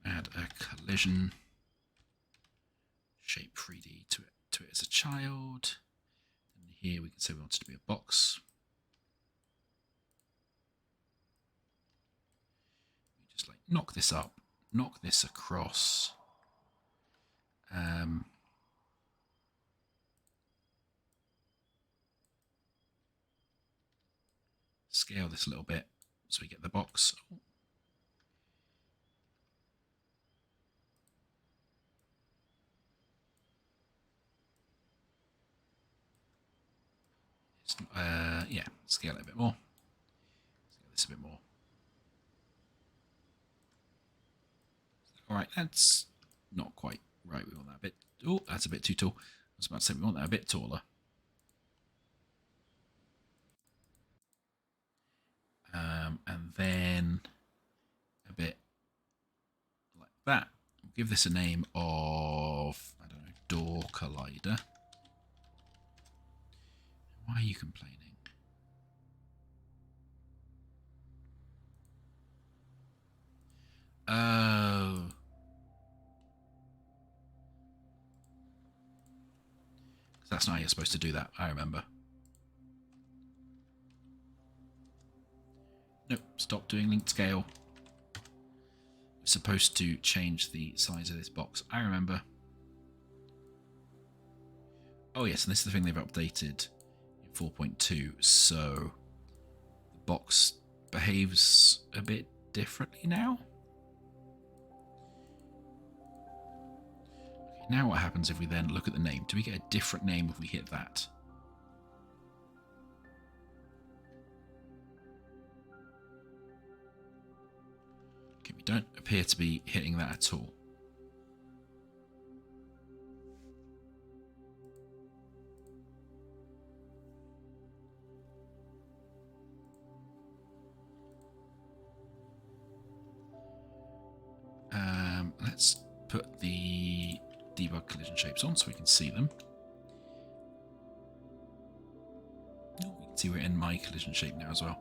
Add a collision shape 3D to it as a child. And here we can say we want it to be a box. We just like knock this up, knock this across. Scale this a little bit so we get the box. Yeah, scale it a bit more. Scale this a bit more. All right, that's not quite right. We want that a bit. Oh, that's a bit too tall. I was about to say we want that a bit taller. And then a bit like that. We'll give this a name of, I don't know, Door Collider. Why are you complaining? Oh. That's not how you're supposed to do that, I remember. Nope, stop doing linked scale. We're supposed to change the size of this box, I remember. Oh yes, and this is the thing they've updated in 4.2, so the box behaves a bit differently now. Okay, now what happens if we then look at the name? Do we get a different name if we hit that? Okay, we don't appear to be hitting that at all. Let's put the debug collision shapes on so we can see them. Oh, we can see we're in my collision shape now as well.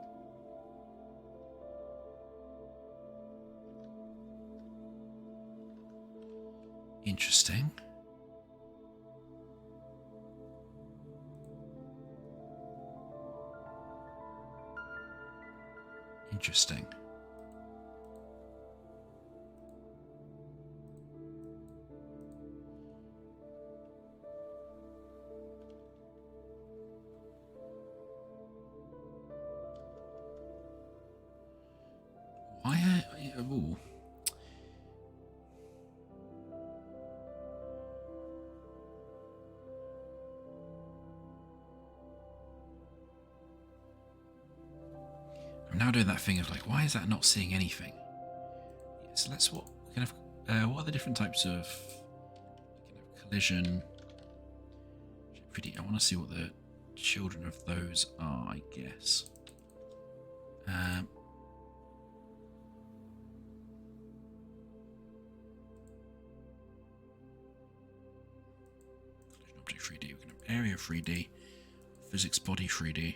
Interesting. Interesting. Why? Ooh. I'm now doing that thing of like, why is that not seeing anything? Yes, let's what kind of what are the different types of collision? I want to see what the children of those are, I guess. Collision object 3D. We can have area 3D, physics body 3D.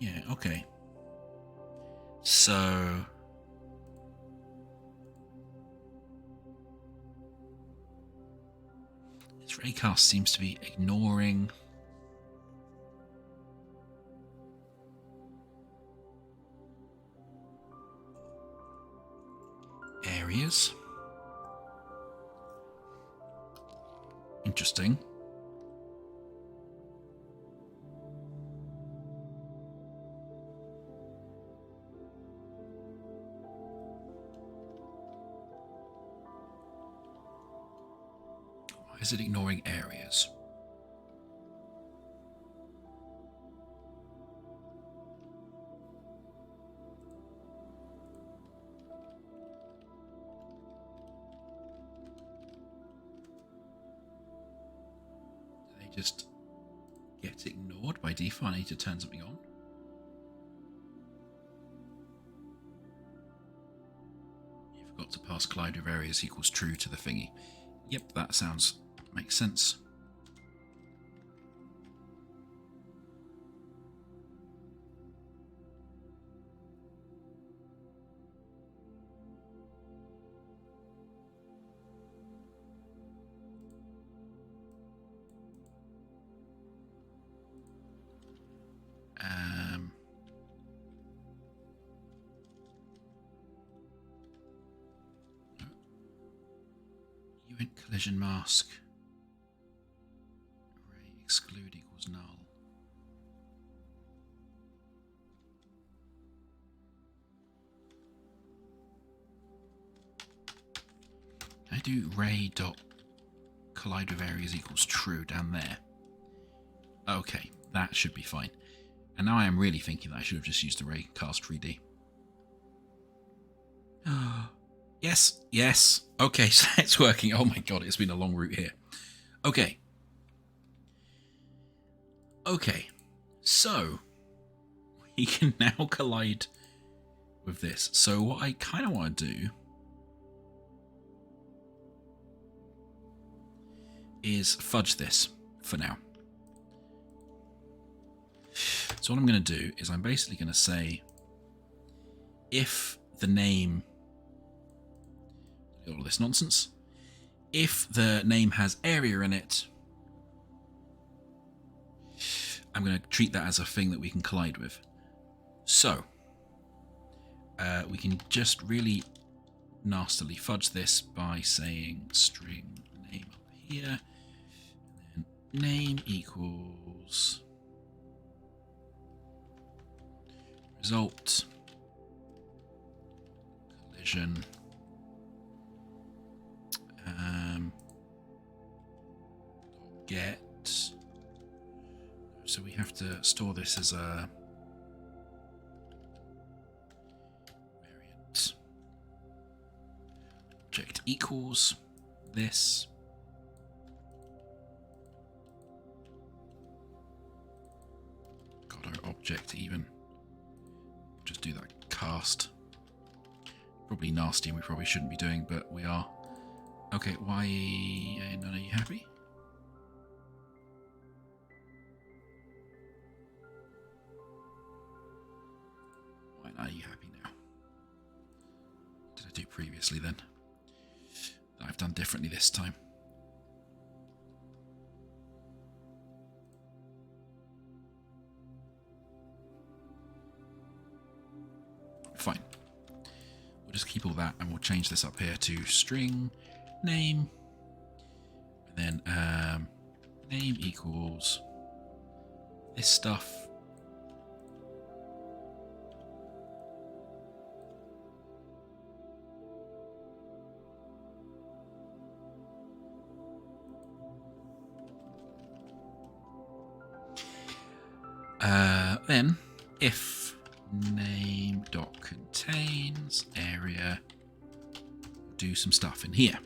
Yeah, okay. So this raycast seems to be ignoring areas. Interesting. Is it ignoring areas? Do they just get ignored by default? I need to turn something on. You forgot to pass collide with areas equals true to the thingy. Yep, that sounds makes sense. Event collision mask. Array exclude equals null. Can I do ray dot collide with areas equals true down there? Okay, that should be fine. And now I am really thinking that I should have just used the raycast 3D. Yes, yes. Okay, so it's working. Oh my god, it's been a long route here. Okay. Okay, so we can now collide with this. So what I kind of want to do is fudge this for now. So what I'm going to do is I'm basically going to say if the name, all this nonsense, if the name has area in it, I'm going to treat that as a thing that we can collide with. So we can just really nastily fudge this by saying string name up here, and then name equals result collision get. So we have to store this as a variant object equals this. Godot object even. Just do that cast. Probably nasty and we probably shouldn't be doing, but we are. Okay, why none are you happy? Why are you happy now? What did I do previously then that I've done differently this time? Fine. We'll just keep all that and we'll change this up here to string name, and then name equals this stuff. Then if name dot contains area, do some stuff in here.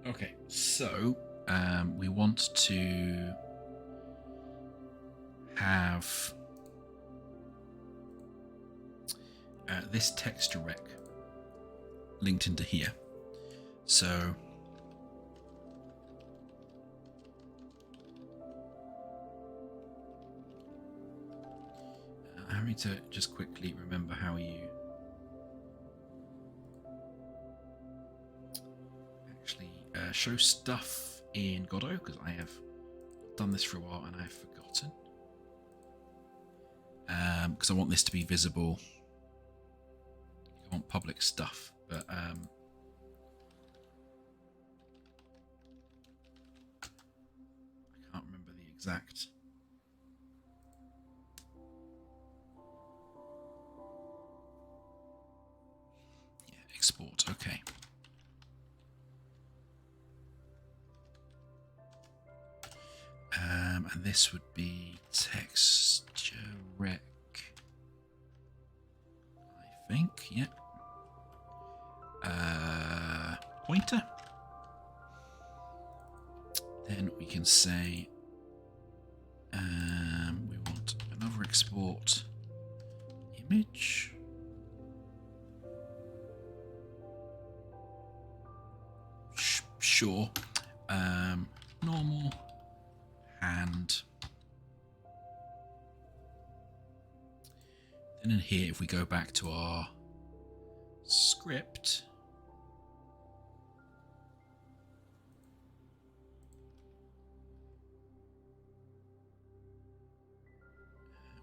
Okay, so we want to have this texture rec linked into here. So I need to just quickly remember how you actually show stuff in Godot, because I have done this for a while and I've forgotten. Because I want this to be visible. I want public stuff, but I can't remember the exact. Export, okay. And this would be texture rec, I think, yeah. Pointer. Then we can say we want another export image. Sure. Normal and then in here, if we go back to our script,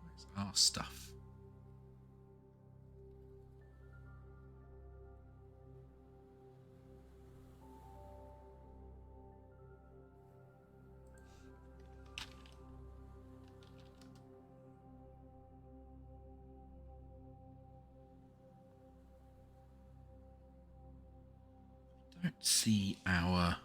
where's our stuff? Don't see our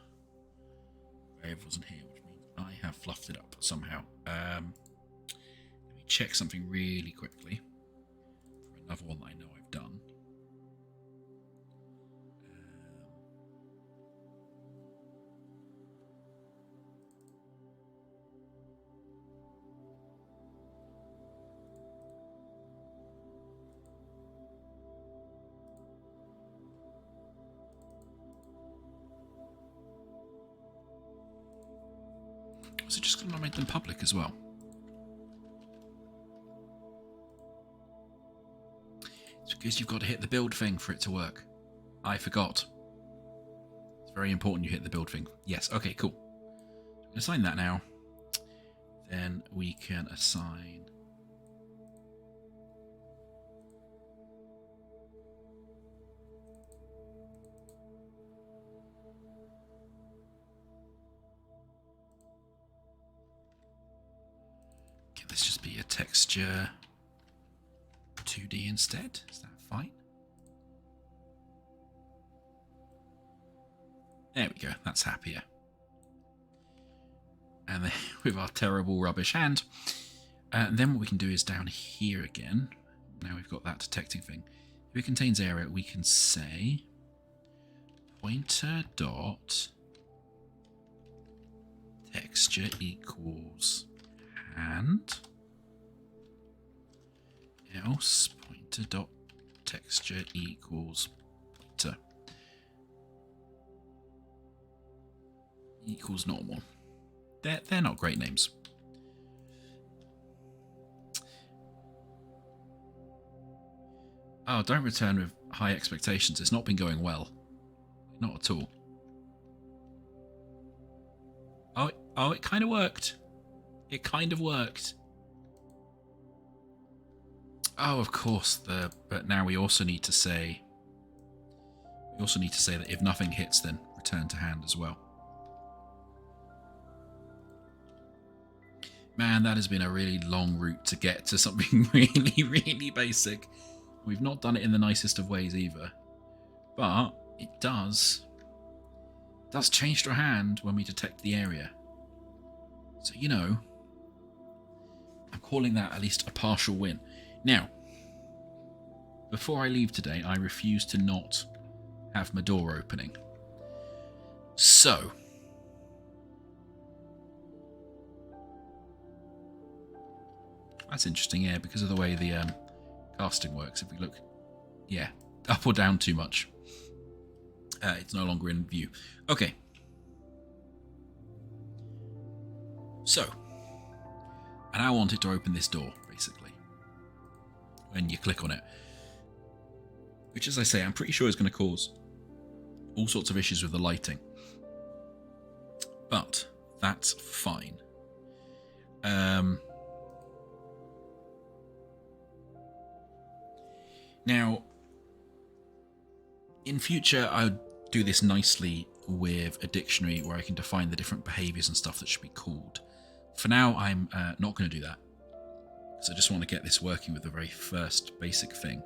variables in here, which means I have fluffed it up somehow. Let me check something really quickly for another one that I know I've done. Was it just going to make them public as well? It's because you've got to hit the build thing for it to work. I forgot. It's very important you hit the build thing. Yes, okay, cool. I'm going to assign that now. Then we can assign... Can this just be a texture 2D instead? Is that fine? There we go, that's happier. And then with our terrible rubbish hand. Then what we can do is down here again. Now we've got that detecting thing. If it contains area, we can say pointer dot texture equals hand. Else pointer dot texture equals pointer equals normal. They're not great names. Oh, don't return with high expectations. It's not been going well. Not at all. Oh, it kind of worked. It kind of worked. Oh, of course. But now we also need to say. We also need to say that if nothing hits, then return to hand as well. Man, that has been a really long route to get to something really, really basic. We've not done it in the nicest of ways either. But it does change to a hand when we detect the area. So, you know, I'm calling that at least a partial win. Now, before I leave today, I refuse to not have my door opening. So... That's interesting, yeah, because of the way the casting works. If we look, yeah, up or down too much, it's no longer in view. Okay. So, and I want it to open this door, basically, when you click on it. Which, as I say, I'm pretty sure is going to cause all sorts of issues with the lighting. But that's fine. Now, in future, I'll do this nicely with a dictionary where I can define the different behaviours and stuff that should be called. For now, I'm not going to do that. So I just want to get this working with the very first basic thing.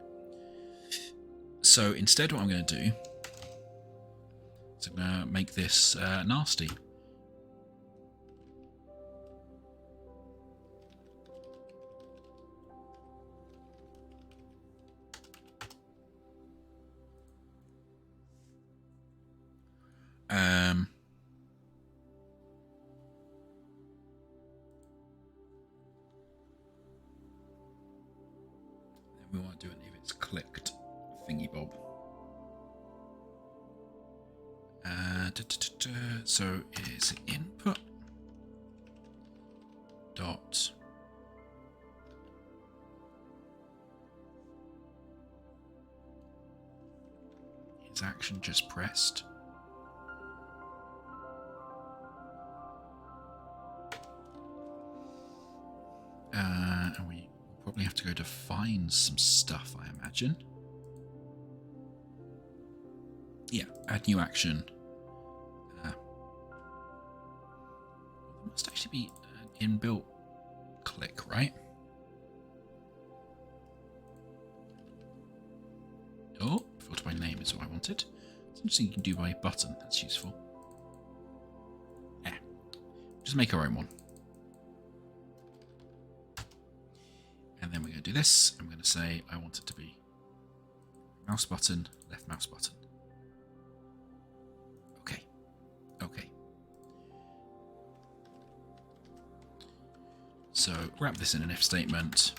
So instead, what I'm going to do is I'm going to make this nasty. Then we want to do it if it's clicked thingy bob. So it's input dot is action just pressed. And we probably have to go define some stuff, I imagine. Yeah, add new action. There must actually be an inbuilt click, right? Oh, filter by name is what I wanted. Something you can do by button, that's useful. Yeah, just make our own one. And then we're going to do this. I'm going to say I want it to be mouse button, left mouse button. Okay. Okay. So wrap this in an if statement.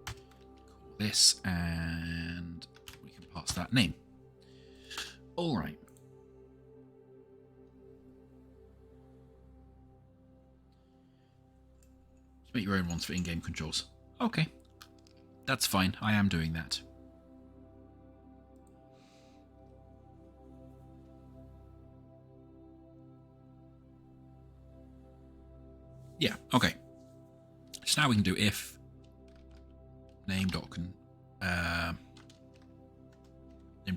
Call this, and we can pass that name. All right. Make your own ones for in-game controls. Okay. That's fine. I am doing that. Yeah, okay. So now we can do if name dot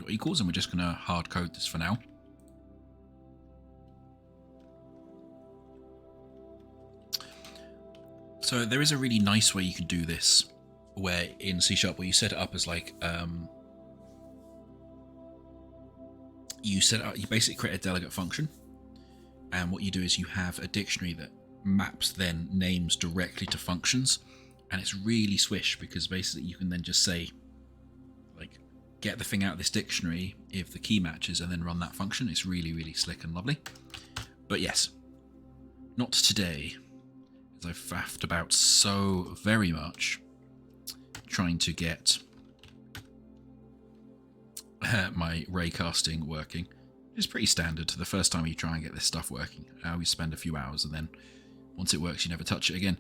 equals, and we're just going to hard code this for now. So there is a really nice way you can do this, where in C# where you set it up as like you basically create a delegate function, and what you do is you have a dictionary that maps then names directly to functions, and it's really swish because basically you can then just say like get the thing out of this dictionary if the key matches and then run that function. It's really, really slick and lovely. But yes, not today, as I've faffed about so very much trying to get my raycasting working. It's pretty standard. The first time you try and get this stuff working, we spend a few hours, and then once it works, you never touch it again.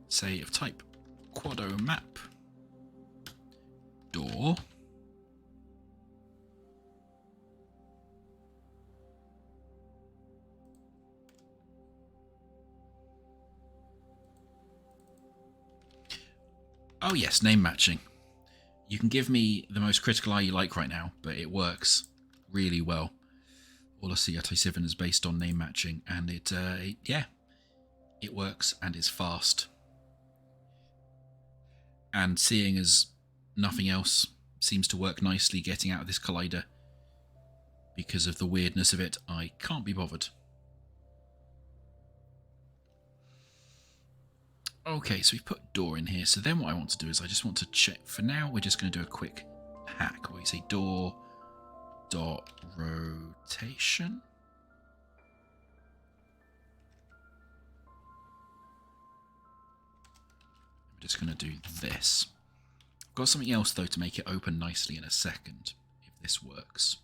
Say of type Qodot map door. Oh yes, name matching. You can give me the most critical eye you like right now, but it works really well. All I see at i7 is based on name matching, and it works and it's fast. And seeing as nothing else seems to work nicely getting out of this collider because of the weirdness of it, I can't be bothered. Okay, so we've put door in here. So then what I want to do is I just want to check. For now, we're just going to do a quick hack where we say door dot rotation. I'm just going to do this. I've got something else though to make it open nicely in a second, if this works.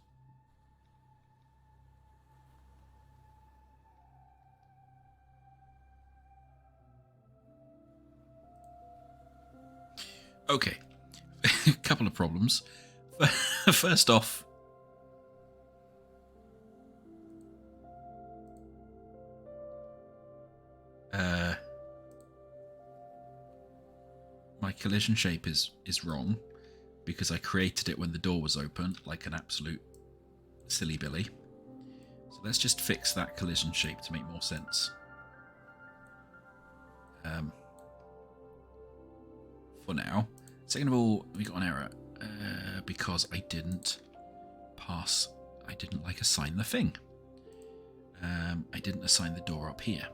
Okay, a couple of problems. First off, my collision shape is wrong because I created it when the door was open, like an absolute silly billy. So let's just fix that collision shape to make more sense. For now. Second of all, we got an error because I didn't assign the thing. I didn't assign the door up here.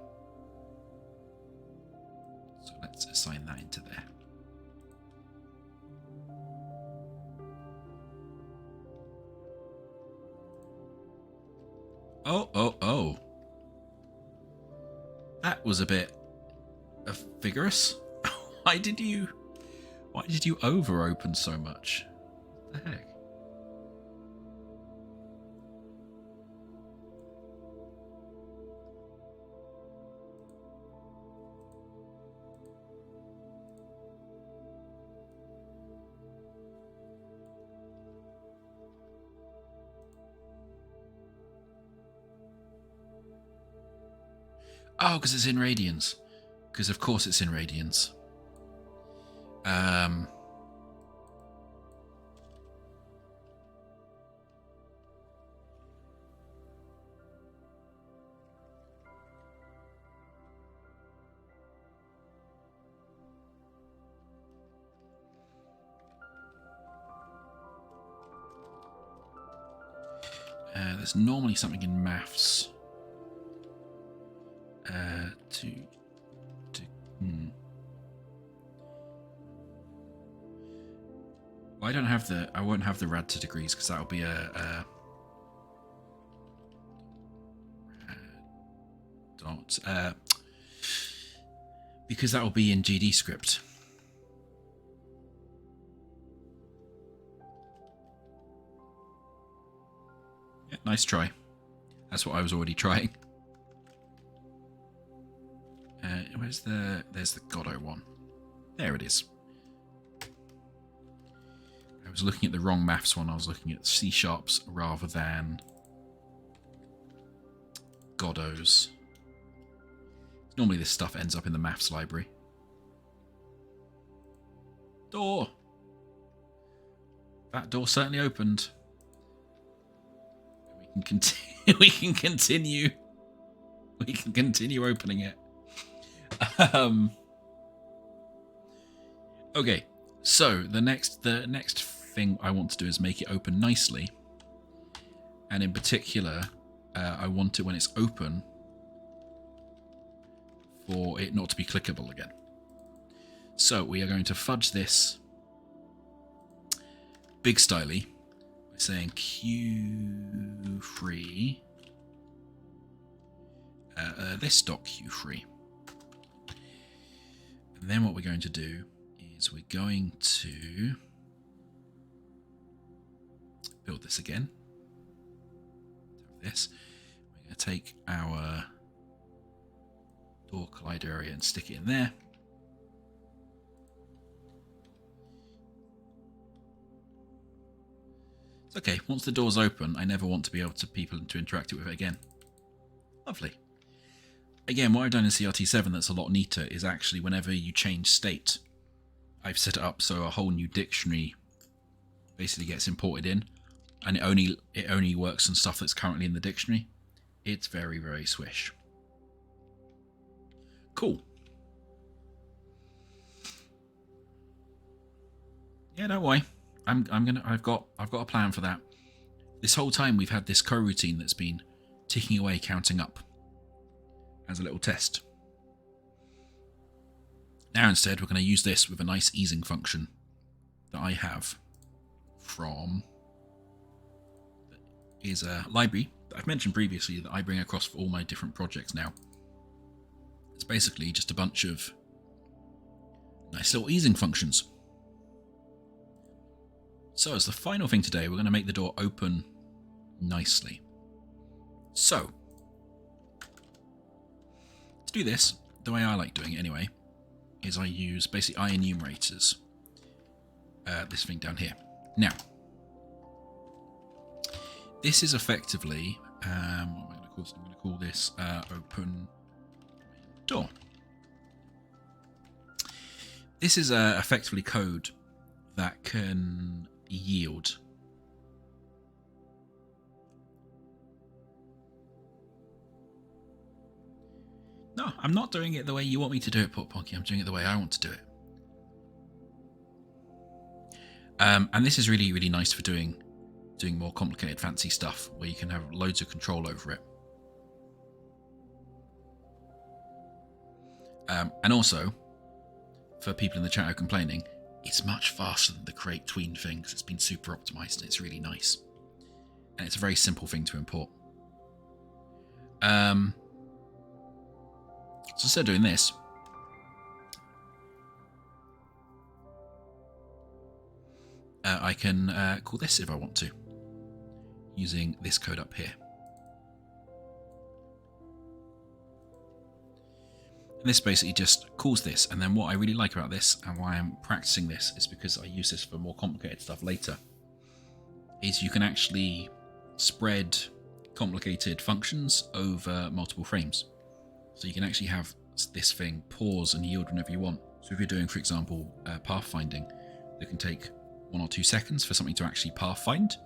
So let's assign that into there. Oh. That was a bit vigorous. Why did you over open so much? What the heck? Oh, because it's in radians. Because of course it's in radians. There's normally something in maths Well, I won't have the rad to degrees because that'll be a dot because that will be in GD script. Yeah, nice try. That's what I was already trying. Where's the... There's the Godot one. There it is. I was looking at the wrong maths one. I was looking at C# rather than Godot's. Normally this stuff ends up in the maths library. Door! That door certainly opened. We can continue. We can continue. We can continue opening it. Okay, so the next thing I want to do is make it open nicely, and in particular, I want it when it's open for it not to be clickable again. So we are going to fudge this big styly by saying Q3 this dot Q3. And then what we're going to do is we're going to build this again. This. We're going to take our door collider area and stick it in there. It's okay. Once the door's open, I never want to be able to people to interact with it again. Lovely. Again, what I've done in CRT7 that's a lot neater is actually whenever you change state, I've set it up so a whole new dictionary basically gets imported in, and it only works on stuff that's currently in the dictionary. It's very, very swish. Cool. Yeah, don't worry. I've got a plan for that. This whole time we've had this coroutine that's been ticking away, counting up as a little test. Now instead we're going to use this with a nice easing function that I have from is a library that I've mentioned previously that I bring across for all my different projects now. It's basically just a bunch of nice little easing functions. So as the final thing today, we're going to make the door open nicely. So to do this, the way I like doing it anyway, is I use basically I enumerators. This thing down here. Now, this is effectively what am I going to call this? I'm going to call this open door. This is effectively code that can yield No, I'm not doing it the way you want me to do it, Potponky. I'm doing it the way I want to do it. And this is really, really nice for doing more complicated, fancy stuff where you can have loads of control over it. And also, for people in the chat who are complaining, it's much faster than the create tween thing because it's been super optimized and it's really nice. And it's a very simple thing to import. So instead of doing this, I can call this if I want to, using this code up here. And this basically just calls this, and then what I really like about this, and why I'm practicing this, is because I use this for more complicated stuff later, is you can actually spread complicated functions over multiple frames. So you can actually have this thing pause and yield whenever you want. So if you're doing, for example, pathfinding, that can take 1 or 2 seconds for something to actually pathfind,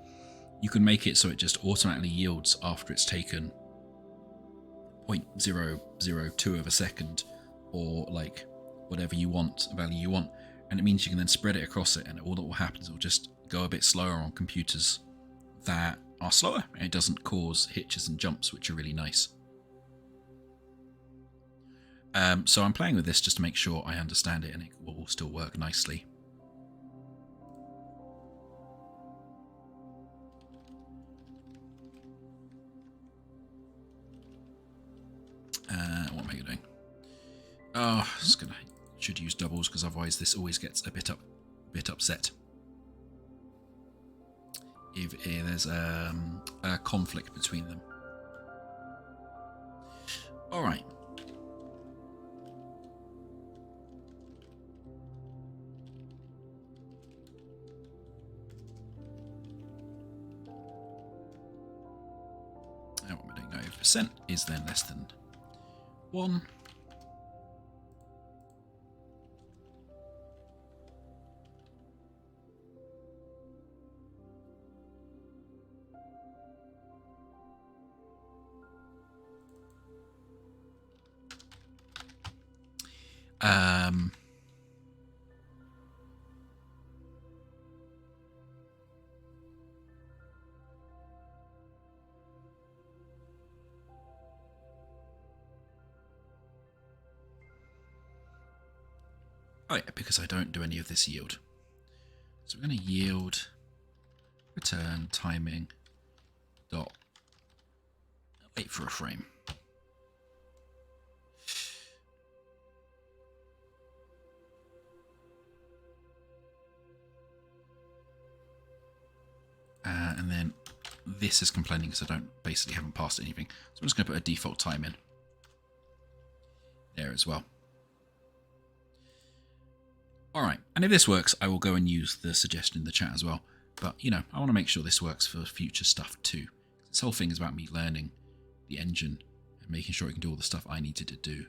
you can make it so it just automatically yields after it's taken 0.002 of a second, or like whatever you want, value you want, and it means you can then spread it across it, and all that will happen is it will just go a bit slower on computers that are slower, and it doesn't cause hitches and jumps, which are really nice. So I'm playing with this just to make sure I understand it and it will still work nicely. What am I doing? Oh, should use doubles because otherwise this always gets a bit upset. If there's a conflict between them. All right. Now what am I doing? No, if percent is then less than 1. Oh yeah, because I don't do any of this yield. So we're going to yield return timing dot wait for a frame. And then this is complaining because I haven't passed anything. So I'm just going to put a default time in there as well. Alright, and if this works, I will go and use the suggestion in the chat as well. But, you know, I want to make sure this works for future stuff too. This whole thing is about me learning the engine and making sure it can do all the stuff I needed to do.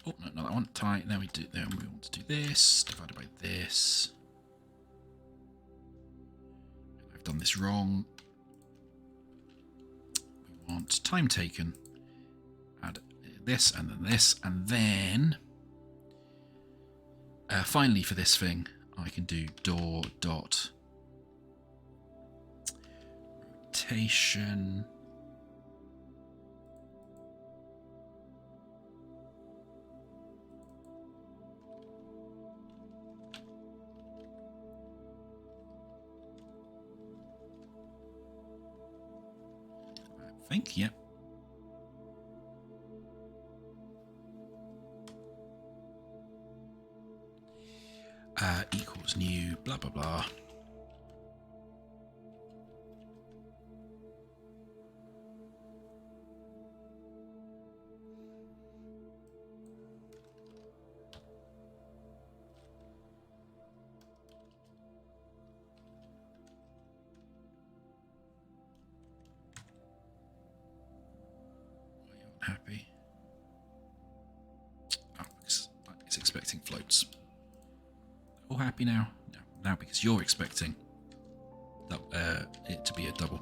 Oh, no, not that one. Tie. Then we want to do this divided by this. I've done this wrong. We want time taken. Add this, and then finally for this thing, I can do door dot rotation. I think, yep. Equals new, blah, blah, blah. Happy. Oh, because it's expecting floats. All happy now? No, now because you're expecting it to be a double.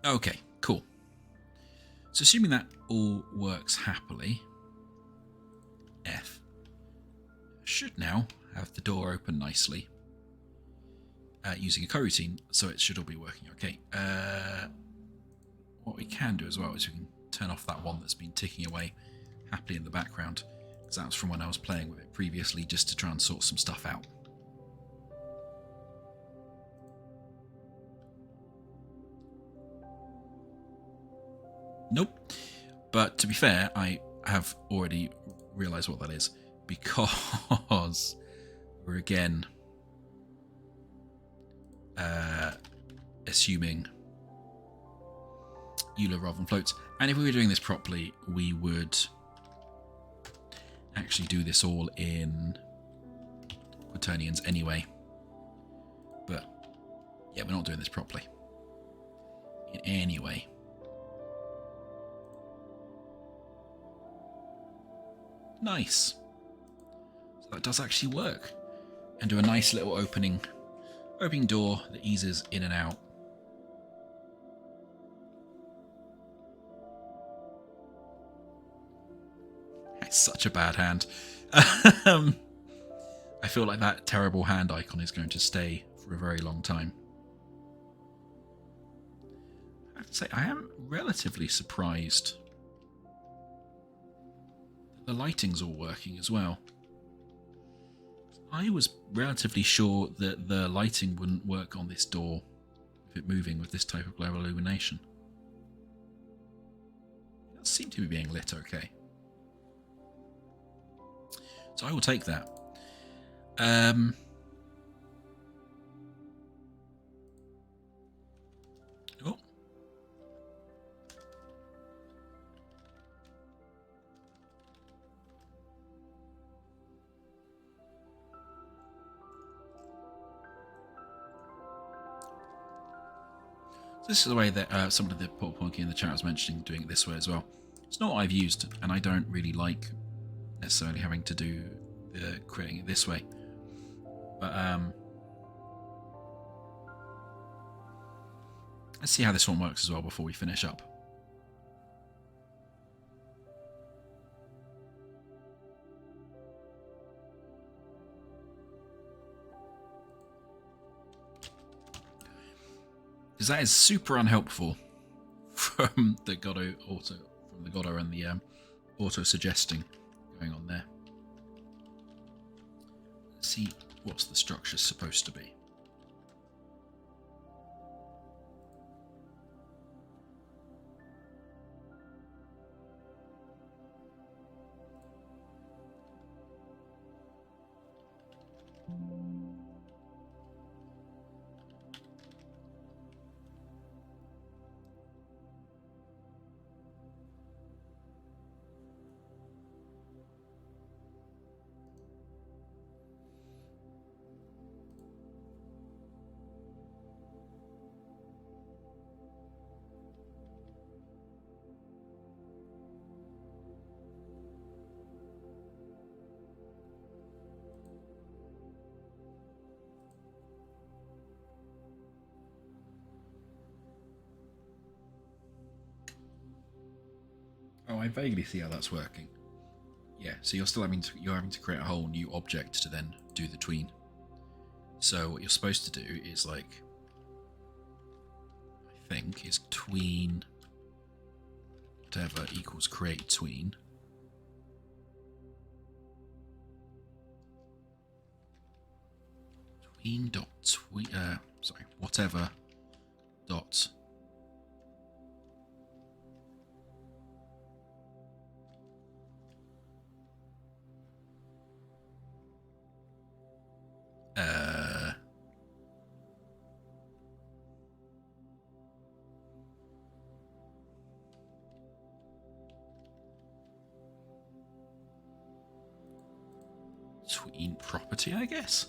Okay, cool. So assuming that all works happily, F should now have the door open nicely. Using a coroutine, so it should all be working okay. What we can do as well is we can turn off that one that's been ticking away happily in the background, because that was from when I was playing with it previously, just to try and sort some stuff out. Nope. But to be fair, I have already realised what that is, because we're again assuming Euler rather than floats. And if we were doing this properly, we would actually do this all in quaternions anyway. But yeah, we're not doing this properly in any way. Nice. So that does actually work. And do a nice little opening door that eases in and out. It's such a bad hand. I feel like that terrible hand icon is going to stay for a very long time. I have to say, I am relatively surprised that the lighting's all working as well. I was relatively sure that the lighting wouldn't work on this door with it moving with this type of global illumination. It does seem to be being lit okay. So I will take that. This is the way that somebody, the Paul Ponky in the chat was mentioning, doing it this way as well. It's not what I've used, and I don't really like necessarily having to do creating it this way. But let's see how this one works as well before we finish up. Because that is super unhelpful from the Godot and the auto suggesting going on there. Let's see what's the structure supposed to be. Oh, I vaguely see how that's working. Yeah, so you're still having to create a whole new object to then do the tween. So what you're supposed to do is like, I think, is tween whatever equals create tween. Whatever dot tween property, I guess.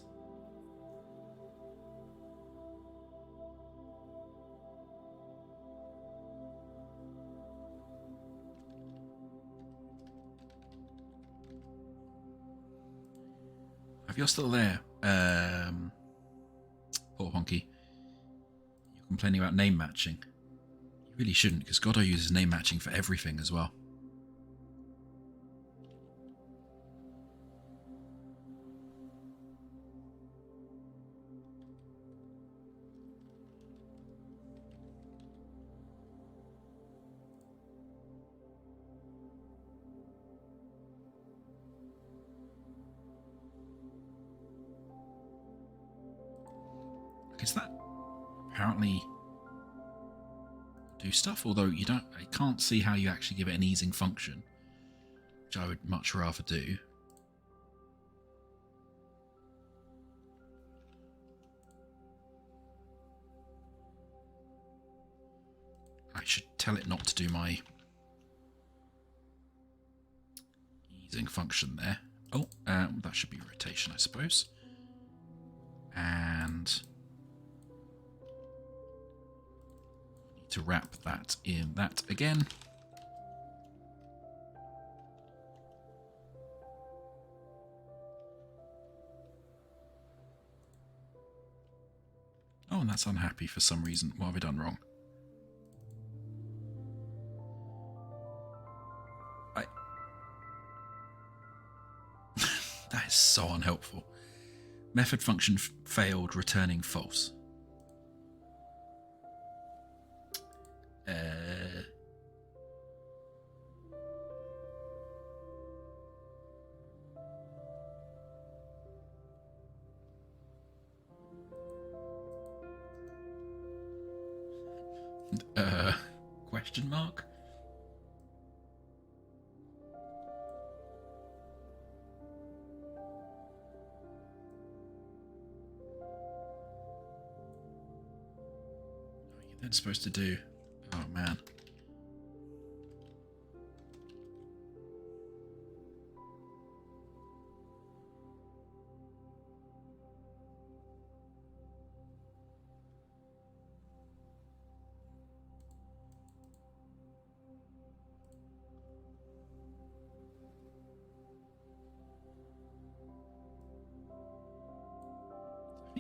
If you're still there, poor Honky, you're complaining about name matching. You really shouldn't, because Godot uses name matching for everything as well. Is that apparently do stuff? Although I can't see how you actually give it an easing function, which I would much rather do. I should tell it not to do my easing function there. Oh, that should be rotation, I suppose. And to wrap that in that again. Oh, and that's unhappy for some reason. What have I done wrong? That is so unhelpful. Method function failed, returning false. Question mark? What are you then supposed to do? Oh man.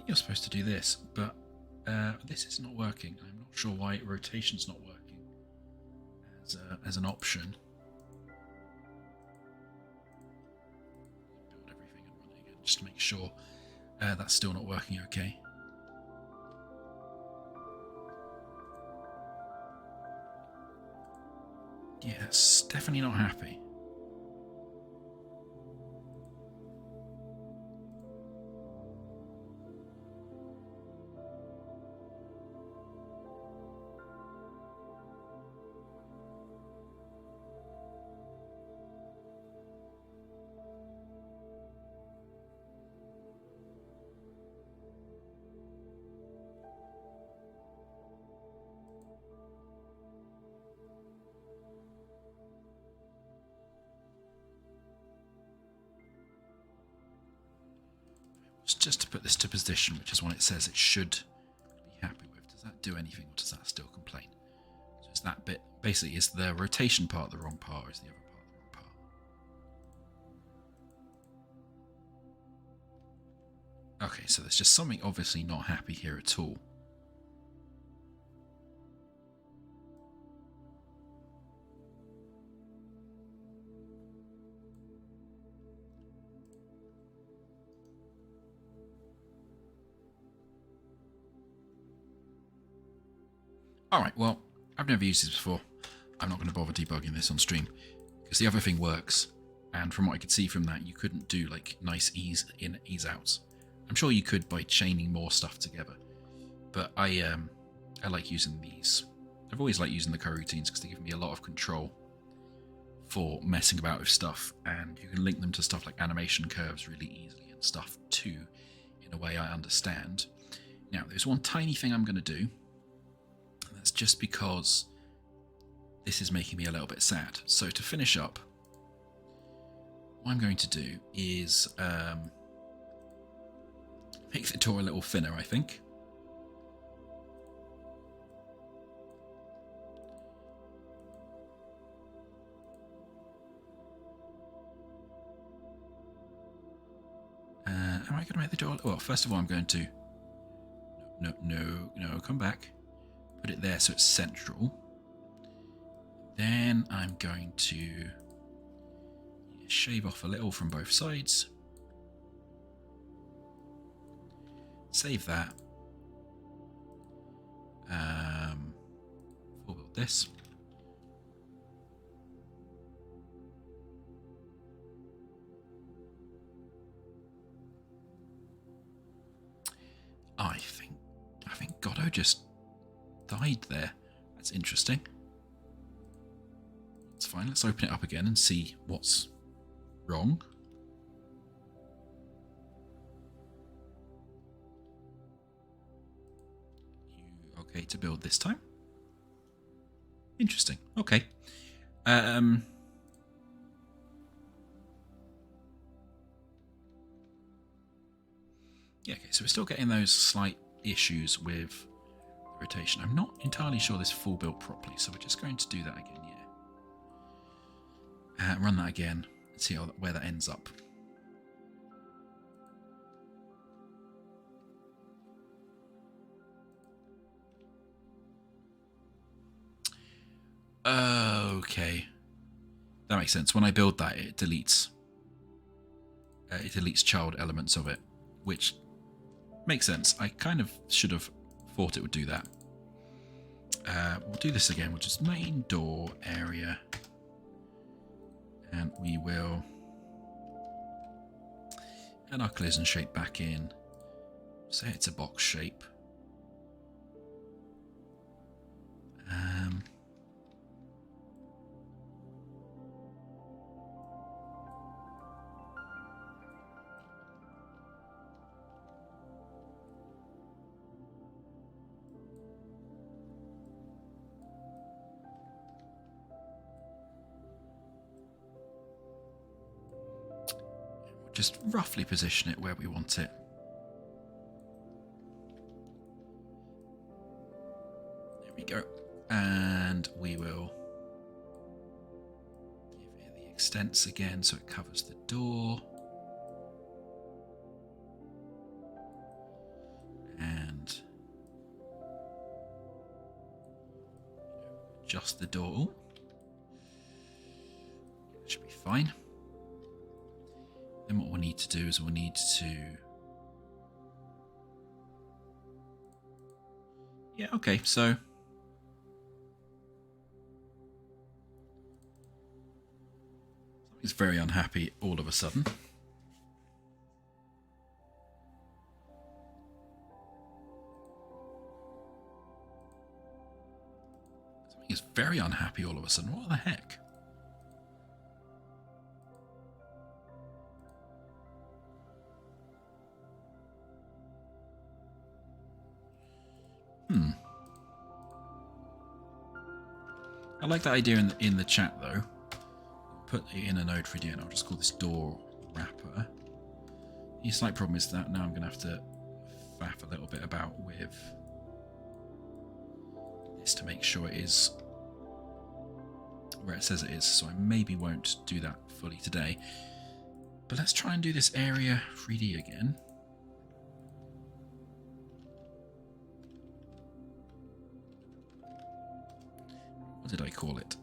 think you're supposed to do this, but this is not working. I'm not sure why rotation's not working as an option. Build everything and run it again just to make sure that's still not working okay. Yes, definitely not happy. Just to put this to position, which is what it says it should be happy with. Does that do anything, or does that still complain? So is that bit basically, is the rotation part the wrong part, or is the other part the wrong part? Okay, so there's just something obviously not happy here at all. Alright, well, I've never used this before. I'm not going to bother debugging this on stream, because the other thing works, and from what I could see from that, you couldn't do like nice ease in, ease outs. I'm sure you could by chaining more stuff together, but I like using these. I've always liked using the coroutines because they give me a lot of control for messing about with stuff, and you can link them to stuff like animation curves really easily and stuff too, in a way I understand. Now, there's one tiny thing I'm going to do. That's just because this is making me a little bit sad. So to finish up, what I'm going to do is make the door a little thinner, I think. Am I going to make the door... Well, first of all, I'm going to... No, come back. Put it there so it's central. Then I'm going to shave off a little from both sides. Save that. We'll build this. I think Godot just died there. That's interesting. It's fine. Let's open it up again and see what's wrong. You okay to build this time? Interesting. Okay. Yeah, okay, so we're still getting those slight issues with rotation. I'm not entirely sure this full built properly, so we're just going to do that again, yeah. Run that again and see where that ends up. Okay. That makes sense. When I build that, it deletes child elements of it, which makes sense. I kind of should have thought it would do that. We'll do this again. We'll just main door area, and we will add our collision shape back in. Say it's a box shape. Just roughly position it where we want it. There we go. And we will give it the extents again so it covers the door. adjust the door. Ooh. That should be fine. Then what we'll need to do is we'll need to... Yeah, okay, so... Something's very unhappy all of a sudden. Something is very unhappy all of a sudden. What the heck? I like that idea in the chat though. Put it in a node for idea, and I'll just call this door wrapper. The slight problem is that now I'm going to have to faff a little bit about with this to make sure it is where it says it is. So I maybe won't do that fully today. But let's try and do this area 3D again. What did I call it?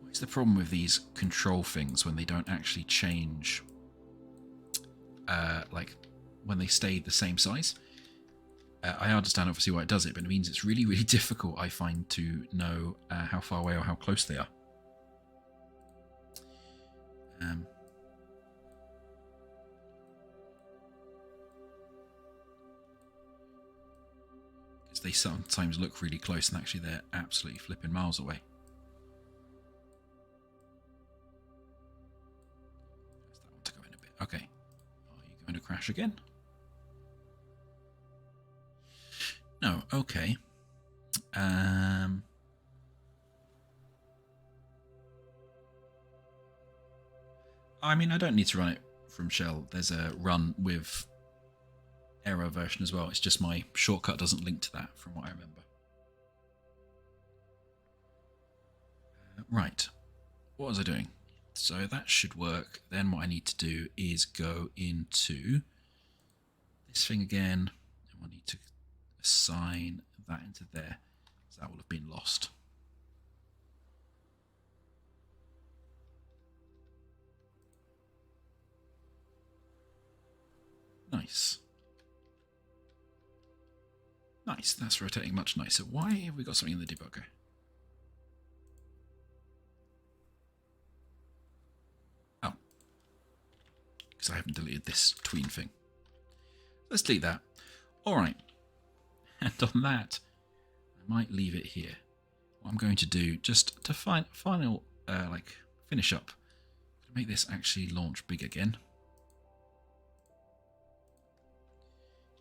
What's the problem with these control things when they don't actually change? Like when they stay the same size. I understand obviously why it does it, but it means it's really, really difficult, I find, to know how far away or how close they are. Because they sometimes look really close and actually they're absolutely flipping miles away. That one to go in a bit. Okay. Going to crash again? No, okay. I mean, I don't need to run it from shell. There's a run with error version as well. It's just my shortcut doesn't link to that from what I remember. Right. What was I doing? So that should work. Then what I need to do is go into this thing again, and we'll need to assign that into there, so that will have been lost. Nice. Nice, that's rotating much nicer. Why have we got something in the debugger? I haven't deleted this tween thing. Let's delete that. Alright. And on that, I might leave it here. What I'm going to do, just to finish up, make this actually launch big again.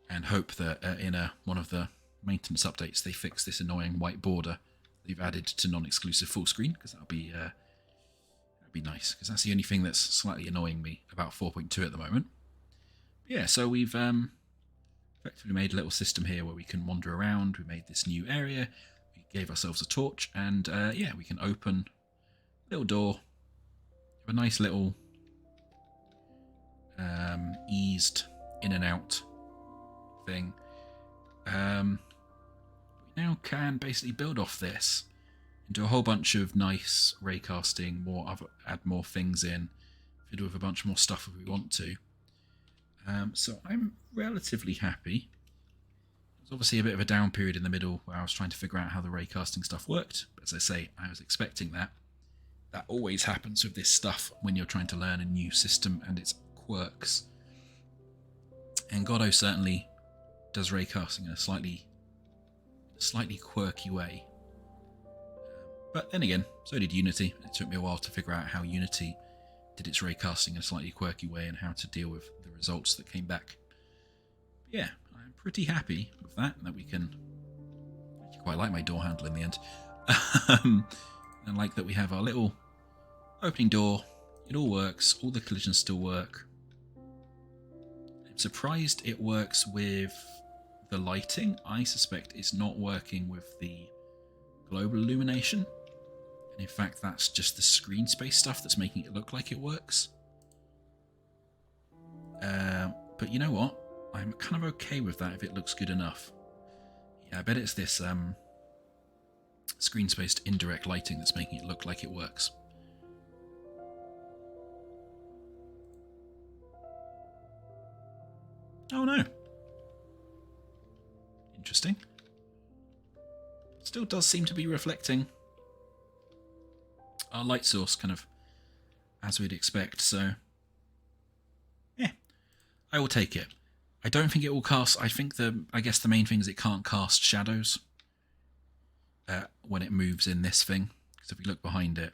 And hope that in one of the maintenance updates they fix this annoying white border they've added to non-exclusive full screen, because that'll be nice, because that's the only thing that's slightly annoying me about 4.2 at the moment. Yeah, so we've effectively made a little system here where we can wander around. We made this new area, we gave ourselves a torch, and yeah, we can open a little door, have a nice little eased in and out thing. We now can basically build off this into a whole bunch of nice raycasting, add more things in, fiddle with a bunch more stuff if we want to. So I'm relatively happy. There's obviously a bit of a down period in the middle where I was trying to figure out how the raycasting stuff worked. But as I say, I was expecting that. That always happens with this stuff when you're trying to learn a new system and its quirks. And Godot certainly does raycasting in a slightly quirky way. But then again, so did Unity. It took me a while to figure out how Unity did its raycasting in a slightly quirky way and how to deal with the results that came back. But yeah, I'm pretty happy with that we can... I actually quite like my door handle in the end. And like that we have our little opening door. It all works. All the collisions still work. I'm surprised it works with the lighting. I suspect it's not working with the global illumination. And in fact, that's just the screen space stuff that's making it look like it works. But you know what? I'm kind of okay with that if it looks good enough. Yeah, I bet it's this screen spaced indirect lighting that's making it look like it works. Oh no. Interesting. Still does seem to be reflecting our light source kind of as we'd expect, so yeah, I will take it. I don't think it will cast, I guess the main thing is it can't cast shadows when it moves in this thing, because if we look behind it,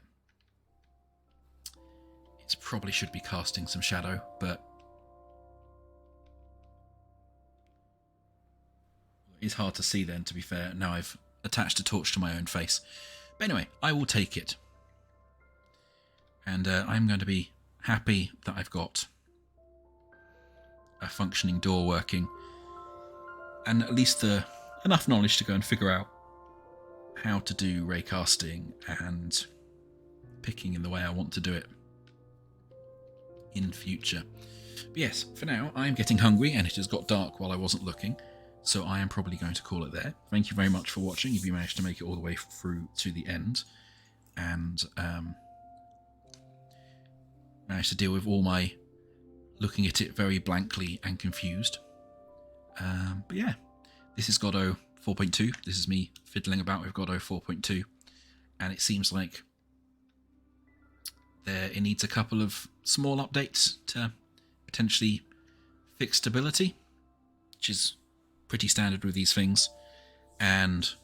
it probably should be casting some shadow, but it's hard to see then, to be fair. Now I've attached a torch to my own face. But anyway, I will take it. And I'm going to be happy that I've got a functioning door working. And at least enough knowledge to go and figure out how to do raycasting and picking in the way I want to do it in future. But yes, for now, I'm getting hungry and it has got dark while I wasn't looking. So I am probably going to call it there. Thank you very much for watching, if you managed to make it all the way through to the end. And managed to deal with all my looking at it very blankly and confused. But yeah, this is Godot 4.2. This is me fiddling about with Godot 4.2. And it seems like it needs a couple of small updates to potentially fix stability, which is pretty standard with these things, and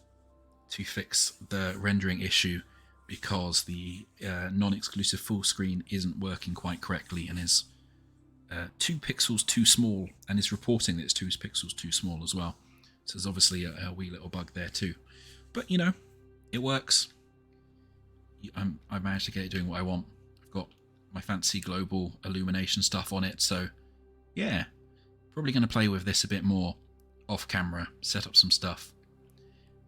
to fix the rendering issue because the non-exclusive full screen isn't working quite correctly and is 2 pixels too small, and is reporting that it's 2 pixels too small as well. So there's obviously a wee little bug there too. But you know, it works. I managed to get it doing what I want. I've got my fancy global illumination stuff on it, so yeah, probably going to play with this a bit more off camera, set up some stuff,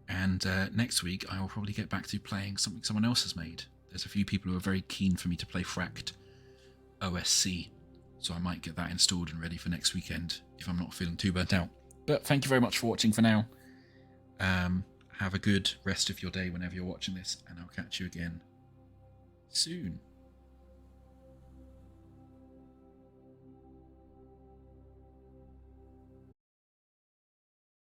and next week I will probably get back to playing something someone else has made. There's a few people who are very keen for me to play Fracked OSC, so I might get that installed and ready for next weekend if I'm not feeling too burnt out. But thank you very much for watching for now. Have a good rest of your day whenever you're watching this, and I'll catch you again soon.